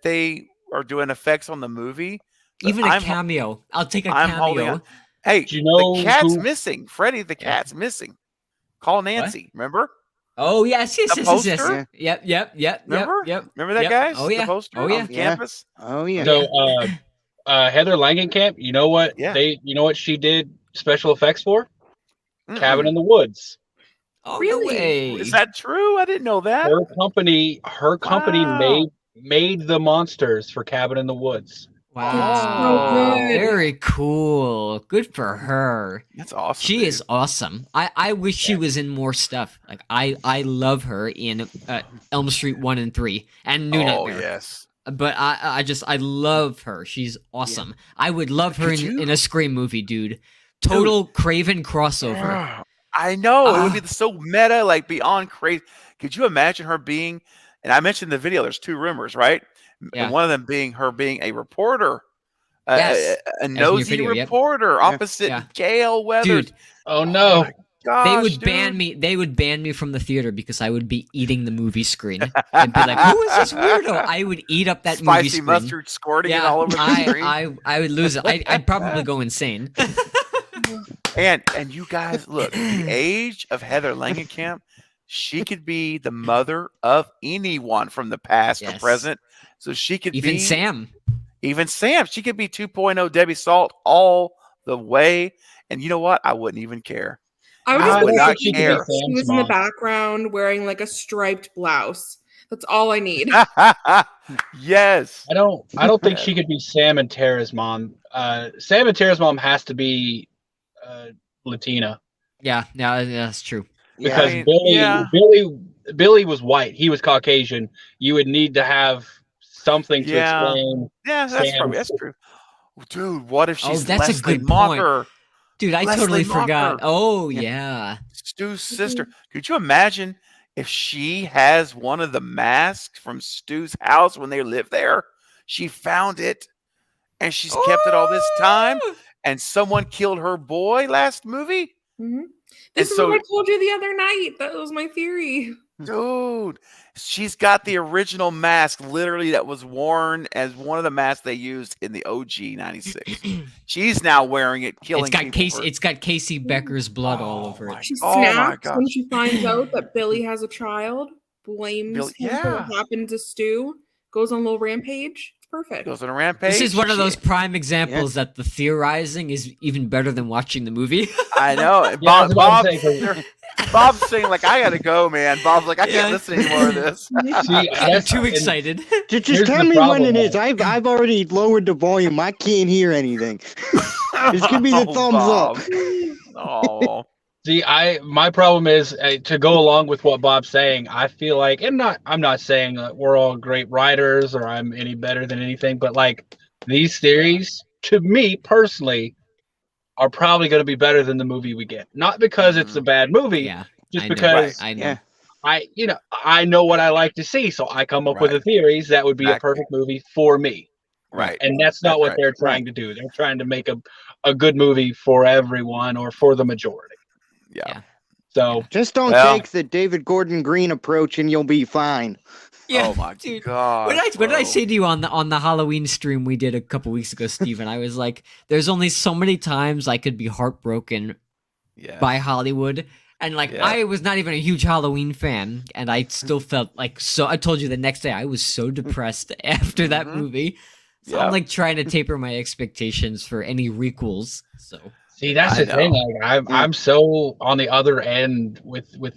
Speaker 1: they are doing effects on the movie.
Speaker 6: Even a cameo. I'll take a cameo.
Speaker 1: Hey,
Speaker 5: do you know
Speaker 1: the cat's missing. Freddie, the cat's missing. Call Nancy. What? Remember?
Speaker 6: Oh yes.
Speaker 1: Yep.
Speaker 6: Remember?
Speaker 1: Remember that guy?
Speaker 6: Oh yeah.
Speaker 1: The poster on campus.
Speaker 3: Oh yeah.
Speaker 5: So, Heather Langenkamp, you know what she did special effects for? Cabin in the Woods.
Speaker 6: Oh,
Speaker 7: really?
Speaker 6: No way.
Speaker 1: Is that true? I didn't know that.
Speaker 5: Her company made the monsters for Cabin in the Woods.
Speaker 6: Wow.
Speaker 7: So good.
Speaker 6: Very cool. Good for her.
Speaker 1: That's awesome.
Speaker 6: She is awesome. I wish she was in more stuff. Like I love her in Elm Street 1 and 3 and New Nightmare.
Speaker 1: Oh yes.
Speaker 6: But I love her. She's awesome. I would love her in a Scream movie, dude. Total Craven crossover.
Speaker 1: I know. It would be so meta, like beyond crazy. Could you imagine her being, and I mentioned in the video, there's 2 rumors, right?
Speaker 6: Yeah.
Speaker 1: And one of them being her being a reporter,
Speaker 6: Yes.
Speaker 1: a nosy reporter opposite Gail Weathers.
Speaker 6: Dude.
Speaker 5: Oh no.
Speaker 1: Gosh,
Speaker 6: they would ban me. They would ban me from the theater because I would be eating the movie screen and be like, "Who is this weirdo?" I would eat up that movie
Speaker 1: spicy
Speaker 6: screen.
Speaker 1: mustard squirting it all over the screen.
Speaker 6: I would lose it. I'd probably go insane.
Speaker 1: And you guys, look, the age of Heather Langenkamp, she could be the mother of anyone from the past or present. So she could
Speaker 6: even
Speaker 1: be
Speaker 6: Sam.
Speaker 1: Even Sam. She could be 2.0 Debbie Salt all the way. And you know what? I wouldn't even care.
Speaker 7: I
Speaker 1: would
Speaker 7: just
Speaker 1: not
Speaker 7: she
Speaker 1: care.
Speaker 7: was in the background wearing like a striped blouse. That's all I need.
Speaker 1: Yes.
Speaker 5: I don't think she could be Sam and Tara's mom. Sam and Tara's mom has to be Latina.
Speaker 6: Yeah, that's true.
Speaker 5: Because Billy was white. He was Caucasian. You would need to have something to explain.
Speaker 1: Yeah, that's true. Dude, what if she's
Speaker 6: that's
Speaker 1: Leslie
Speaker 6: a good
Speaker 1: Mocker?
Speaker 6: point. Dude, I totally forgot. Oh, yeah.
Speaker 1: Stu's sister. Could you imagine if she has one of the masks from Stu's house when they lived there? She found it and she's kept it all this time. And someone killed her boy last movie.
Speaker 7: Mm-hmm. This is what I told you the other night. That was my theory.
Speaker 1: Dude, she's got the original mask, literally, that was worn as one of the masks they used in the OG 96. She's now wearing it, killing people.
Speaker 6: It's got Casey Becker's blood all over it.
Speaker 7: She snaps when she finds out that Billy has a child, blames him for what happened to Stu, goes on a little rampage. It's perfect.
Speaker 1: Goes on a rampage.
Speaker 6: This is one of those prime examples that the theorizing is even better than watching the movie.
Speaker 1: I know. Bob's saying, like, I gotta go, man. Bob's like, I can't listen anymore of this.
Speaker 6: See, I'm too excited.
Speaker 3: Just tell me when it is. I've already lowered the volume. I can't hear anything. This could be the thumbs up.
Speaker 1: Oh.
Speaker 5: See, my problem is to go along with what Bob's saying. I feel like, I'm not saying that we're all great writers or I'm any better than anything, but like these theories, to me personally, are probably going to be better than the movie we get. Not because it's a bad movie,
Speaker 6: Yeah,
Speaker 5: just
Speaker 6: I know.
Speaker 5: because
Speaker 6: I know.
Speaker 5: I know what I like to see, so I come up with the theories that would be a perfect movie for me.
Speaker 1: Right.
Speaker 5: And that's not what they're trying to do. They're trying to make a good movie for everyone or for the majority.
Speaker 1: Yeah.
Speaker 5: So
Speaker 3: just don't take the David Gordon Green approach, and you'll be fine.
Speaker 6: Yeah,
Speaker 1: oh my
Speaker 6: dude.
Speaker 1: god!
Speaker 6: What did I say to you on the Halloween stream we did a couple weeks ago, Steven? I was like, "There's only so many times I could be heartbroken by Hollywood." And like I was not even a huge Halloween fan, and I still felt like so. I told you the next day I was so depressed after that movie. So I'm like trying to taper my expectations for any requels. So
Speaker 5: see, that's the thing. Like I'm so on the other end with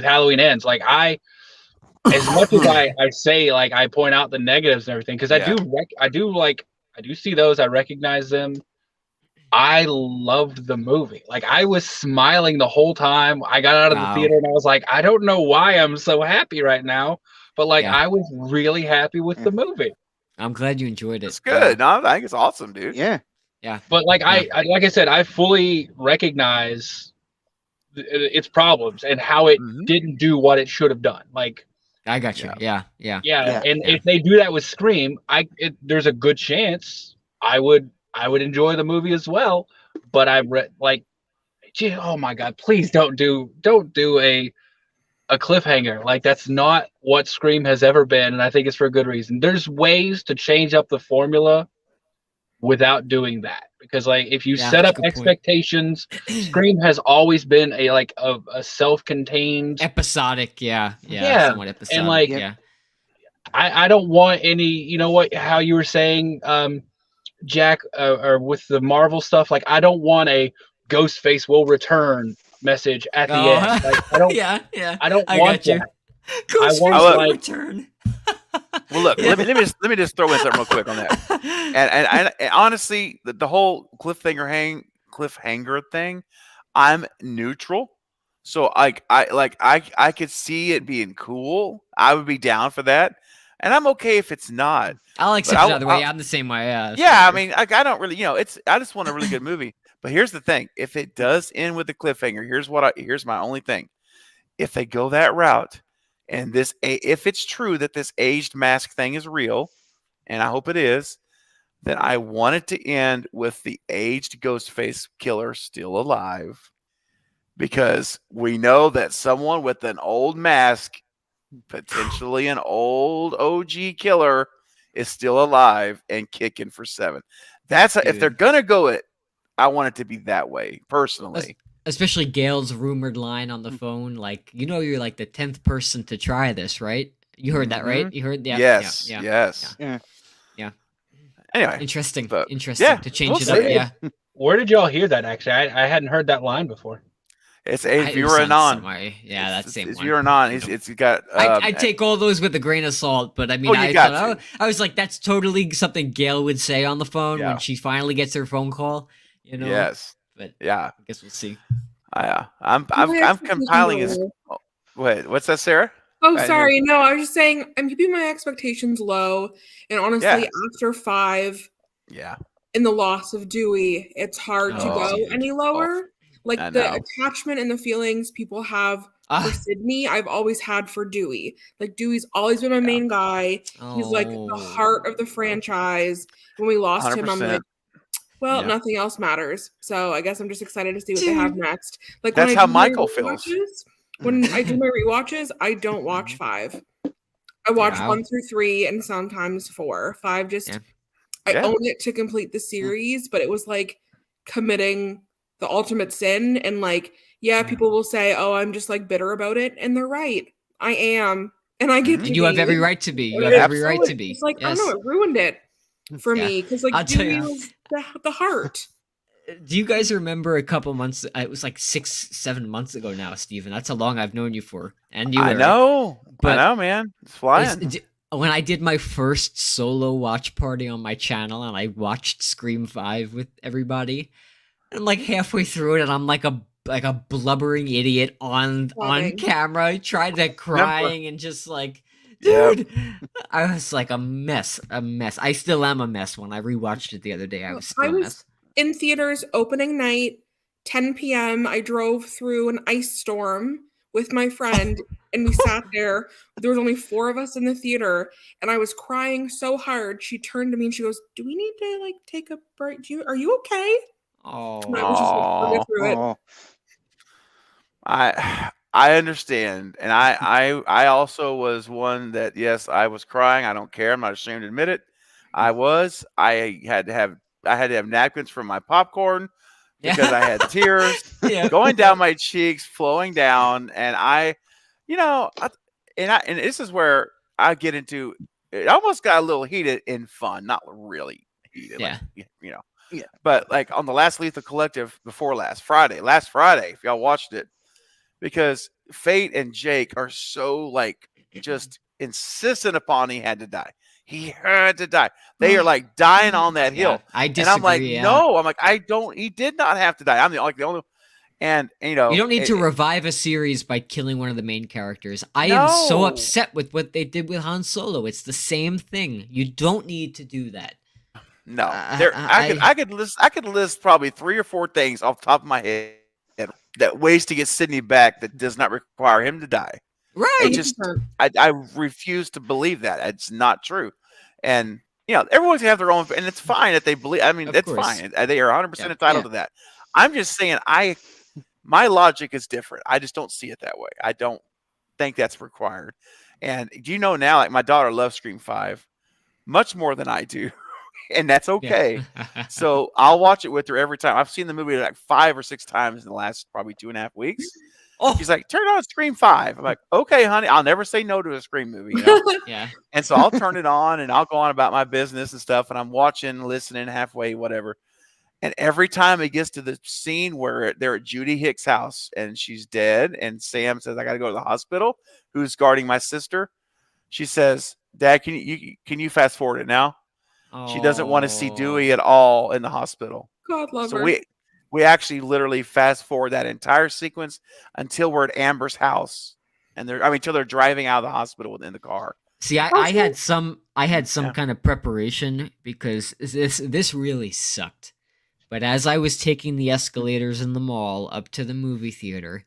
Speaker 5: Halloween Ends. Like as much as I say, like I point out the negatives and everything, because I do see those. I recognize them. I loved the movie. Like I was smiling the whole time. I got out of the theater and I was like, I don't know why I'm so happy right now, but like I was really happy with the movie.
Speaker 6: I'm glad you enjoyed it.
Speaker 1: It's good. No, I think it's awesome, dude.
Speaker 3: Yeah.
Speaker 5: But like like I said, I fully recognize its problems and how it didn't do what it should have done. Like
Speaker 6: I got you. Yeah.
Speaker 5: And if they do that with Scream, there's a good chance I would enjoy the movie as well. But oh my god, please don't do a cliffhanger. Like that's not what Scream has ever been, and I think it's for a good reason. There's ways to change up the formula without doing that, because like if you set up expectations, Scream has always been a self-contained
Speaker 6: episodic, somewhat episodic,
Speaker 5: and like I don't want any, you know what, how you were saying, Jack, or with the Marvel stuff, like I don't want a Ghostface will return message at the end. Like, I don't. I don't want that.
Speaker 6: Ghostface will return.
Speaker 1: Well, look, let me just throw in something real quick on that. And honestly, the whole cliffhanger thing, I'm neutral. So I could see it being cool. I would be down for that, and I'm okay if it's not.
Speaker 6: I'll accept it either way. I'm the same way.
Speaker 1: Yeah, I mean, I don't really, I just want a really good movie. But here's the thing: if it does end with a cliffhanger, here's my only thing: if they go that route, and if it's true that this aged mask thing is real, and I hope it is, then I want it to end with the aged Ghostface killer still alive, because we know that someone with an old mask, potentially an old OG killer, is still alive and kicking for 7. If they're gonna go it. I want it to be that way, personally.
Speaker 6: Especially Gail's rumored line on the phone, like, you're like the 10th person to try this, right? You heard that, right? You heard that?
Speaker 1: Yes.
Speaker 6: Yeah.
Speaker 1: Anyway.
Speaker 6: Interesting to change it up, yeah.
Speaker 5: Where did y'all hear that, actually? I hadn't heard that line before.
Speaker 1: It's Viewer Anon.
Speaker 6: Yeah, that same one.
Speaker 1: Viewer Anon. It's got.
Speaker 6: I take all those with a grain of salt, but I mean, I was like, that's totally something Gail would say on the phone when she finally gets her phone call.
Speaker 1: Yes,
Speaker 6: but
Speaker 1: yeah,
Speaker 6: I guess we'll see.
Speaker 1: I'm compiling his. Wait, what's that, Sarah?
Speaker 7: Oh, sorry. No, I was just saying I'm keeping my expectations low, and honestly, after 5, in the loss of Dewey, it's hard to go any lower. Like the attachment and the feelings people have for Sydney, I've always had for Dewey. Like Dewey's always been my main guy. He's like the heart of the franchise. When we lost 100%. Him, I'm like, well, nothing else matters. So I guess I'm just excited to see what they have next. Like
Speaker 1: that's how Michael feels.
Speaker 7: When I do my rewatches, I don't watch 5. I watch 1 through 3 and sometimes 4. 5 just I own it to complete the series, but it was like committing the ultimate sin. And like, people will say, "Oh, I'm just like bitter about it," and they're right. I am, and I get to.
Speaker 6: You have every right to be. You have every right to be.
Speaker 7: It's like I don't know, it ruined it for me because like Dewey was the heart.
Speaker 6: Do you guys remember a couple months? It was like 6-7 months ago now, Steven. That's how long I've known you for. And you,
Speaker 1: I know, man. It's flying.
Speaker 6: When I did my first solo watch party on my channel, and I watched Scream 5 with everybody, and like halfway through it, and I'm like a a blubbering idiot on
Speaker 7: Sobbing.
Speaker 6: camera. He tried that crying and just like,
Speaker 1: Yep.
Speaker 6: dude, I was like a mess. I still am a mess. When I rewatched it the other day, I was still
Speaker 7: I
Speaker 6: a
Speaker 7: was
Speaker 6: mess.
Speaker 7: in theaters opening night, 10 p.m. I drove through an ice storm with my friend, and we sat there. There was only 4 of us in the theater, and I was crying so hard. She turned to me and she goes, "Do we need to like take a break? Are you okay?" And I was just like,
Speaker 1: Aw.
Speaker 7: "Get through it."
Speaker 3: Oh,
Speaker 1: I understand, and I also was one that, yes, I was crying. I don't care. I'm not ashamed to admit it. I was. I had to have napkins for my popcorn because I had tears
Speaker 6: Yeah.
Speaker 1: going down my cheeks, flowing down, and and this is where I get into. It almost got a little heated in fun, not really heated,
Speaker 6: Yeah.
Speaker 1: like
Speaker 3: Yeah.
Speaker 1: But like on the last Lethal Collective before last Friday, if y'all watched it, because Fate and Jake are so like just insistent upon he had to die. He had to die. They are like dying on that
Speaker 6: Yeah,
Speaker 1: hill.
Speaker 6: I
Speaker 1: And I'm like,
Speaker 6: disagree. Yeah.
Speaker 1: no. I'm like, he did not have to die. I'm the only and
Speaker 6: You don't need to revive a series by killing one of the main characters. I am so
Speaker 1: No.
Speaker 6: upset with what they did with Han Solo. It's the same thing. You don't need to do that.
Speaker 1: No.
Speaker 6: I-
Speaker 1: I could list probably 3 or 4 things off the top of my head that ways to get Sydney back that does not require him to die.
Speaker 6: Right.
Speaker 1: It just I refuse to believe that. It's not true. And everyone's gonna have their own, and it's fine if they believe. I mean,
Speaker 6: Of
Speaker 1: that's
Speaker 6: course.
Speaker 1: fine. They are 100%
Speaker 6: Yeah.
Speaker 1: entitled to that. I'm just saying, my logic is different. I just don't see it that way. I don't think that's required. And do you know now, like my daughter loves Scream 5 much more than I do, and that's okay.
Speaker 6: Yeah.
Speaker 1: So I'll watch it with her every time. I've seen the movie like 5 or 6 times in the last probably 2.5 weeks.
Speaker 6: Oh.
Speaker 1: She's like, turn on Scream 5. I'm like, okay, honey. I'll never say no to a Scream movie.
Speaker 6: Yeah.
Speaker 1: And so I'll turn it on and I'll go on about my business and stuff. And I'm watching, listening halfway, whatever. And every time it gets to the scene where they're at Judy Hicks' house and she's dead, and Sam says, I got to go to the hospital, who's guarding my sister, she says, Dad, can you fast forward it now? She doesn't want to see Dewey at all in the hospital.
Speaker 7: God love
Speaker 1: So
Speaker 7: her.
Speaker 1: we actually literally fast forward that entire sequence until we're at Amber's house, and until they're driving out of the hospital in the car.
Speaker 6: See, I had some kind of preparation because this really sucked. But as I was taking the escalators in the mall up to the movie theater,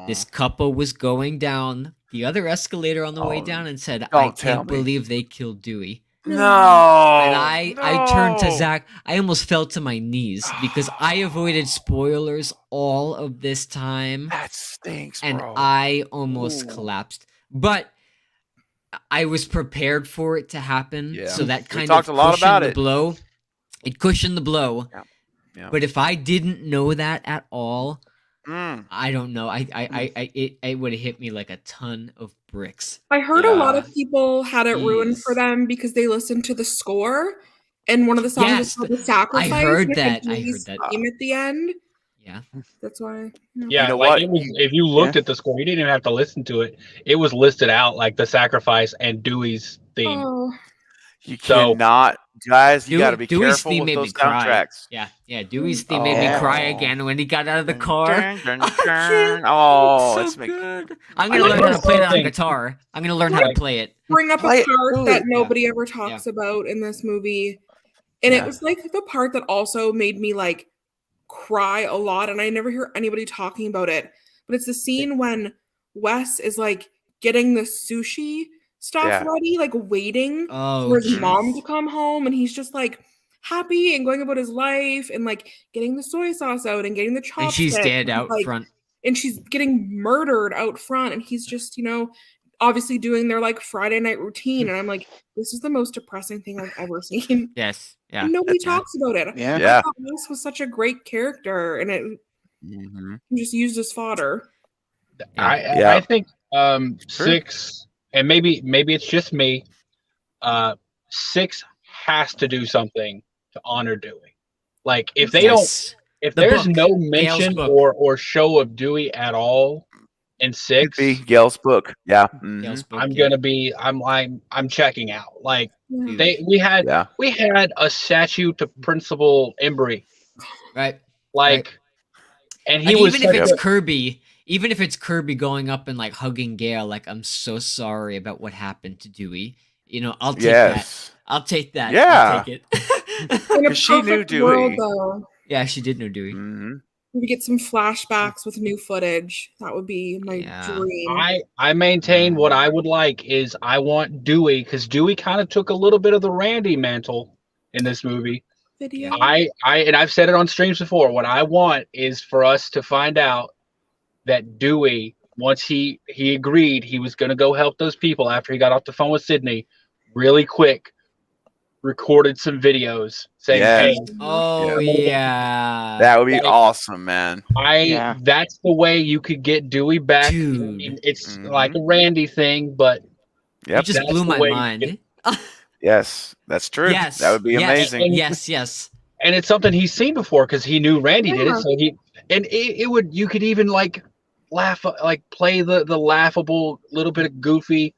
Speaker 6: this couple was going down the other escalator on the way down and said, "I can't believe they killed Dewey."
Speaker 1: No.
Speaker 6: And I turned to Zach. I almost fell to my knees because I avoided spoilers all of this time.
Speaker 1: That stinks,
Speaker 6: and
Speaker 1: bro.
Speaker 6: I almost collapsed. But I was prepared for it to happen.
Speaker 1: Yeah.
Speaker 6: So that kind
Speaker 1: talked
Speaker 6: of
Speaker 1: a lot
Speaker 6: cushioned
Speaker 1: about
Speaker 6: the
Speaker 1: it.
Speaker 6: blow. It cushioned the blow.
Speaker 1: Yeah. Yeah.
Speaker 6: But if I didn't know that at all,
Speaker 1: Mm.
Speaker 6: I don't know. It would have hit me like a ton of bricks.
Speaker 7: I heard a
Speaker 1: Yeah.
Speaker 7: lot of people had it ruined for
Speaker 6: Jeez.
Speaker 7: them because they listened to the score, and one of the songs
Speaker 6: Yes,
Speaker 7: was called "The Sacrifice."
Speaker 6: I heard
Speaker 7: with the
Speaker 6: that.
Speaker 7: Dewey's theme at the end.
Speaker 6: Yeah.
Speaker 7: That's why.
Speaker 5: Yeah,
Speaker 1: You know
Speaker 5: like
Speaker 1: what?
Speaker 5: it was. If you looked at the score, you didn't even have to listen to it. It was listed out like the sacrifice and Dewey's theme.
Speaker 7: Oh,
Speaker 1: You
Speaker 5: So-
Speaker 1: cannot, guys. You got to be
Speaker 6: Dewey's
Speaker 1: careful
Speaker 6: theme
Speaker 1: with
Speaker 6: made
Speaker 1: those
Speaker 6: me cry.
Speaker 1: soundtracks.
Speaker 6: Yeah. Dewey's theme made me cry
Speaker 1: Oh.
Speaker 6: again when he got out of the car.
Speaker 1: Dun, dun, dun. Oh,
Speaker 6: so
Speaker 1: it's make-
Speaker 6: good. I'm gonna
Speaker 1: I
Speaker 6: learn
Speaker 1: like
Speaker 6: how to play it on
Speaker 5: something.
Speaker 6: guitar. I'm gonna learn how to play it.
Speaker 7: bring up
Speaker 1: Play
Speaker 7: a
Speaker 1: it
Speaker 7: part
Speaker 1: good.
Speaker 7: that nobody ever talks about in this movie, and
Speaker 1: Yeah.
Speaker 7: it was like the part that also made me like cry a lot, and I never hear anybody talking about it. But it's the scene when Wes is like getting the sushi stuff
Speaker 1: Yeah.
Speaker 7: ready, like waiting
Speaker 6: Oh,
Speaker 7: for his
Speaker 6: jeez.
Speaker 7: mom to come home, and he's just like happy and going about his life and like getting the soy sauce out and getting the
Speaker 6: And
Speaker 7: chopsticks.
Speaker 6: she's dead out
Speaker 7: like,
Speaker 6: front.
Speaker 7: and she's getting murdered out front, and he's just obviously doing their like Friday night routine, and I'm like, this is the most depressing thing I've ever seen.
Speaker 6: Yes. Yeah.
Speaker 7: And nobody
Speaker 6: Yeah.
Speaker 7: talks about it.
Speaker 3: Yeah.
Speaker 7: I
Speaker 1: Yeah.
Speaker 7: thought Wes was such a great character, and it
Speaker 1: Mhm.
Speaker 7: just used as fodder.
Speaker 5: I think 6, and maybe it's just me. 6 has to do something to honor Dewey. Like if they don't,
Speaker 6: Yes.
Speaker 5: if
Speaker 6: The
Speaker 5: there's
Speaker 6: book.
Speaker 5: no
Speaker 6: Gail's
Speaker 5: mention
Speaker 6: book.
Speaker 5: or show of Dewey at all in 6,
Speaker 1: Could be Gail's book. Yeah. Mhm.
Speaker 6: Gail's book,
Speaker 5: I'm
Speaker 6: yeah.
Speaker 5: gonna be. I'm checking out. Like
Speaker 7: Yeah.
Speaker 5: we had a statue to Principal Embry.
Speaker 6: Right.
Speaker 5: Like, And he
Speaker 6: Like,
Speaker 5: was
Speaker 6: even if
Speaker 5: such
Speaker 6: it's
Speaker 5: a-
Speaker 6: Kirby, even if it's Kirby going up and like hugging Gail, like, I'm so sorry about what happened to Dewey. I'll take that.
Speaker 1: Yes.
Speaker 6: I'll take that.
Speaker 1: Yeah.
Speaker 6: I'll take it.
Speaker 7: In a
Speaker 1: 'Cause she knew
Speaker 7: perfect world,
Speaker 1: Dewey.
Speaker 7: though,
Speaker 6: Yeah, she did know Dewey.
Speaker 1: hmm
Speaker 7: we get some flashbacks with new footage. That would be my
Speaker 6: Yeah.
Speaker 7: dream.
Speaker 5: I maintain what I would like is I want Dewey, because Dewey kind of took a little bit of the Randy mantle in this movie.
Speaker 7: Video.
Speaker 5: And I've said it on streams before. What I want is for us to find out that Dewey, once he agreed he was going to go help those people after he got off the phone with Sydney, really quick, recorded some videos saying,
Speaker 1: Yes.
Speaker 5: "Hey,
Speaker 6: Oh yeah.
Speaker 1: That would be
Speaker 5: Like,
Speaker 1: awesome, man.
Speaker 3: Yeah.
Speaker 5: that's the way you could get Dewey back." I
Speaker 6: Dude.
Speaker 5: mean, it's
Speaker 1: Mhm.
Speaker 5: like a Randy thing, but
Speaker 6: You
Speaker 1: Yep.
Speaker 6: just
Speaker 5: That's
Speaker 6: blew
Speaker 5: the
Speaker 6: my
Speaker 5: way you
Speaker 6: mind.
Speaker 1: Yes, that's true.
Speaker 6: Yes.
Speaker 1: That would be
Speaker 6: yes,
Speaker 1: amazing.
Speaker 6: Yes.
Speaker 5: and it's something he's seen before because he knew Randy did it.
Speaker 7: Yeah.
Speaker 5: So you could even like laugh, like play the laughable little bit of goofy,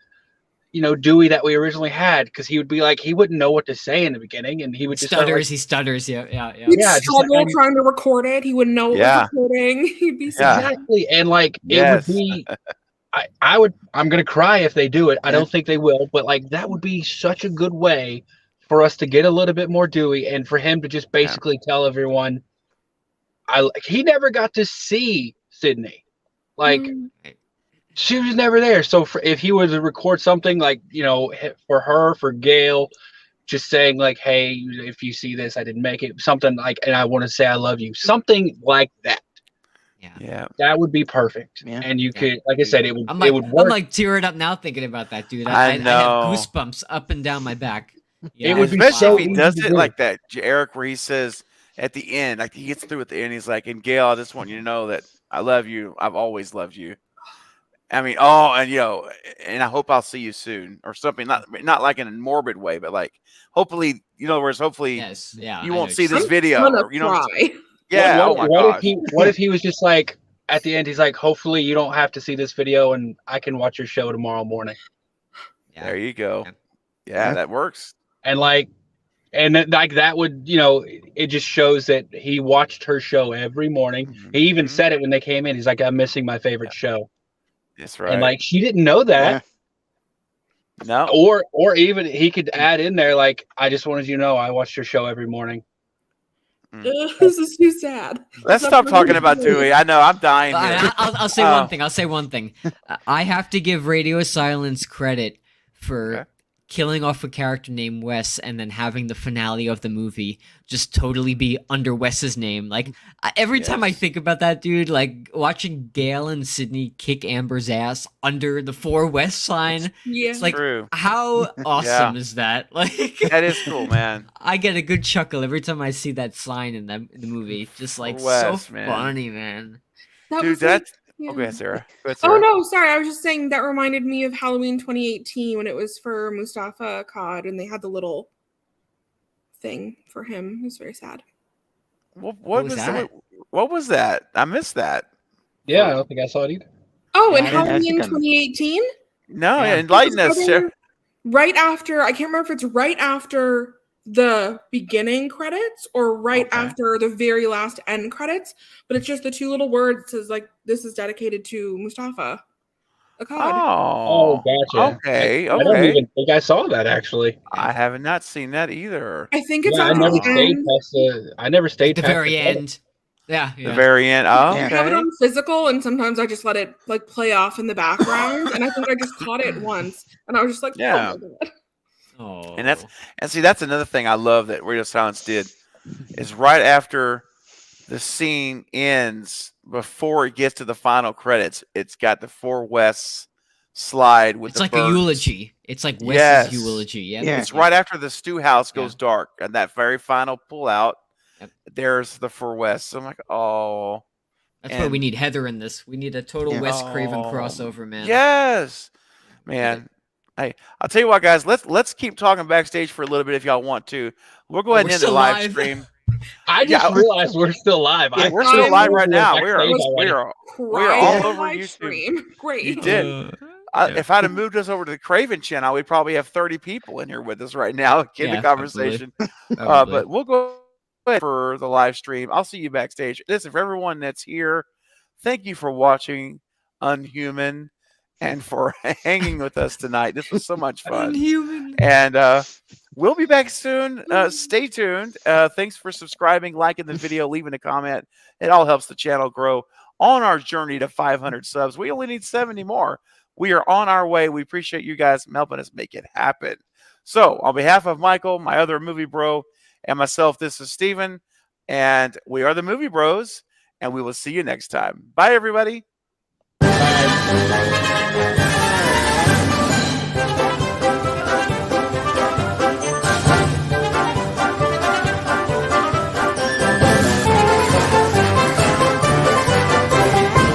Speaker 5: Dewey that we originally had, because he would be like, he wouldn't know what to say in the beginning, and he would just start,
Speaker 6: Stutters. He stutters. Yeah.
Speaker 7: He'd
Speaker 5: Yeah, just
Speaker 7: struggle
Speaker 5: like-
Speaker 7: trying to record it. He wouldn't know what
Speaker 1: Yeah.
Speaker 7: was recording. He'd be so
Speaker 1: Yeah.
Speaker 5: exactly, and like
Speaker 1: Yes.
Speaker 5: it would be. I'm gonna cry if they do it. I don't think they will, but like that would be such a good way for us to get a little bit more Dewey, and for him to just basically tell everyone, he never got to see Sydney, like she was never there. So if he were to record something like for her, for Gail, just saying like, "Hey, if you see this, I didn't make it," something like, and I want to say I love you, something like that.
Speaker 1: Yeah.
Speaker 5: That would be perfect.
Speaker 3: Yeah.
Speaker 5: And you could, like I said, it would
Speaker 6: I'm
Speaker 5: it would work.
Speaker 6: I'm like tearing up now thinking about that, dude.
Speaker 1: I
Speaker 6: I have
Speaker 1: know.
Speaker 6: goosebumps up and down my back.
Speaker 5: It would be
Speaker 1: Especially
Speaker 5: so
Speaker 1: if he
Speaker 5: easy
Speaker 1: does
Speaker 5: to
Speaker 1: it
Speaker 5: do.
Speaker 1: like that, Eric, where he says at the end, like he gets through at the end, he's like, "And Gail, I just want you to know that I love you. I've always loved you." I mean, and I hope I'll see you soon, or something. Not like in a morbid way, but like hopefully, hopefully
Speaker 6: Yes. Yeah.
Speaker 1: you
Speaker 6: I
Speaker 1: won't
Speaker 6: know
Speaker 1: see
Speaker 6: what you're
Speaker 1: this
Speaker 7: I'm
Speaker 1: video.
Speaker 7: gonna
Speaker 1: Or,
Speaker 7: cry.
Speaker 1: yeah. Oh my gosh.
Speaker 5: What if he was just like at the end? He's like, "Hopefully, you don't have to see this video, and I can watch your show tomorrow morning."
Speaker 6: saying.
Speaker 1: There you go.
Speaker 6: Yeah.
Speaker 1: Yeah, that works.
Speaker 5: And that would, it just shows that he watched her show every morning. He even
Speaker 1: Mhm.
Speaker 5: said it when they came in. He's like, "I'm missing my favorite show,"
Speaker 1: That's right.
Speaker 5: and like she didn't know that.
Speaker 1: no.
Speaker 5: Or even he could add in there like, "I just wanted you to know I watched your show every morning."
Speaker 7: This is too sad.
Speaker 1: Let's stop talking about Dewey. I know I'm dying here.
Speaker 6: I'll say one thing. I'll say one thing. I have to give Radio Silence credit for
Speaker 1: Okay.
Speaker 6: killing off a character named Wes and then having the finale of the movie just totally be under Wes's name. Like every time I
Speaker 1: Yes.
Speaker 6: think about that, dude, like watching Gail and Sydney kick Amber's ass under the 4 West sign.
Speaker 7: Yeah.
Speaker 6: It's like,
Speaker 1: True.
Speaker 6: how awesome is that? Like
Speaker 1: That is cool, man.
Speaker 6: I get a good chuckle every time I see that sign in the movie. Just like
Speaker 1: Wes,
Speaker 6: so
Speaker 1: man.
Speaker 6: funny, man.
Speaker 7: That
Speaker 1: Dude,
Speaker 7: was like-
Speaker 1: that's
Speaker 7: yeah.
Speaker 1: okay, Sarah. Go ahead,
Speaker 7: Oh
Speaker 1: Sarah.
Speaker 7: no, sorry. I was just saying that reminded me of Halloween 2018 when it was for Mustafa Akkad and they had the little thing for him. It was very sad.
Speaker 1: What
Speaker 6: was
Speaker 1: was
Speaker 6: that?
Speaker 1: What was that? I missed that.
Speaker 5: Yeah, I don't think I saw it either.
Speaker 7: Oh, and
Speaker 3: Yeah, I didn't
Speaker 7: Halloween
Speaker 3: ask you.
Speaker 7: 2018?
Speaker 1: No,
Speaker 6: Yeah.
Speaker 1: enlighten us, Sarah.
Speaker 7: Right after, I can't remember if it's right after the beginning credits or right
Speaker 1: Okay.
Speaker 7: after the very last end credits, but it's just the 2 little words says like this is dedicated to Mustafa Akkad.
Speaker 1: Oh,
Speaker 5: gotcha.
Speaker 1: Okay,
Speaker 5: I don't
Speaker 1: okay.
Speaker 5: even think I saw that actually.
Speaker 1: I have not seen that either.
Speaker 7: I think it's
Speaker 5: Yeah, I
Speaker 7: at
Speaker 5: never
Speaker 7: the
Speaker 5: stayed
Speaker 7: end.
Speaker 5: past the. I never stayed
Speaker 6: The
Speaker 5: past
Speaker 6: very
Speaker 5: credits.
Speaker 6: end. Yeah.
Speaker 1: The very end. Oh,
Speaker 7: I have it
Speaker 1: okay.
Speaker 7: on physical, and sometimes I just let it like play off in the background. And I think I just caught it once, and I was just like,
Speaker 1: Yeah.
Speaker 7: "Oh my god!"
Speaker 6: Oh.
Speaker 1: And see, that's another thing I love that Radio Silence did is right after the scene ends, before it gets to the final credits, it's got the 4 West slide with
Speaker 6: It's
Speaker 1: the
Speaker 6: like
Speaker 1: birds.
Speaker 6: a eulogy. It's like Wes's
Speaker 1: Yes.
Speaker 6: eulogy. Yeah.
Speaker 3: Yeah.
Speaker 1: It's right after the stew house
Speaker 6: Yeah.
Speaker 1: goes dark and that very final pull out.
Speaker 6: Yep.
Speaker 1: There's the 4 West. So I'm like, oh,
Speaker 6: That's why we
Speaker 1: and-
Speaker 6: need Heather in this. We need a total
Speaker 3: Yeah.
Speaker 6: Wes Craven
Speaker 1: Oh,
Speaker 6: crossover, man.
Speaker 1: yes, man. Hey, I'll tell you what, guys. Let's keep talking backstage for a little bit if y'all want to. We'll go ahead and
Speaker 6: we're
Speaker 1: end the
Speaker 6: still
Speaker 1: live
Speaker 6: live.
Speaker 1: stream.
Speaker 5: I just
Speaker 1: Yeah.
Speaker 5: realized we're still live.
Speaker 1: Yeah,
Speaker 5: I
Speaker 1: we're
Speaker 5: thought
Speaker 1: still
Speaker 7: I'm
Speaker 1: live right now.
Speaker 5: backstage
Speaker 1: We
Speaker 5: already.
Speaker 1: are
Speaker 7: Crying
Speaker 1: all
Speaker 7: on
Speaker 1: over
Speaker 7: live
Speaker 1: YouTube.
Speaker 7: stream. Great.
Speaker 1: You did.
Speaker 6: Yeah.
Speaker 1: If I'd have moved us over to the Craven channel, we'd probably have 30 people in here with us right now in the
Speaker 6: Yeah,
Speaker 1: conversation.
Speaker 6: Probably.
Speaker 1: But we'll go for the live stream. I'll see you backstage. Listen, for everyone that's here, thank you for watching Unhuman and for hanging with us tonight. This was so much fun.
Speaker 6: Unhuman.
Speaker 1: And we'll be back soon. Stay tuned. Thanks for subscribing, liking the video, leaving a comment. It all helps the channel grow on our journey to 500 subs. We only need 70 more. We are on our way. We appreciate you guys helping us make it happen. So, on behalf of Michael, my other movie bro, and myself, this is Steven, and we are the Movie Bros, and we will see you next time. Bye, everybody.
Speaker 3: Bye.